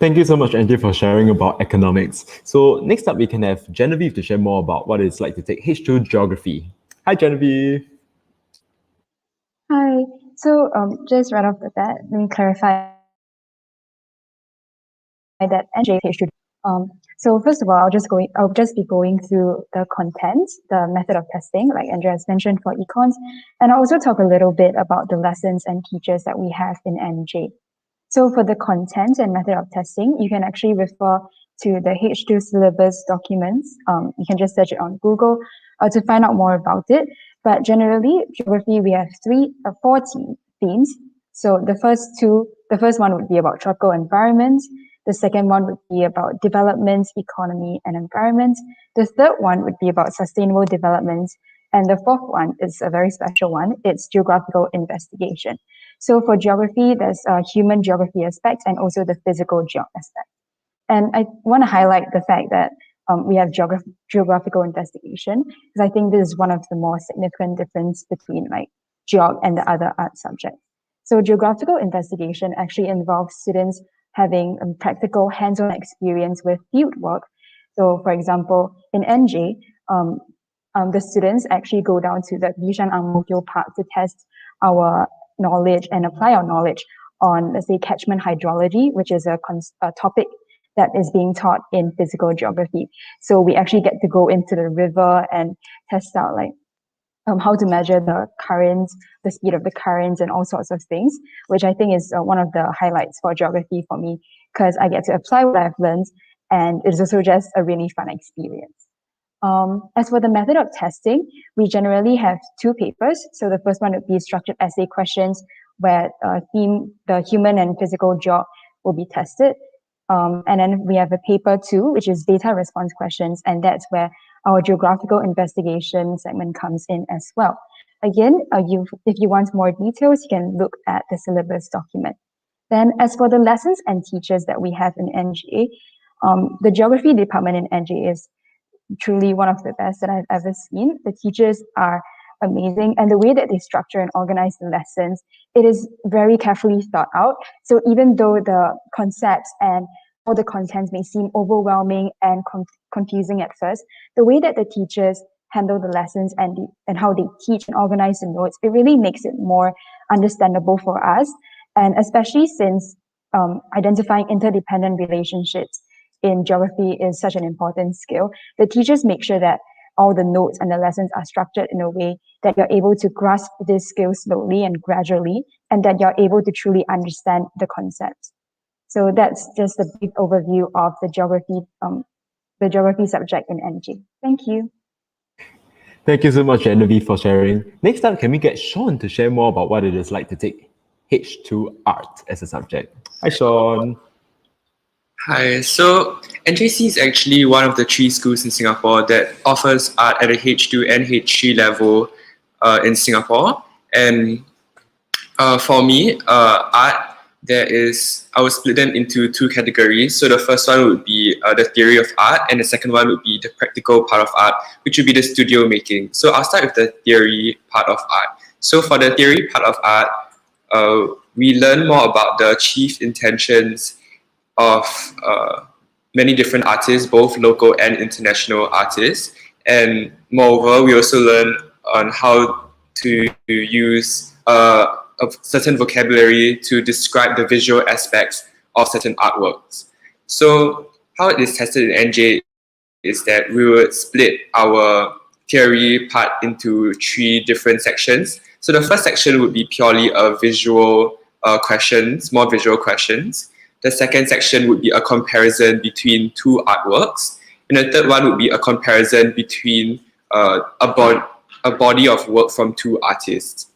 Thank you so much, Angie, for sharing about economics. So next up, we can have Genevieve to share more about what it's like to take H2 geography. Hi, Genevieve. Hi. So just right off the bat, let me clarify that NJ H2. So first of all, I'll just be going through the content, the method of testing, like Andrea has mentioned for econs, and I'll also talk a little bit about the lessons and teachers that we have in NJ. So for the content and method of testing, you can actually refer to the H2 syllabus documents. You can just search it on Google to find out more about it. But generally, geography, we have 4 themes. So the first one would be about tropical environments. The second one would be about development, economy, and environment. The third one would be about sustainable development. And the fourth one is a very special one. It's geographical investigation. So for geography, there's a human geography aspect and also the physical geog aspect. And I want to highlight the fact that we have geographical investigation, because I think this is one of the more significant difference between like geog and the other art subjects. So geographical investigation actually involves students having practical hands-on experience with field work. So for example, in NJ, the students actually go down to the Bishan Ang Mo Kio Park to test our knowledge and apply our knowledge on, let's say, catchment hydrology, which is a topic that is being taught in physical geography. So we actually get to go into the river and test out like how to measure the currents, the speed of the currents, and all sorts of things, which I think is one of the highlights for geography for me, because I get to apply what I've learned, and it's also just a really fun experience. As for the method of testing, we generally have two papers. So the first one would be structured essay questions, where the human and physical geog will be tested. And then we have a paper 2, which is data response questions, and that's where our geographical investigation segment comes in as well. Again, if you want more details, you can look at the syllabus document. Then as for the lessons and teachers that we have in NGA, the geography department in NGA is truly one of the best that I've ever seen. The teachers are amazing, and the way that they structure and organize the lessons, it is very carefully thought out. So even though the concepts and all the contents may seem overwhelming and confusing at first, the way that the teachers handle the lessons and how they teach and organize the notes, it really makes it more understandable for us. And especially since identifying interdependent relationships in geography is such an important skill, the teachers make sure that all the notes and the lessons are structured in a way that you're able to grasp this skill slowly and gradually, and that you're able to truly understand the concepts. So that's just a brief overview of the geography subject in NG. Thank you. Thank you so much, Genevieve, for sharing. Next up, can we get Sean to share more about what it is like to take H2 Art as a subject? Hi, Sean. Hi, so NJC is actually one of the 3 schools in Singapore that offers art at a H2 and H3 level in Singapore. And for me, art, I will split them into 2 categories. So the first one would be the theory of art, and the second one would be the practical part of art, which would be the studio making. So I'll start with the theory part of art. So for the theory part of art, we learn more about the chief intentions of many different artists, both local and international artists. And moreover, we also learn on how to use a certain vocabulary to describe the visual aspects of certain artworks. So how it is tested in NJ is that we would split our theory part into 3 different sections. So the first section would be purely a visual questions, more visual questions. The second section would be a comparison between 2 artworks. And the third one would be a comparison between a body of work from 2 artists.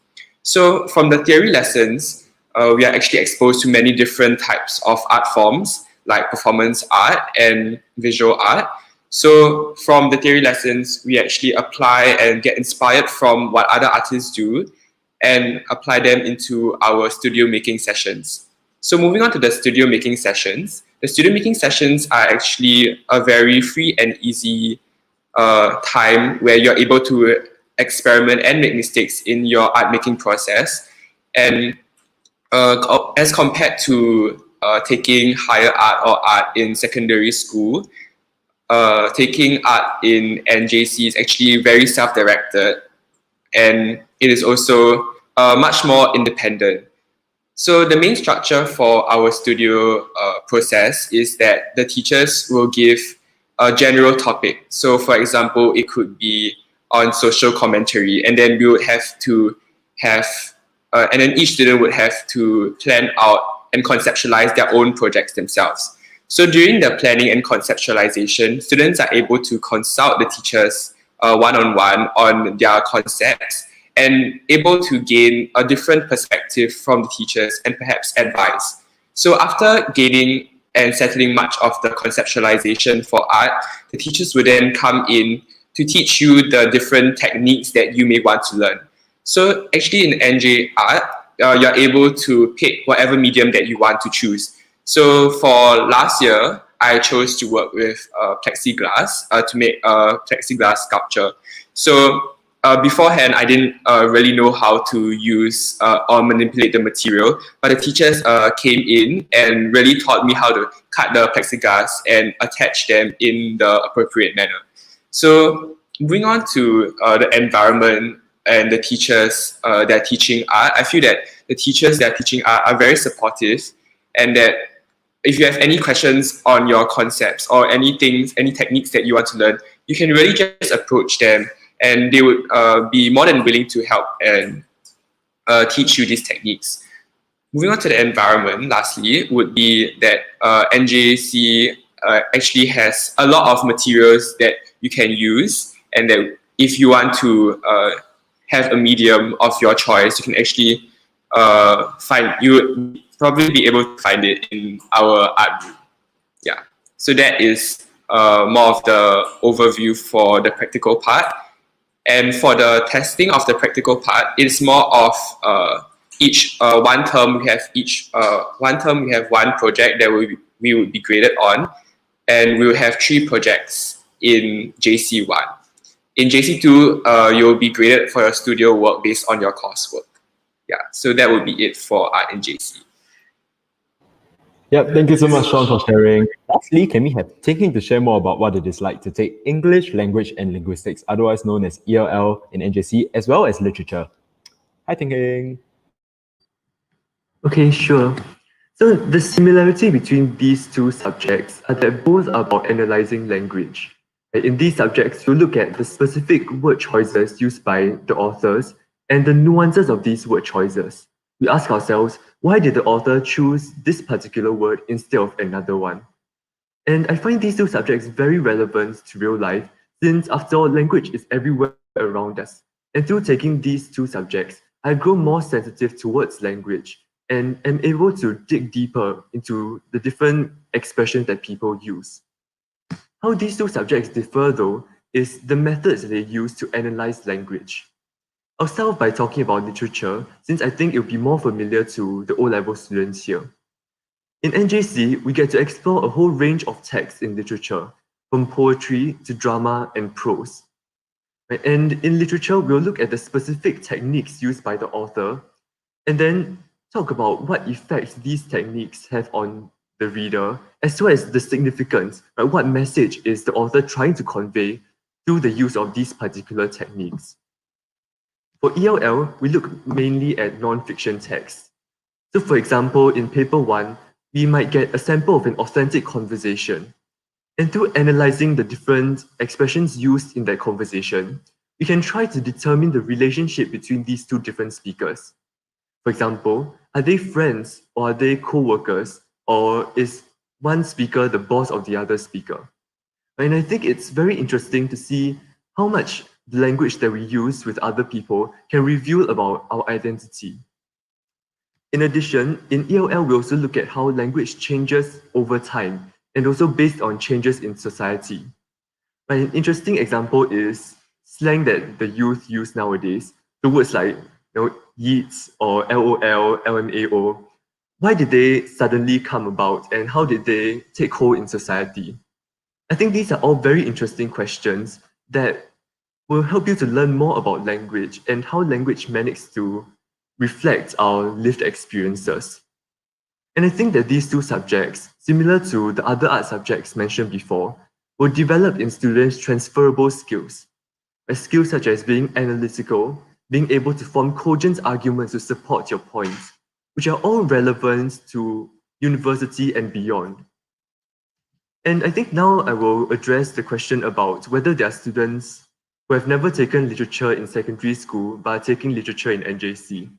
So from the theory lessons, we are actually exposed to many different types of art forms, like performance art and visual art. So from the theory lessons, we actually apply and get inspired from what other artists do and apply them into our studio making sessions. So moving on to the studio making sessions, the studio making sessions are actually a very free and easy time where you're able to experiment and make mistakes in your art making process. And as compared to taking higher art or art in secondary school, taking art in NJC is actually very self-directed, and it is also much more independent. So the main structure for our studio process is that the teachers will give a general topic. So for example, it could be on social commentary, and then we would have to have, and then each student would have to plan out and conceptualize their own projects themselves. So during the planning and conceptualization, students are able to consult the teachers one-on-one on their concepts and able to gain a different perspective from the teachers and perhaps advice. So after gaining and settling much of the conceptualization for art, the teachers would then come in to teach you the different techniques that you may want to learn. So actually in NJ Art, you're able to pick whatever medium that you want to choose. So for last year, I chose to work with plexiglass to make a plexiglass sculpture. So beforehand, I didn't really know how to use or manipulate the material, but the teachers came in and really taught me how to cut the plexiglass and attach them in the appropriate manner. So moving on to the environment and the teachers that are teaching art, I feel that the teachers that are teaching art are very supportive, and that if you have any questions on your concepts or any techniques that you want to learn, you can really just approach them, and they would be more than willing to help and teach you these techniques. Moving on to the environment, lastly, would be that NJC actually has a lot of materials that you can use, and that if you want to have a medium of your choice, you can actually you probably be able to find it in our art room. Yeah, so that is more of the overview for the practical part. And for the testing of the practical part, it's more of each one term we have one project that we would be graded on, and we will have 3 projects in JC1. In JC2, you'll be graded for your studio work based on your coursework. Yeah, so that would be it for art in JC. Yep, thank you so much, Sean, for sharing. Lastly, can we have Tinking to share more about what it is like to take English, Language and Linguistics, otherwise known as ELL in NJC, as well as literature? Hi, Tinking. Okay, sure. So the similarity between these two subjects are that both are about analyzing language. In these subjects, you look at the specific word choices used by the authors and the nuances of these word choices. We ask ourselves, why did the author choose this particular word instead of another one? And I find these two subjects very relevant to real life, since after all, language is everywhere around us. And through taking these two subjects, I've grown more sensitive towards language and am able to dig deeper into the different expressions that people use. How these two subjects differ, though, is the methods they use to analyze language. I'll start off by talking about literature, since I think it will be more familiar to the O-level students here. In NJC, we get to explore a whole range of texts in literature, from poetry to drama and prose. And in literature, we'll look at the specific techniques used by the author, and then talk about what effects these techniques have on the reader, as well as the significance, right? What message is the author trying to convey through the use of these particular techniques. For ELL, we look mainly at non-fiction texts. So for example, in paper 1, we might get a sample of an authentic conversation. And through analyzing the different expressions used in that conversation, we can try to determine the relationship between these two different speakers. For example, are they friends or are they co-workers, or is one speaker the boss of the other speaker? And I think it's very interesting to see how much the language that we use with other people can reveal about our identity. In addition, in ELL, we also look at how language changes over time and also based on changes in society. An interesting example is slang that the youth use nowadays. The words like yeets or LOL, LMAO. Why did they suddenly come about, and how did they take hold in society? I think these are all very interesting questions that will help you to learn more about language and how language manages to reflect our lived experiences. And I think that these two subjects, similar to the other art subjects mentioned before, will develop in students transferable skills. Skills such as being analytical, being able to form cogent arguments to support your points, which are all relevant to university and beyond. And I think now I will address the question about whether there are students who have never taken literature in secondary school but are taking literature in NJC.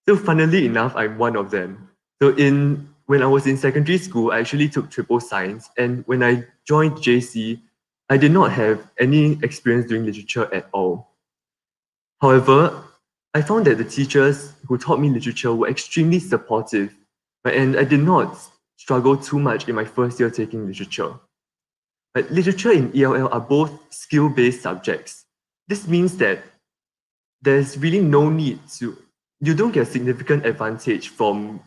So funnily enough, I'm one of them. So when I was in secondary school, I actually took triple science, and when I joined JC, I did not have any experience doing literature at all. However, I found that the teachers who taught me literature were extremely supportive, right? And I did not struggle too much in my first year taking literature. But literature and ELL are both skill-based subjects. This means that there's really no need you don't get significant advantage from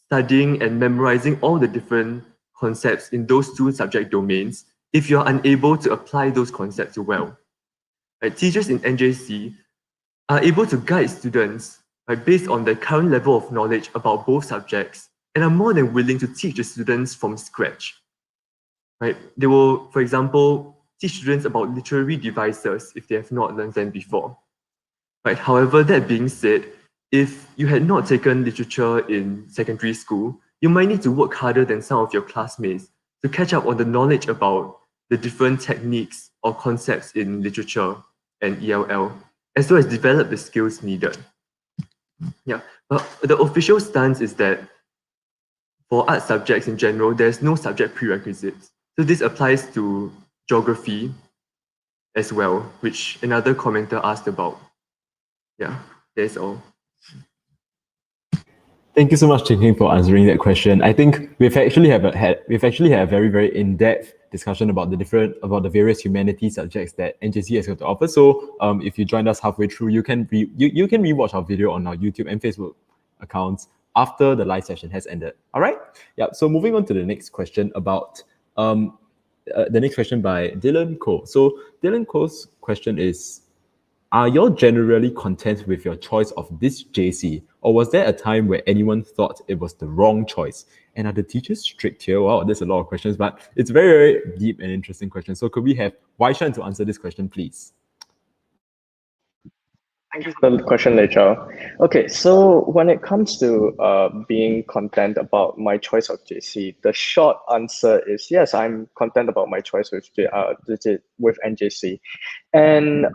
studying and memorizing all the different concepts in those two subject domains if you're unable to apply those concepts well. Right? Teachers in NJC are able to guide students based on their current level of knowledge about both subjects and are more than willing to teach the students from scratch. Right? They will, for example, teach students about literary devices if they have not learned them before. Right? However, that being said, if you had not taken literature in secondary school, you might need to work harder than some of your classmates to catch up on the knowledge about the different techniques or concepts in literature and ELL, as well as develop the skills needed. Yeah, but the official stance is that for art subjects in general, there's no subject prerequisites. So this applies to geography as well, which another commenter asked about. Yeah, that's all. Thank you so much, Ching, for answering that question. I think we've actually had a very, very in-depth discussion about the various humanities subjects that NJC has got to offer. So if you joined us halfway through, you can rewatch our video on our YouTube and Facebook accounts after the live session has ended. All right. Yeah. So moving on to the next question about the next question by Dylan Ko. So Dylan Ko's question is, are you all generally content with your choice of this JC, or was there a time where anyone thought it was the wrong choice? And are the teachers strict here? Wow, there's a lot of questions, but it's very, very deep and interesting question. So could we have Waishan to answer this question, please? Thank you for the question, Lei Chao. Okay, so when it comes to being content about my choice of JC, the short answer is yes, I'm content about my choice with NJC. And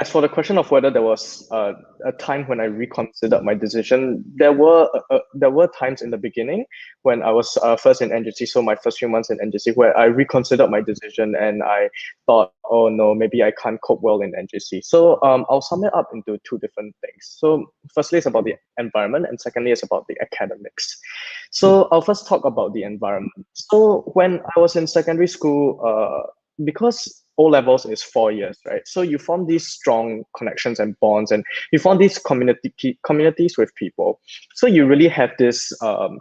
as for the question of whether there was a time when I reconsidered my decision, there were times in the beginning when I was first in NJC, so my first few months in NJC, where I reconsidered my decision and I thought, oh no, maybe I can't cope well in NJC. So I'll sum it up into two different things. So firstly, it's about the environment, and secondly, it's about the academics. So I'll first talk about the environment. So when I was in secondary school, because O levels is 4 years, right? So you form these strong connections and bonds, and you form these communities with people. So you really have this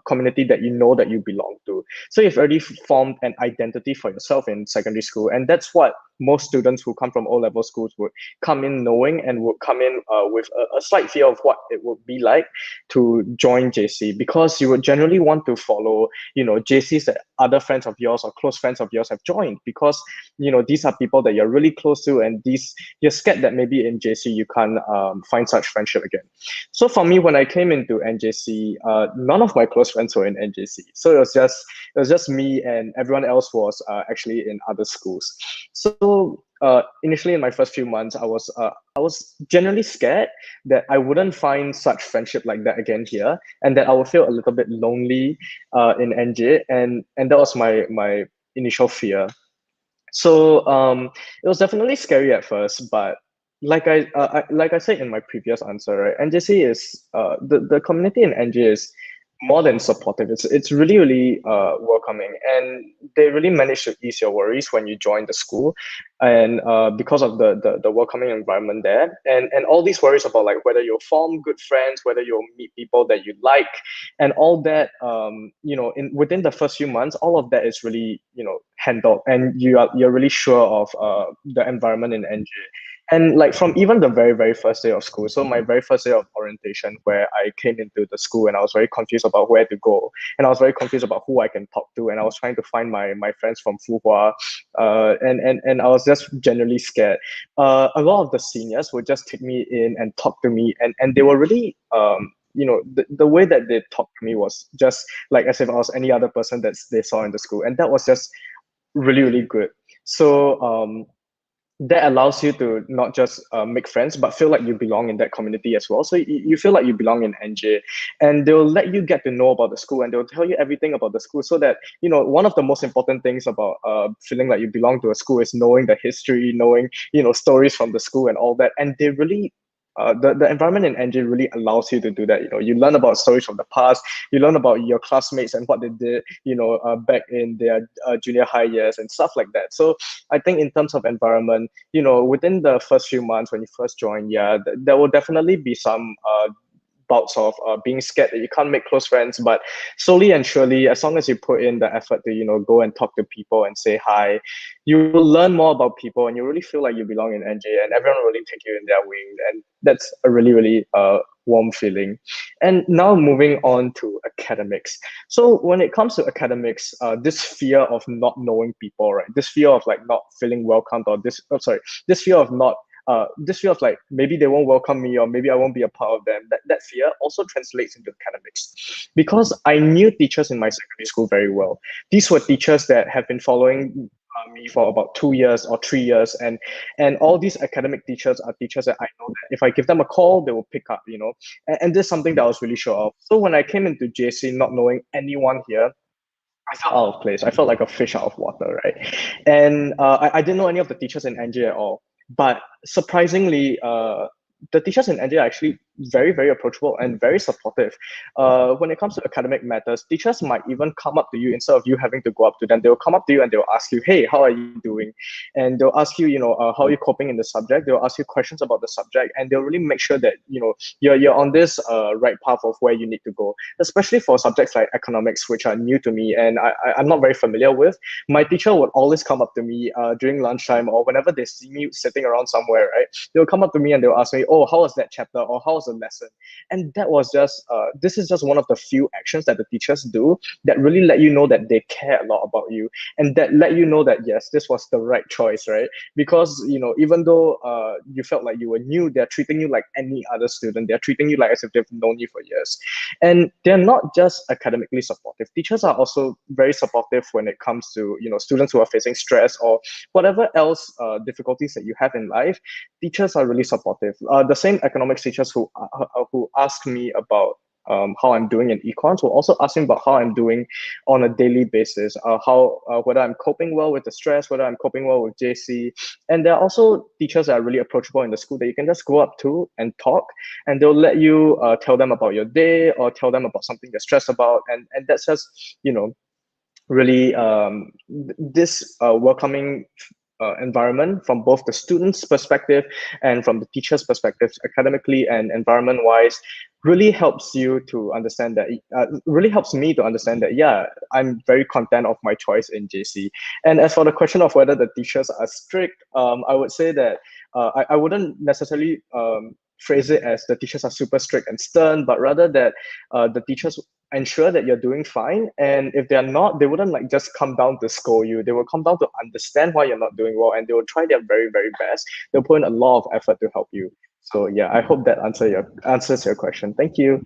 community that you know that you belong to. So you've already formed an identity for yourself in secondary school, and that's what most students who come from O-level schools would come in knowing, and would come in with a slight fear of what it would be like to join JC, because you would generally want to follow, JCs that other friends of yours or close friends of yours have joined, because these are people that you're really close to, and you're scared that maybe in JC you can't find such friendship again. So for me, when I came into NJC, none of my close friends were in NJC. So it was just me, and everyone else was actually in other schools. So initially, in my first few months, I was generally scared that I wouldn't find such friendship like that again here, and that I would feel a little bit lonely in NJ, and that was my initial fear. So it was definitely scary at first, but like I said in my previous answer, right? NJC is the community in NJ is more than supportive. It's really, really welcoming, and they really manage to ease your worries when you join the school, and because of the welcoming environment there, and all these worries about like whether you'll form good friends, whether you'll meet people that you like, and all that, within the first few months, all of that is really handled, and you're really sure of the environment in NJ. And like from even the very, very first day of school, so my very first day of orientation, where I came into the school and I was very confused about where to go, and I was very confused about who I can talk to, and I was trying to find my friends from Fuhua, and I was just generally scared. A lot of the seniors would just take me in and talk to me, and they were really the way that they talked to me was just like as if I was any other person that they saw in the school, and that was just really, really good. So that allows you to not just make friends, but feel like you belong in that community as well. So you feel like you belong in NJ, and they'll let you get to know about the school, and they'll tell you everything about the school, so that one of the most important things about feeling like you belong to a school is knowing the history, knowing stories from the school and all that. And they really the environment in NJ really allows you to do that. You learn about stories from the past, you learn about your classmates and what they did, back in their junior high years and stuff like that. So I think in terms of environment, within the first few months when you first join, there will definitely be some bouts of being scared that you can't make close friends, but slowly and surely, as long as you put in the effort to go and talk to people and say hi, you will learn more about people and you really feel like you belong in NJ and everyone will really take you in their wing, and that's a really warm feeling. And now moving on to academics. So when it comes to academics, this fear of not knowing people, right? This fear of like not feeling welcomed, or this fear of not this fear of like maybe they won't welcome me or maybe I won't be a part of them. That fear also translates into academics, because I knew teachers in my secondary school very well. These were teachers that have been following me for about 2 years or 3 years, and all these academic teachers are teachers that I know that if I give them a call, they will pick up, and this is something that I was really sure of. So when I came into JC not knowing anyone here, I felt out of place. I felt like a fish out of water, right? And I didn't know any of the teachers in NJ at all. But surprisingly, the teachers in NJ are actually very, very approachable and very supportive. When it comes to academic matters, teachers might even come up to you instead of you having to go up to them. They'll come up to you and they'll ask you, hey, how are you doing? And they'll ask you, how are you coping in the subject? They'll ask you questions about the subject, and they'll really make sure that, you're on this right path of where you need to go, especially for subjects like economics, which are new to me and I'm not very familiar with. My teacher would always come up to me during lunchtime or whenever they see me sitting around somewhere, right? They'll come up to me and they'll ask me, oh, how was that chapter, or how was the lesson? And that was just this is just one of the few actions that the teachers do that really let you know that they care a lot about you, and that let you know that yes, this was the right choice, right? Because even though you felt like you were new, they're treating you like any other student. They're treating you like as if they've known you for years. And they're not just academically supportive. Teachers are also very supportive when it comes to students who are facing stress or whatever else difficulties that you have in life. Teachers are really supportive. The same economics teachers who ask me about how I'm doing in econs will also ask me about how I'm doing on a daily basis, whether I'm coping well with the stress, whether I'm coping well with JC. And there are also teachers that are really approachable in the school that you can just go up to and talk, and they'll let you tell them about your day or tell them about something you're stressed about, and that's just really this welcoming environment from both the students' perspective and from the teachers' perspective, academically and environment-wise, really helps you to understand that, really helps me to understand that, yeah, I'm very content of my choice in JC. And as for the question of whether the teachers are strict, I would say that I wouldn't necessarily phrase it as the teachers are super strict and stern, but rather that the teachers ensure that you're doing fine. And if they're not, they wouldn't like just come down to scold you. They will come down to understand why you're not doing well, and they will try their very, very best. They'll put in a lot of effort to help you. So yeah, I hope that answers your question. Thank you.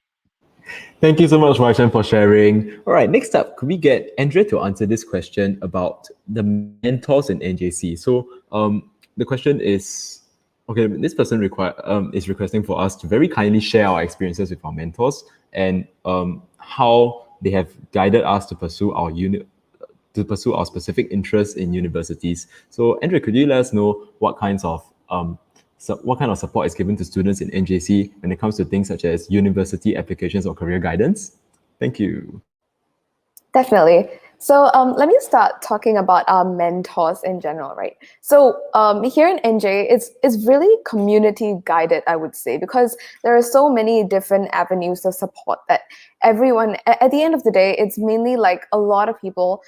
Thank you so much, Marshan, for sharing. All right, next up, could we get Andrea to answer this question about the mentors in NJC? So the question is, okay, this person is requesting for us to very kindly share our experiences with our mentors and how they have guided us to pursue our specific interests in universities. So, Andrea, could you let us know what kind of support is given to students in NJC when it comes to things such as university applications or career guidance? Thank you. Definitely. So let me start talking about our mentors in general, right? So here in NJ, it's really community guided, I would say, because there are so many different avenues of support that everyone, at the end of the day, it's mainly like a lot of people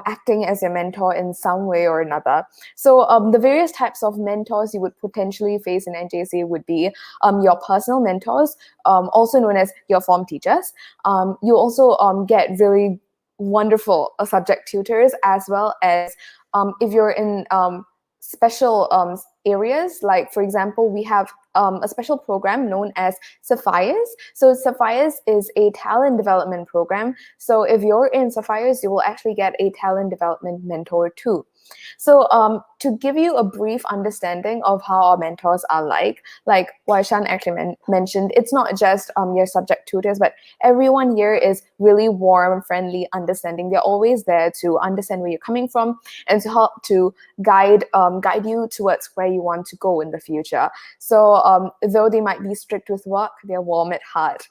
acting as your mentor in some way or another. So the various types of mentors you would potentially face in NJC would be your personal mentors, also known as your form teachers. You also get really wonderful subject tutors, as well as if you're in special areas, like for example, we have a special program known as Sapphires. So Sapphires is a talent development program. So if you're in Sapphires, you will actually get a talent development mentor too. So to give you a brief understanding of how our mentors are like Waishan actually mentioned, it's not just your subject tutors, but everyone here is really warm, friendly, understanding. They're always there to understand where you're coming from and to help to guide you towards where you want to go in the future. So though they might be strict with work, they're warm at heart.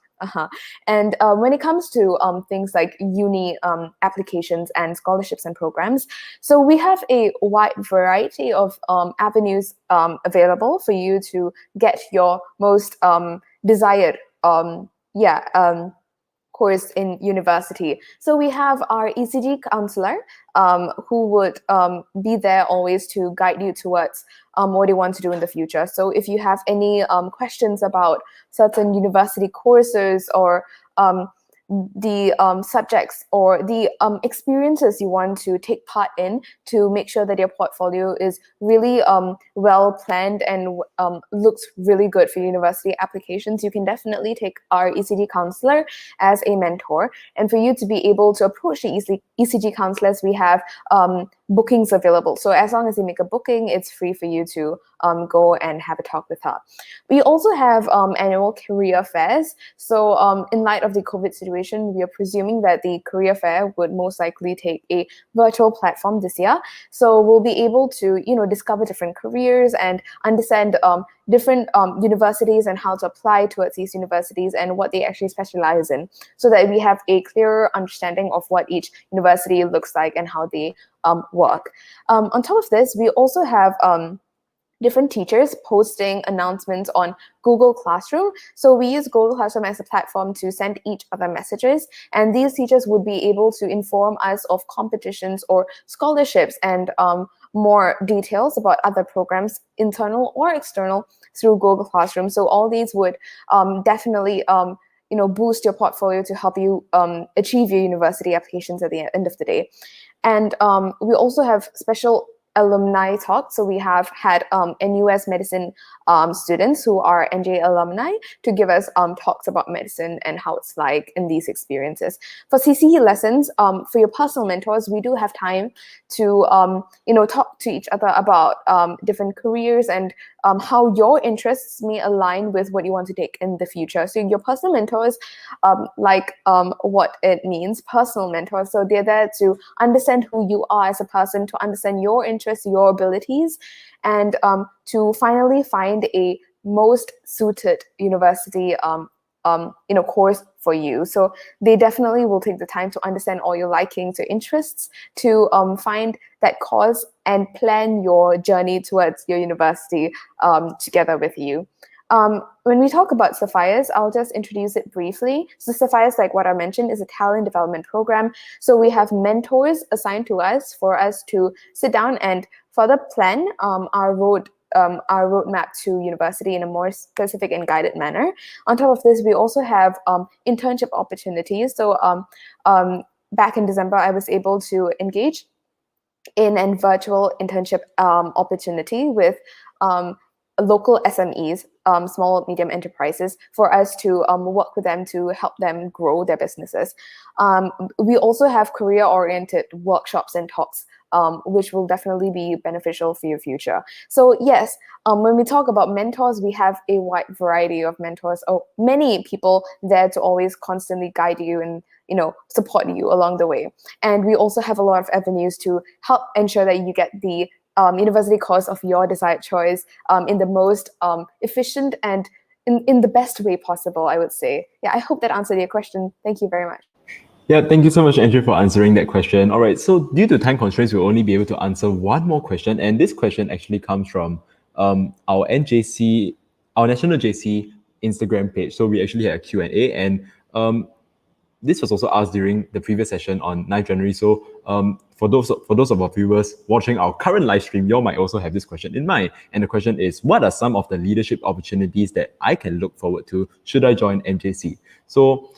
And when it comes to things like uni applications and scholarships and programs, so we have a wide variety of avenues available for you to get your most desired course in university. So we have our ECG counselor who would be there always to guide you towards what you want to do in the future. So if you have any questions about certain university courses or the subjects or the experiences you want to take part in to make sure that your portfolio is really well planned and looks really good for university applications, you can definitely take our ECG counselor as a mentor. And for you to be able to approach the ECG counselors, we have bookings available. So as long as you make a booking, it's free for you to go and have a talk with her. We also have annual career fairs. So in light of the COVID situation, we are presuming that the career fair would most likely take a virtual platform this year. So we'll be able to, discover different careers and understand different universities and how to apply towards these universities and what they actually specialize in, so that we have a clearer understanding of what each university looks like and how they work. On top of this, we also have different teachers posting announcements on Google Classroom. So we use Google Classroom as a platform to send each other messages, and these teachers would be able to inform us of competitions or scholarships and more details about other programs, internal or external, through Google Classroom. So all these would definitely boost your portfolio to help you achieve your university applications at the end of the day. And we also have special alumni talks. So we have had NUS medicine students who are NJ alumni to give us talks about medicine and how it's like in these experiences. For CCE lessons, for your personal mentors, we do have time to talk to each other about different careers and how your interests may align with what you want to take in the future. So your personal mentors, what it means, personal mentors. So they're there to understand who you are as a person, to understand your interests, your abilities, and to finally find a most suited university course for you. So they definitely will take the time to understand all your likings, your interests, to find that course and plan your journey towards your university together with you. When we talk about Sapphires, I'll just introduce it briefly. So Sapphires, like what I mentioned, is a talent development program. So we have mentors assigned to us for us to sit down and further plan our roadmap to university in a more specific and guided manner. On top of this, we also have internship opportunities. So back in December, I was able to engage in a virtual internship opportunity with local SMEs, small medium enterprises, for us to work with them to help them grow their businesses. We also have career-oriented workshops and talks, which will definitely be beneficial for your future. So yes, when we talk about mentors, we have a wide variety of mentors, many people there to always constantly guide you and support you along the way. And we also have a lot of avenues to help ensure that you get the university course of your desired choice in the most efficient and in the best way possible, I would say. Yeah, I hope that answered your question. Thank you very much. Yeah, thank you so much, Andrew, for answering that question. All right, so due to time constraints, we'll only be able to answer one more question. And this question actually comes from our NJC, our National JC Instagram page. So we actually had a Q&A, and this was also asked during the previous session on 9th January. So for those of our viewers watching our current live stream, you all might also have this question in mind. And the question is, what are some of the leadership opportunities that I can look forward to should I join NJC? So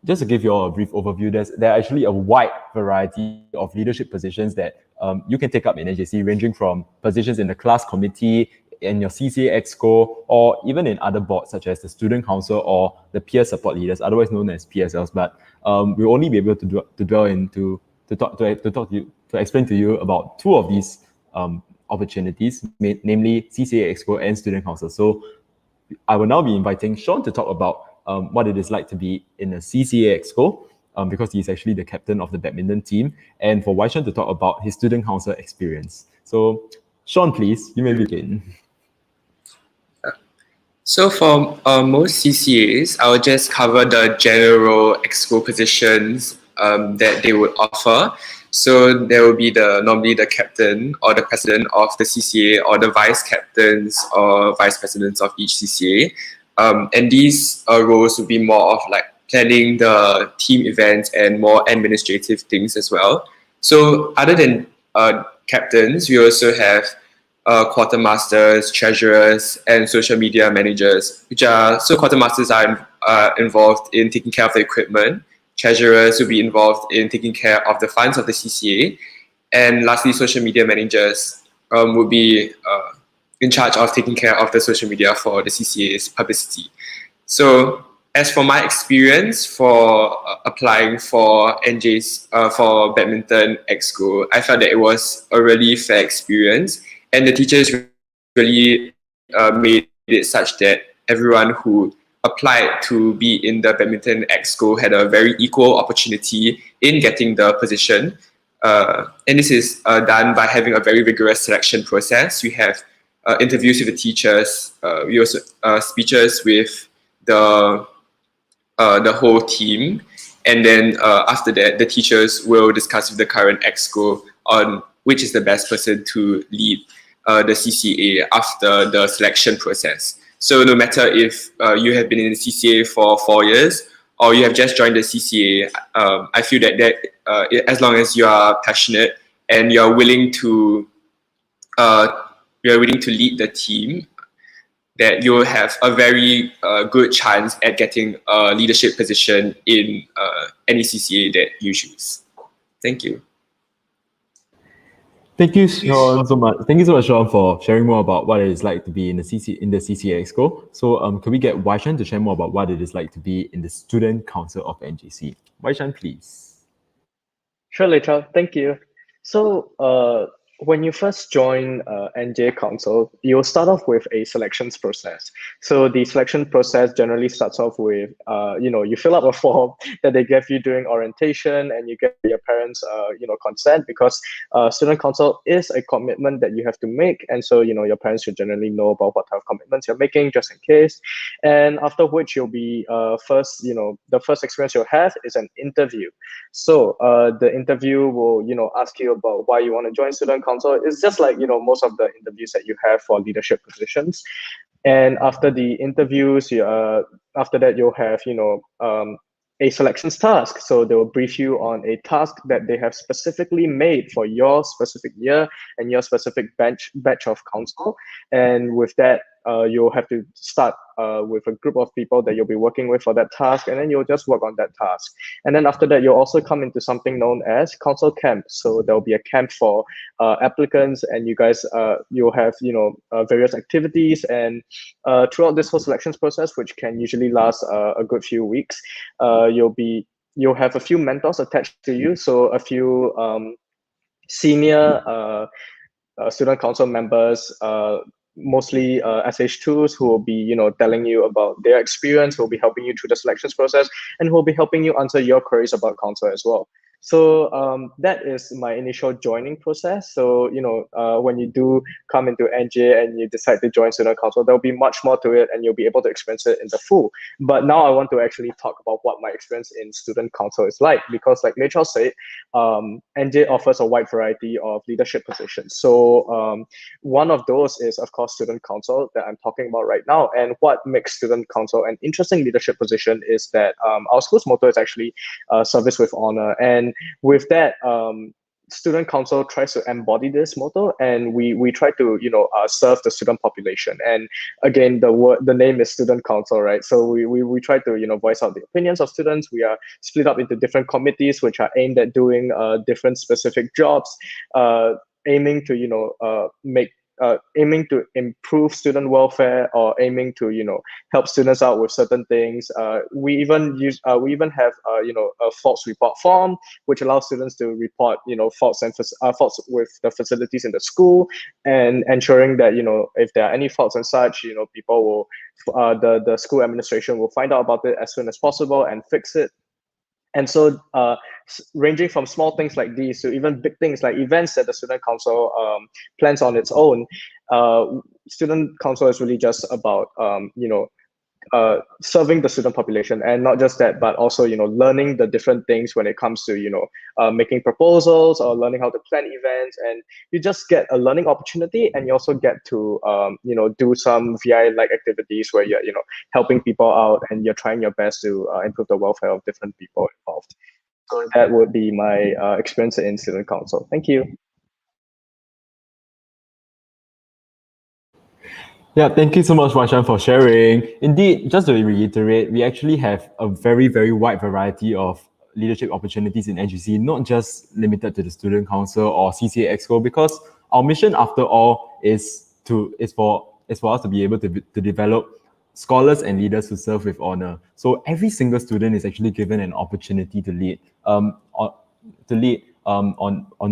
just to give you all a brief overview, there are actually a wide variety of leadership positions that you can take up in NJC, ranging from positions in the class committee, in your CCA Exco, or even in other boards such as the Student Council or the Peer Support Leaders, otherwise known as PSLs. But we'll only be able to explain to you about two of these opportunities, namely CCA Exco and Student Council. So I will now be inviting Sean to talk about what it is like to be in a CCA Exco, because he's actually the captain of the badminton team, and for Waishan to talk about his Student Council experience. So Sean, please, you may begin. So for most CCAs, I'll just cover the general exco positions that they would offer. So there will be normally the captain or the president of the CCA, or the vice captains or vice presidents of each CCA. And these roles would be more of like planning the team events and more administrative things as well. So other than captains, we also have quartermasters, treasurers, and social media managers, so quartermasters are involved in taking care of the equipment. Treasurers will be involved in taking care of the funds of the CCA. And lastly, social media managers will be in charge of taking care of the social media for the CCA's publicity. So as for my experience for applying for NJC, for badminton exco, I felt that it was a really fair experience. And the teachers really made it such that everyone who applied to be in the badminton exco had a very equal opportunity in getting the position. And this is done by having a very rigorous selection process. We have interviews with the teachers, we also speeches with the whole team. And then after that, the teachers will discuss with the current exco on which is the best person to lead the CCA after the selection process. So no matter if you have been in the CCA for 4 years or you have just joined the CCA, I feel that as long as you are passionate and you are willing to lead the team, that you'll have a very good chance at getting a leadership position in any CCA that you choose. Thank you. Thank you, Sean, so much. Thank you so much, Sean, for sharing more about what it is like to be in the CCA Exco. So, can we get Waishan to share more about what it is like to be in the Student Council of NJC? Waishan, please. Sure, Lecha. Thank you. So, when you first join NJ Council, you'll start off with a selections process. So the selection process generally starts off with, you fill up a form that they give you during orientation, and you get your parents, consent, because student council is a commitment that you have to make. And so, your parents should generally know about what type of commitments you're making, just in case. And after which you'll be the first experience you'll have is an interview. So the interview will, ask you about why you want to join student council. It's just like, most of the interviews that you have for leadership positions. And after the interviews, after that, you'll have, a selections task. So they will brief you on a task that they have specifically made for your specific year and your specific batch of council. And with that, you'll have to start with a group of people that you'll be working with for that task, and then you'll just work on that task. And then after that, you'll also come into something known as council camp. So there'll be a camp for applicants, and you guys, you'll have various activities, and throughout this whole selections process, which can usually last a good few weeks, you'll have a few mentors attached to you. So a few senior student council members, mostly SH2s, who will be telling you about their experience, who will be helping you through the selections process, and who will be helping you answer your queries about council as well. So that is my initial joining process. So when you do come into NJ and you decide to join student council, there'll be much more to it, and you'll be able to experience it in the full. But now I want to actually talk about what my experience in student council is like, because like Rachel said, NJ offers a wide variety of leadership positions. So one of those is, of course, student council that I'm talking about right now. And what makes student council an interesting leadership position is that our school's motto is actually service with honor. And with that, student council tries to embody this motto, and we try to serve the student population. And again, the name is student council, right? So we try to voice out the opinions of students. We are split up into different committees which are aimed at doing different specific jobs, aiming to aiming to improve student welfare, or aiming to help students out with certain things. We even have a faults report form, which allows students to report faults with the facilities in the school, and ensuring that if there are any faults and such, people will the school administration will find out about it as soon as possible and fix it. And so ranging from small things like these to even big things like events that the student council plans on its own, student council is really just about serving the student population, and not just that, but also learning the different things when it comes to making proposals or learning how to plan events. And you just get a learning opportunity, and you also get to do some VI like activities where you're helping people out, and you're trying your best to improve the welfare of different people involved. So that would be my experience in student council. Thank you. Yeah, thank you so much, Varshan, for sharing. Indeed, just to reiterate, we actually have a very, very wide variety of leadership opportunities in NJC, not just limited to the Student Council or CCA Exco, because our mission, after all, is for us to be able to develop scholars and leaders who serve with honor. So every single student is actually given an opportunity to lead on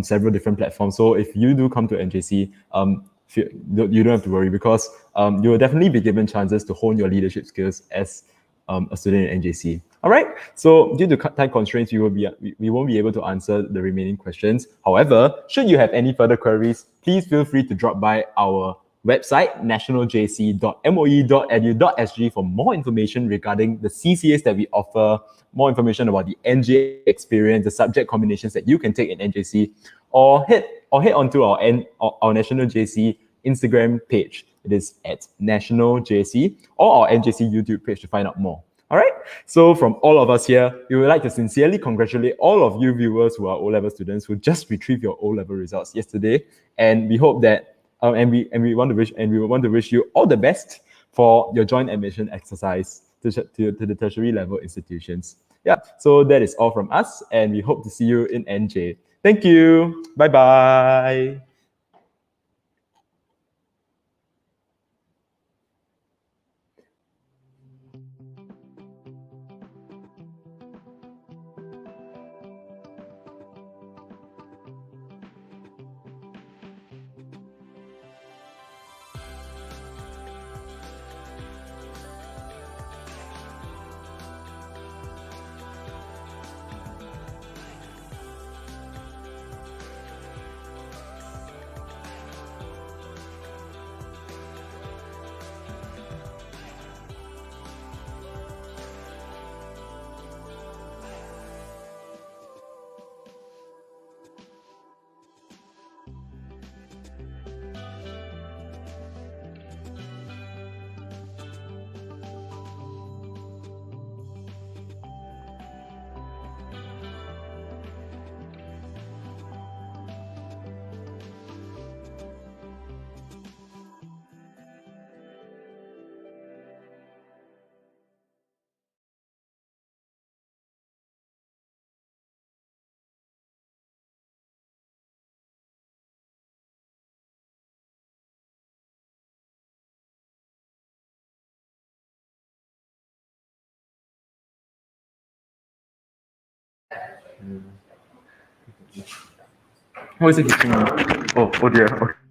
several different platforms. So if you do come to NJC, you don't have to worry, because you will definitely be given chances to hone your leadership skills as a student in NJC. All right. So due to time constraints, we won't be able to answer the remaining questions. However, should you have any further queries, please feel free to drop by our website, nationaljc.moe.edu.sg, for more information regarding the CCAs that we offer, more information about the NJ experience, the subject combinations that you can take in NJC, or head onto our National JC Instagram page. It is at National JC, or our NJC YouTube page to find out more. All right. So from all of us here, we would like to sincerely congratulate all of you viewers who are O-level students who just retrieved your O-level results yesterday, and we hope that we want to wish you all the best for your joint admission exercise to the tertiary level institutions. Yeah. So that is all from us, and we hope to see you in NJ. Thank you. Bye bye. How is it? Oh dear. Okay.